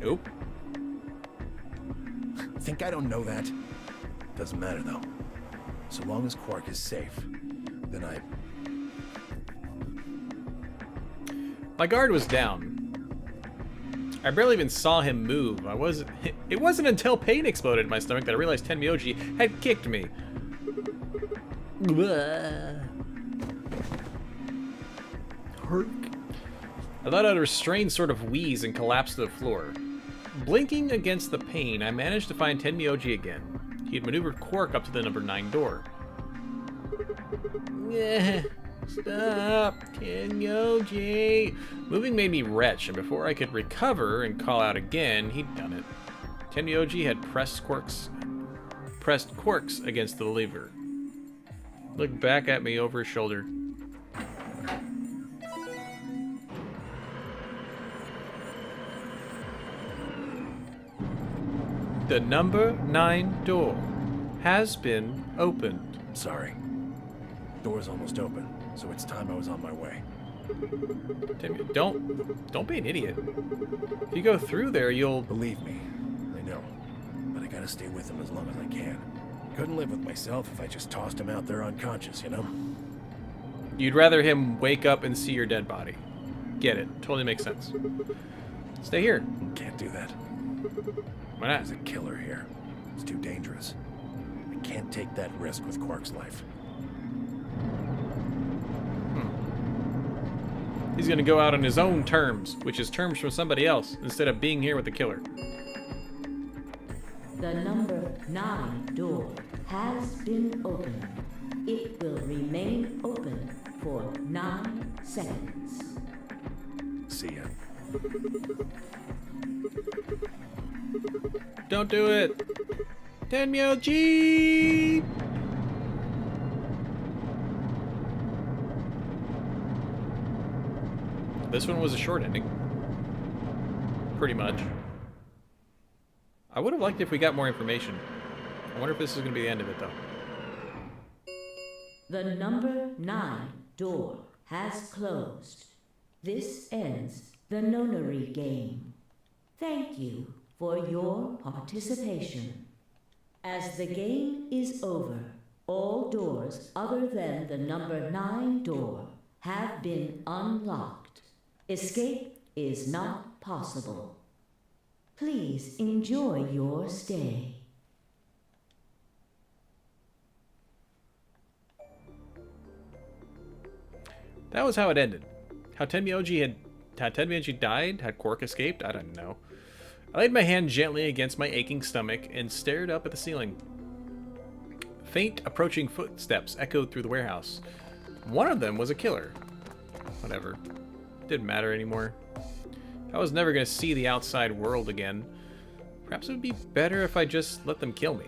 Nope. Think I don't know that? Doesn't matter though. So long as Quark is safe, then My guard was down. I barely even saw him move. It wasn't until pain exploded in my stomach that I realized Tenmyoji had kicked me. Herk. I let out a restrained sort of wheeze and collapsed to the floor. Blinking against the pain, I managed to find Tenmyoji again. He had maneuvered Quark up to the number 9 door. Stop, Tenmyoji. Moving made me retch, and before I could recover and call out again, he'd done it. Tenmyoji had pressed Quarks against the lever. Looked back at me over his shoulder. The number 9 door has been opened. sorry. Door's almost open, so it's time I was on my way. Timmy, don't be an idiot. If you go through there, you'll... Believe me, I know. But I gotta stay with him as long as I can. Couldn't live with myself if I just tossed him out there unconscious, you know? You'd rather him wake up and see your dead body. Get it. Totally makes sense. Stay here. Can't do that. Why not? There's a killer here. It's too dangerous. I can't take that risk with Quark's life. He's gonna go out on his own terms, which is terms from somebody else, instead of being here with the killer. The number 9 door has been opened. It will remain open for 9 seconds. See ya. Don't do it! Tenmyo-ji! This one was a short ending. Pretty much. I would have liked it if we got more information. I wonder if this is going to be the end of it, though. The number 9 door has closed. This ends the nonary game. Thank you for your participation. As the game is over, all doors other than the number 9 door have been unlocked. Escape is not possible. Please enjoy your stay. That was how it ended. How Tenmyo-ji died? Had Quark escaped? I don't know. I laid my hand gently against my aching stomach and stared up at the ceiling. Faint approaching footsteps echoed through the warehouse. One of them was a killer. Whatever. Didn't matter anymore. I was never going to see the outside world again. Perhaps it would be better if I just let them kill me.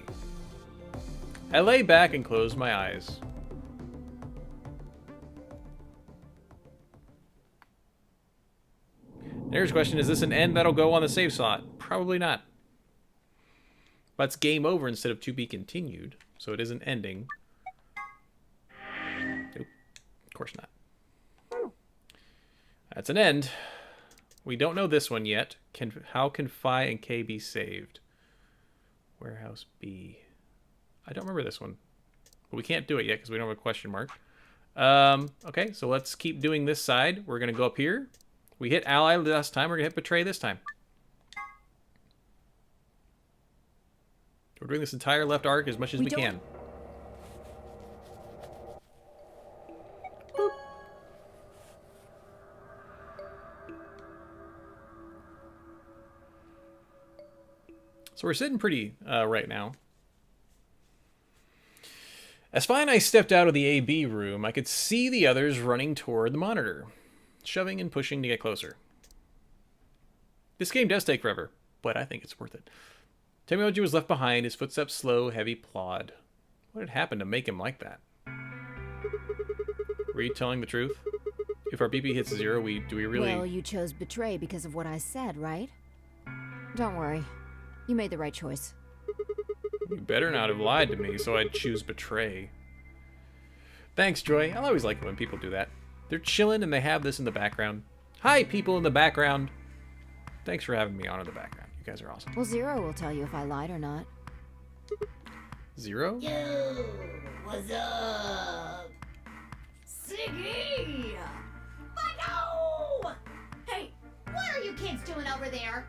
I lay back and closed my eyes. Next question, is this an end that'll go on the save slot? Probably not. But it's game over instead of to be continued, so it is an ending. Nope, of course not. That's an end. We don't know this one yet. How can Phi and K be saved? Warehouse B. I don't remember this one. But we can't do it yet because we don't have a question mark. Okay, so let's keep doing this side. We're going to go up here. We hit Ally last time. We're going to hit Betray this time. We're doing this entire left arc as much as we can. Boop. So we're sitting pretty right now. As Phi and I stepped out of the AB room, I could see the others running toward the monitor, shoving and pushing to get closer. This game does take forever, but I think it's worth it. Tenmyo-ji was left behind, his footsteps slow, heavy plod. What had happened to make him like that? Were you telling the truth? If our BP hits 0, do we really... Well, you chose Betray because of what I said, right? Don't worry. You made the right choice. You better not have lied to me, so I'd choose Betray. Thanks, Joy. I always like it when people do that. They're chilling and they have this in the background. Hi, people in the background. Thanks for having me on in the background. You guys are awesome. Well, Zero will tell you if I lied or not. Zero? Yo, what's up? Siggy! Fido! Hey, what are you kids doing over there?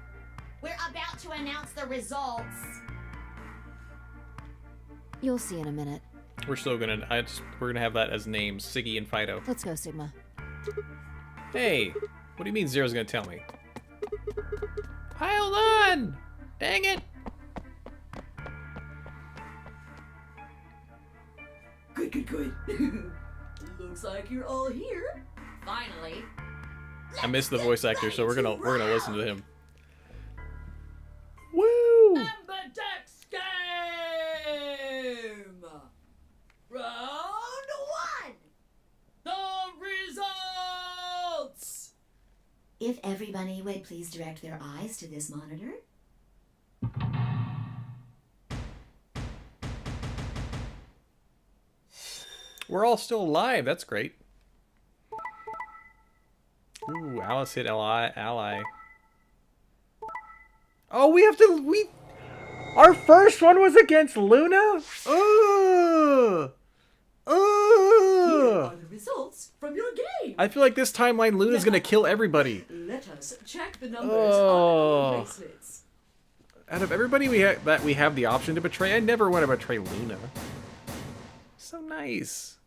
We're about to announce the results. You'll see in a minute. We're still gonna, we're gonna have that as names, Siggy and Fido. Let's go, Sigma. Hey, what do you mean Zero's gonna tell me? Hold on! Dang it! Good. Looks like you're all here. Finally. I missed the voice actor, so we're gonna listen to him. Woo! Amberdex game! Round 1! The results! If everybody would please direct their eyes to this monitor. We're all still alive. That's great. Ooh, Alice hit ally. Oh, we have to... Our first one was against Luna? Ugh! Here Ugh! are the results from your game. I feel like this timeline Luna's gonna kill everybody. Let us check the numbers Oh. on our bracelets. Out of everybody that we have the option to betray, I never want to betray Luna. So nice.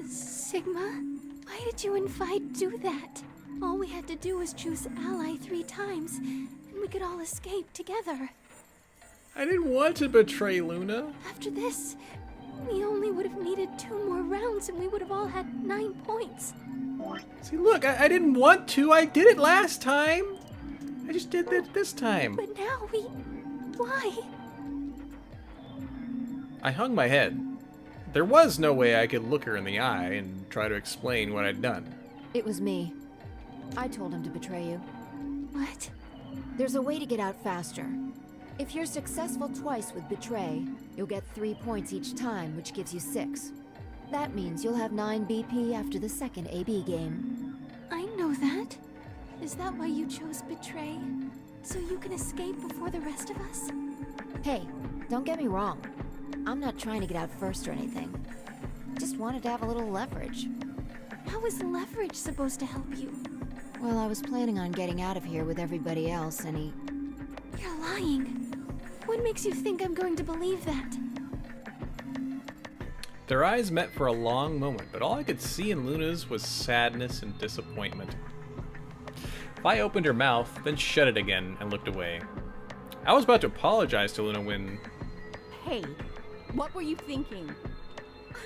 Sigma, why did you and Vi do that? All we had to do was choose ally 3 times, and we could all escape together. I didn't want to betray Luna. After this, we only would have needed 2 more rounds and we would have all had 9 points. See, look, I didn't want to. I did it last time. I just did it this time. But now why? I hung my head. There was no way I could look her in the eye and try to explain what I'd done. It was me. I told him to betray you. What? There's a way to get out faster. If you're successful twice with Betray, you'll get 3 points each time, which gives you 6. That means you'll have 9 BP after the second AB game. I know that. Is that why you chose Betray? So you can escape before the rest of us? Hey, don't get me wrong. I'm not trying to get out first or anything. Just wanted to have a little leverage. How is leverage supposed to help you? Well, I was planning on getting out of here with everybody else, and he... You're lying. What makes you think I'm going to believe that? Their eyes met for a long moment, but all I could see in Luna's was sadness and disappointment. Vi opened her mouth, then shut it again and looked away. I was about to apologize to Luna when... Hey, what were you thinking?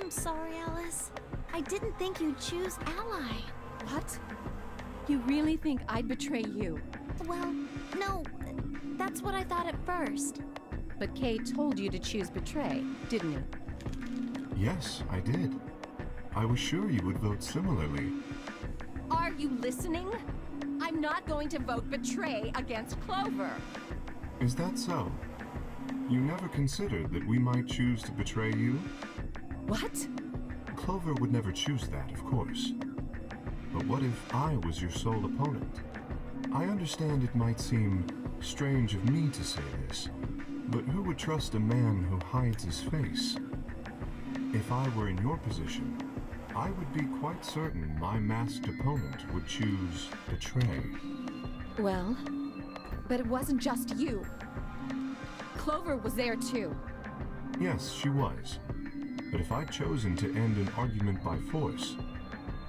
I'm sorry, Alice. I didn't think you'd choose ally. What? You really think I'd betray you? Well, no. That's what I thought at first. But Kay told you to choose betray, didn't he? Yes, I did. I was sure you would vote similarly. Are you listening? I'm not going to vote betray against Clover. Is that so? You never considered that we might choose to betray you? What? Clover would never choose that, of course. But what if I was your sole opponent? I understand it might seem strange of me to say this, but who would trust a man who hides his face? If I were in your position, I would be quite certain my masked opponent would choose betray. Well, but it wasn't just you. Clover was there too. Yes, she was. But if I'd chosen to end an argument by force,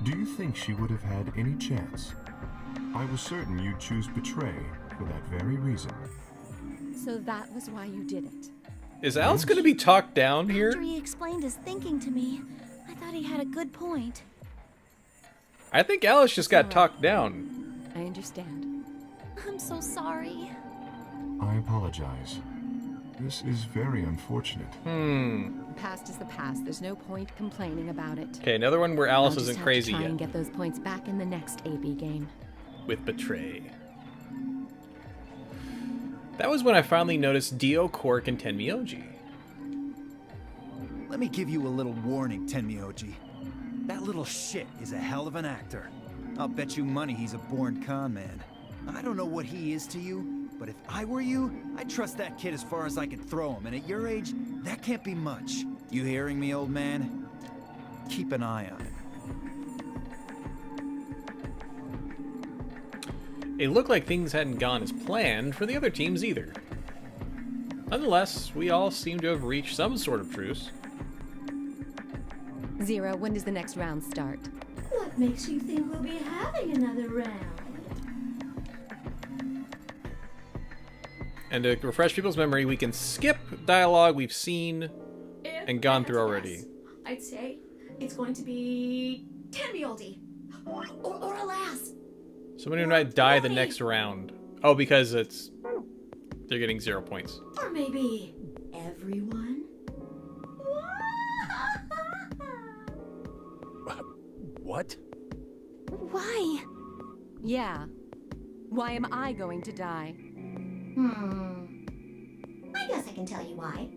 do you think she would have had any chance? I was certain you'd choose betray for that very reason. So that was why you did it. Is Alice going to be talked down here? After he explained his thinking to me, I thought he had a good point. I think Alice just got talked down. I understand. I'm so sorry. I apologize. This is very unfortunate. The past is the past. There's no point complaining about it. Okay, another one where Alice I'll just isn't have crazy to try yet. and get those points back in the next AB game. With Betray. That was when I finally noticed Dio, Cork, and Tenmyoji. Let me give you a little warning, Tenmyoji. That little shit is a hell of an actor. I'll bet you money he's a born con man. I don't know what he is to you, but if I were you, I'd trust that kid as far as I could throw him, and at your age, that can't be much. You hearing me, old man? Keep an eye on him. It looked like things hadn't gone as planned for the other teams either. Nonetheless, we all seem to have reached some sort of truce. Zero, when does the next round start? What makes you think we'll be having another round? And to refresh people's memory, we can skip dialogue we've seen and gone through already. I'd say it's going to be Tenmyoji or alas. Somebody might die the next round. Oh, because they're getting 0 points. Or maybe everyone? What? Why? Yeah. Why am I going to die? I guess I can tell you why.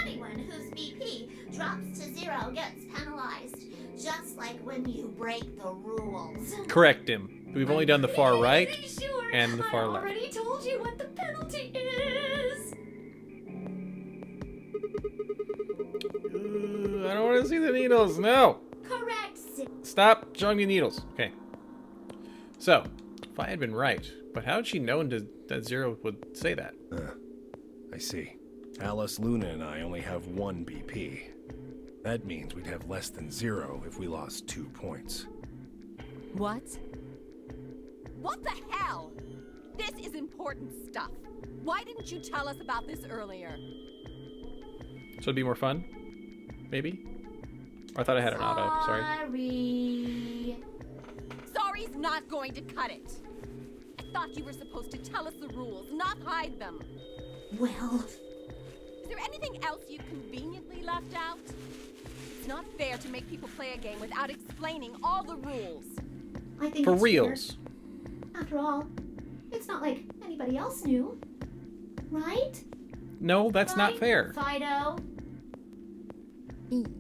Anyone whose BP drops to 0 gets penalized. Just like when you break the rules. Correct him. We've only done the far right Pretty sure and the far I left. already told you what the penalty is. I don't want to see the needles. No. Correct. Stop showing me needles. Okay. So, if I had been right, but how did she know that Zero would say that? I see. Alice, Luna, and I only have 1 BP. That means we'd have less than 0 if we lost 2 points. What? What the hell? This is important stuff. Why didn't you tell us about this earlier? So it'd be more fun? Maybe? Or I thought I had an auto. Sorry. Sorry. Sorry's not going to cut it. I thought you were supposed to tell us the rules, not hide them. Well, Is there anything else you conveniently left out? It's not fair to make people play a game without explaining all the rules. I think For it's reals. fair. After all, it's not like anybody else knew. Right? No, that's not Right, fair. Fido?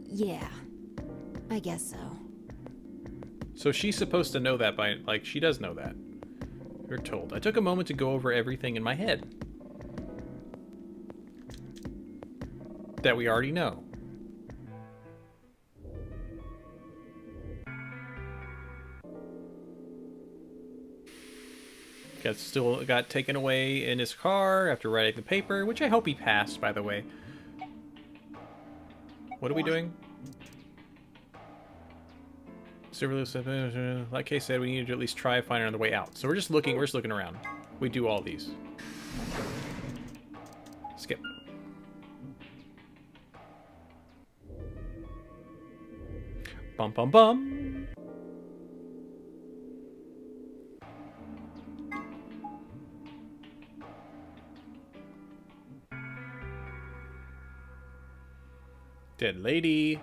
Yeah. I guess so. So she's supposed to know that by, like, she does know that. You're told. I took a moment to go over everything in my head that we already know. Still got taken away in his car after writing the paper, which I hope he passed, by the way. What are we doing? Like Kay said, we needed to at least try finding another way out. So we're just looking around. We do all these. Skip. Bum bum bum. Dead lady.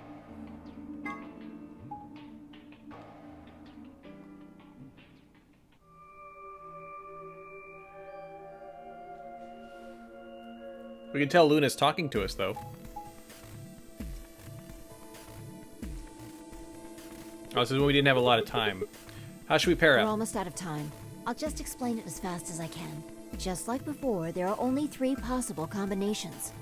We can tell Luna's talking to us, though. Oh, this is when we didn't have a lot of time. How should we pair We're up? almost out of time. I'll just explain it as fast as I can. Just like before, there are only 3 possible combinations.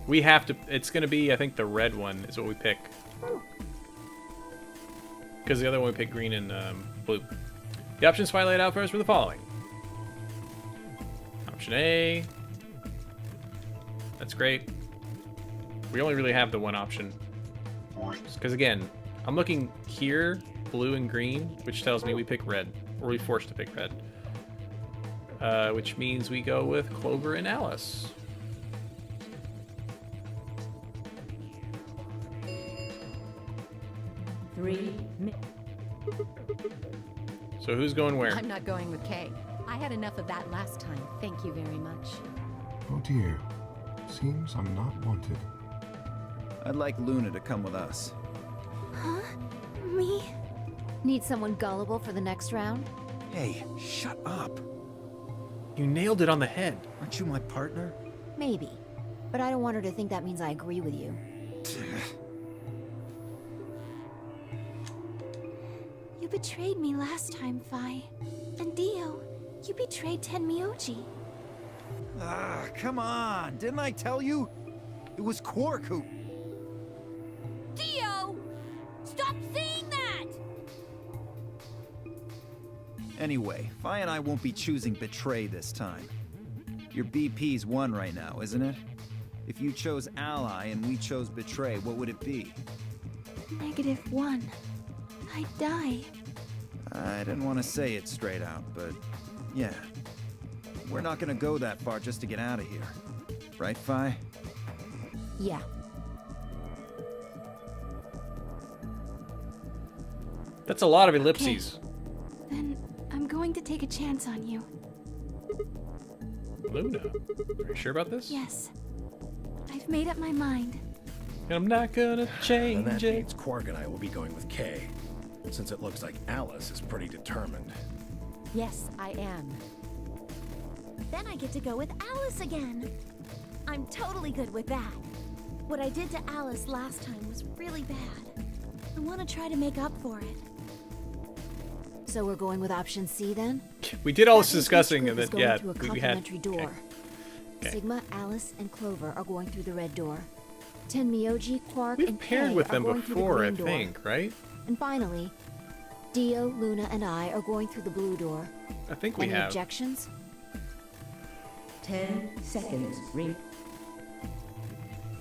We have to... It's going to be, I think, the red one is what we pick. Because the other one we pick green and blue. The options Spy laid out for us were the following. Option A. That's great. We only really have the one option. Because again, I'm looking here, blue and green, which tells me we pick red. Or we're forced to pick red. Which means we go with Clover and Alice. So who's going where? I'm not going with Kay. I had enough of that last time. Thank you very much. Oh dear. Seems I'm not wanted. I'd like Luna to come with us. Huh? Me? Need someone gullible for the next round? Hey, shut up. You nailed it on the head. Aren't you my partner? Maybe. But I don't want her to think that means I agree with you. You betrayed me last time, Fi. And Dio, you betrayed Tenmyoji. Ah, come on. Didn't I tell you? It was Quark who... Dio! Stop saying that! Anyway, Fi and I won't be choosing Betray this time. Your BP's 1 right now, isn't it? If you chose Ally and we chose Betray, what would it be? -1. I'd die. I didn't want to say it straight out, but yeah. We're not gonna go that far just to get out of here. Right, Fi? Yeah. That's a lot of ellipses. Then I'm going to take a chance on you. Luna, are you sure about this? Yes. I've made up my mind. I'm not gonna And change that it. means Quark and I will be going with Kay, since it looks like Alice is pretty determined. Yes, I am. Then I get to go with Alice again. I'm totally good with that. What I did to Alice last time was really bad. I want to try to make up for it. So we're going with option C then? We did all this That means each discussing, group and is then going yeah, through a we had. complementary door. Okay. Sigma, Alice, and Clover are going through the red door. Tenmyoji, Quark, We've and paired Kay with are them going through the before, I green door. think, right? And finally, Dio, Luna, and I are going through the blue door. I think we Any have. objections? 10 seconds. If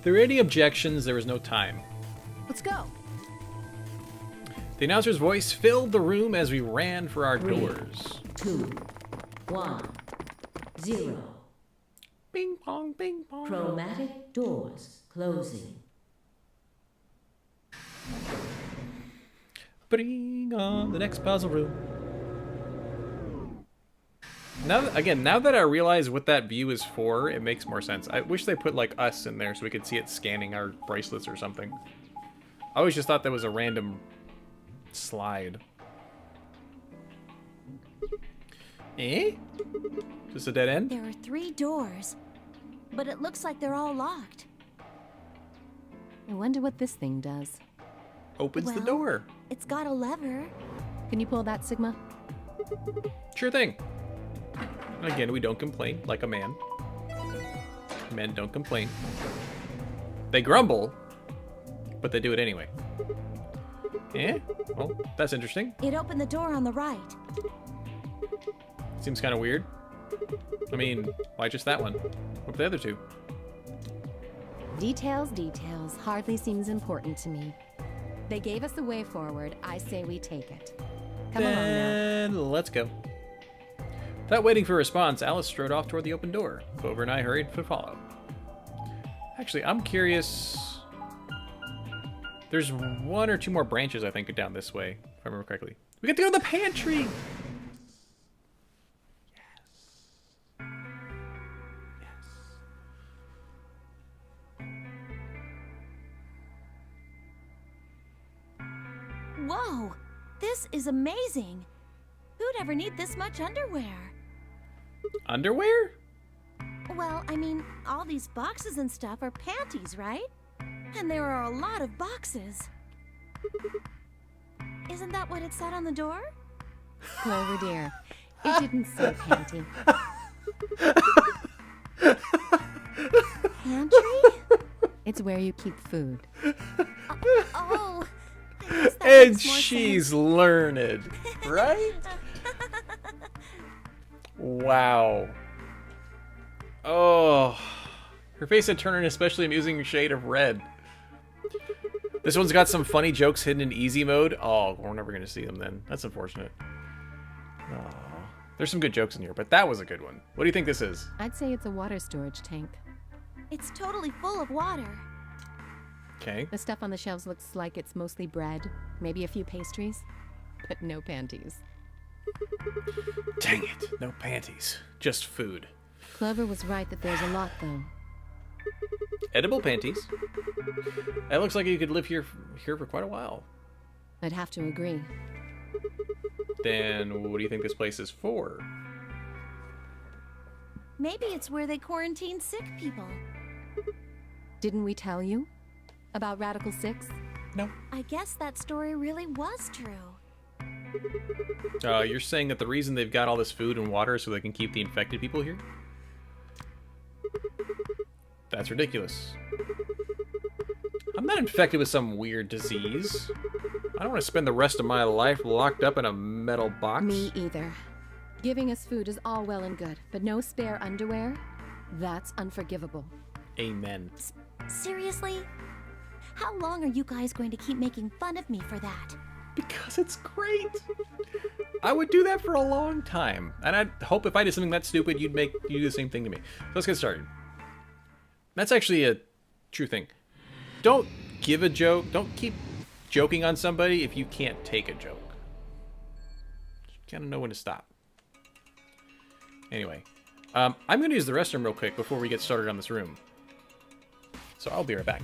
there were any objections, there was no time. Let's go. The announcer's voice filled the room as we ran for our 3, doors. 2, 1, 0. Bing pong, bing pong. Chromatic doors closing. Bring on the next puzzle room. Now that I realize what that view is for, it makes more sense. I wish they put like us in there so we could see it scanning our bracelets or something. I always just thought that was a random slide. Eh? Just a dead end? There are 3 doors, but it looks like they're all locked. I wonder what this thing does. Opens the Well- door. It's got a lever. Can you pull that, Sigma? Sure thing. Again, we don't complain like a man. Men don't complain. They grumble, but they do it anyway. Eh? Well, that's interesting. It opened the door on the right. Seems kind of weird. I mean, why just that one? What about the other 2? Details, details. Hardly seems important to me. They gave us the way forward. I say we take it. Come along now. Then let's go. Without waiting for a response, Alice strode off toward the open door. Clover and I hurried to follow. Actually, I'm curious. There's 1 or 2 more branches, I think, down this way, if I remember correctly. We get to go to the pantry! Whoa! This is amazing. Who'd ever need this much underwear? Underwear? Well, I mean, all these boxes and stuff are panties, right? And there are a lot of boxes. Isn't that what it said on the door? Clover dear, it didn't say panty. Pantry? It's where you keep food. Oh, I guess that And makes more she's sense. learned, right? Wow. Oh. Her face had turned an especially amusing shade of red. This one's got some funny jokes hidden in easy mode. Oh, we're never going to see them then. That's unfortunate. Oh. There's some good jokes in here, but that was a good one. What do you think this is? I'd say it's a water storage tank. It's totally full of water. Okay. The stuff on the shelves looks like it's mostly bread, maybe a few pastries, but no panties. Dang it. No panties. Just food. Clover was right that there's a lot, though. Edible panties. It looks like you could live here for quite a while. I'd have to agree. Then what do you think this place is for? Maybe it's where they quarantine sick people. Didn't we tell you about Radical 6? No. I guess that story really was true. You're saying that the reason they've got all this food and water is so they can keep the infected people here? That's ridiculous. I'm not infected with some weird disease. I don't want to spend the rest of my life locked up in a metal box. Me either. Giving us food is all well and good, but no spare underwear? That's unforgivable. Amen. Seriously? How long are you guys going to keep making fun of me for that? Because it's great. I would do that for a long time. And I'd hope if I did something that stupid, you do the same thing to me. So let's get started. That's actually a true thing. Don't give a joke. Don't keep joking on somebody if you can't take a joke. You gotta know when to stop. Anyway, I'm gonna use the restroom real quick before we get started on this room. So I'll be right back.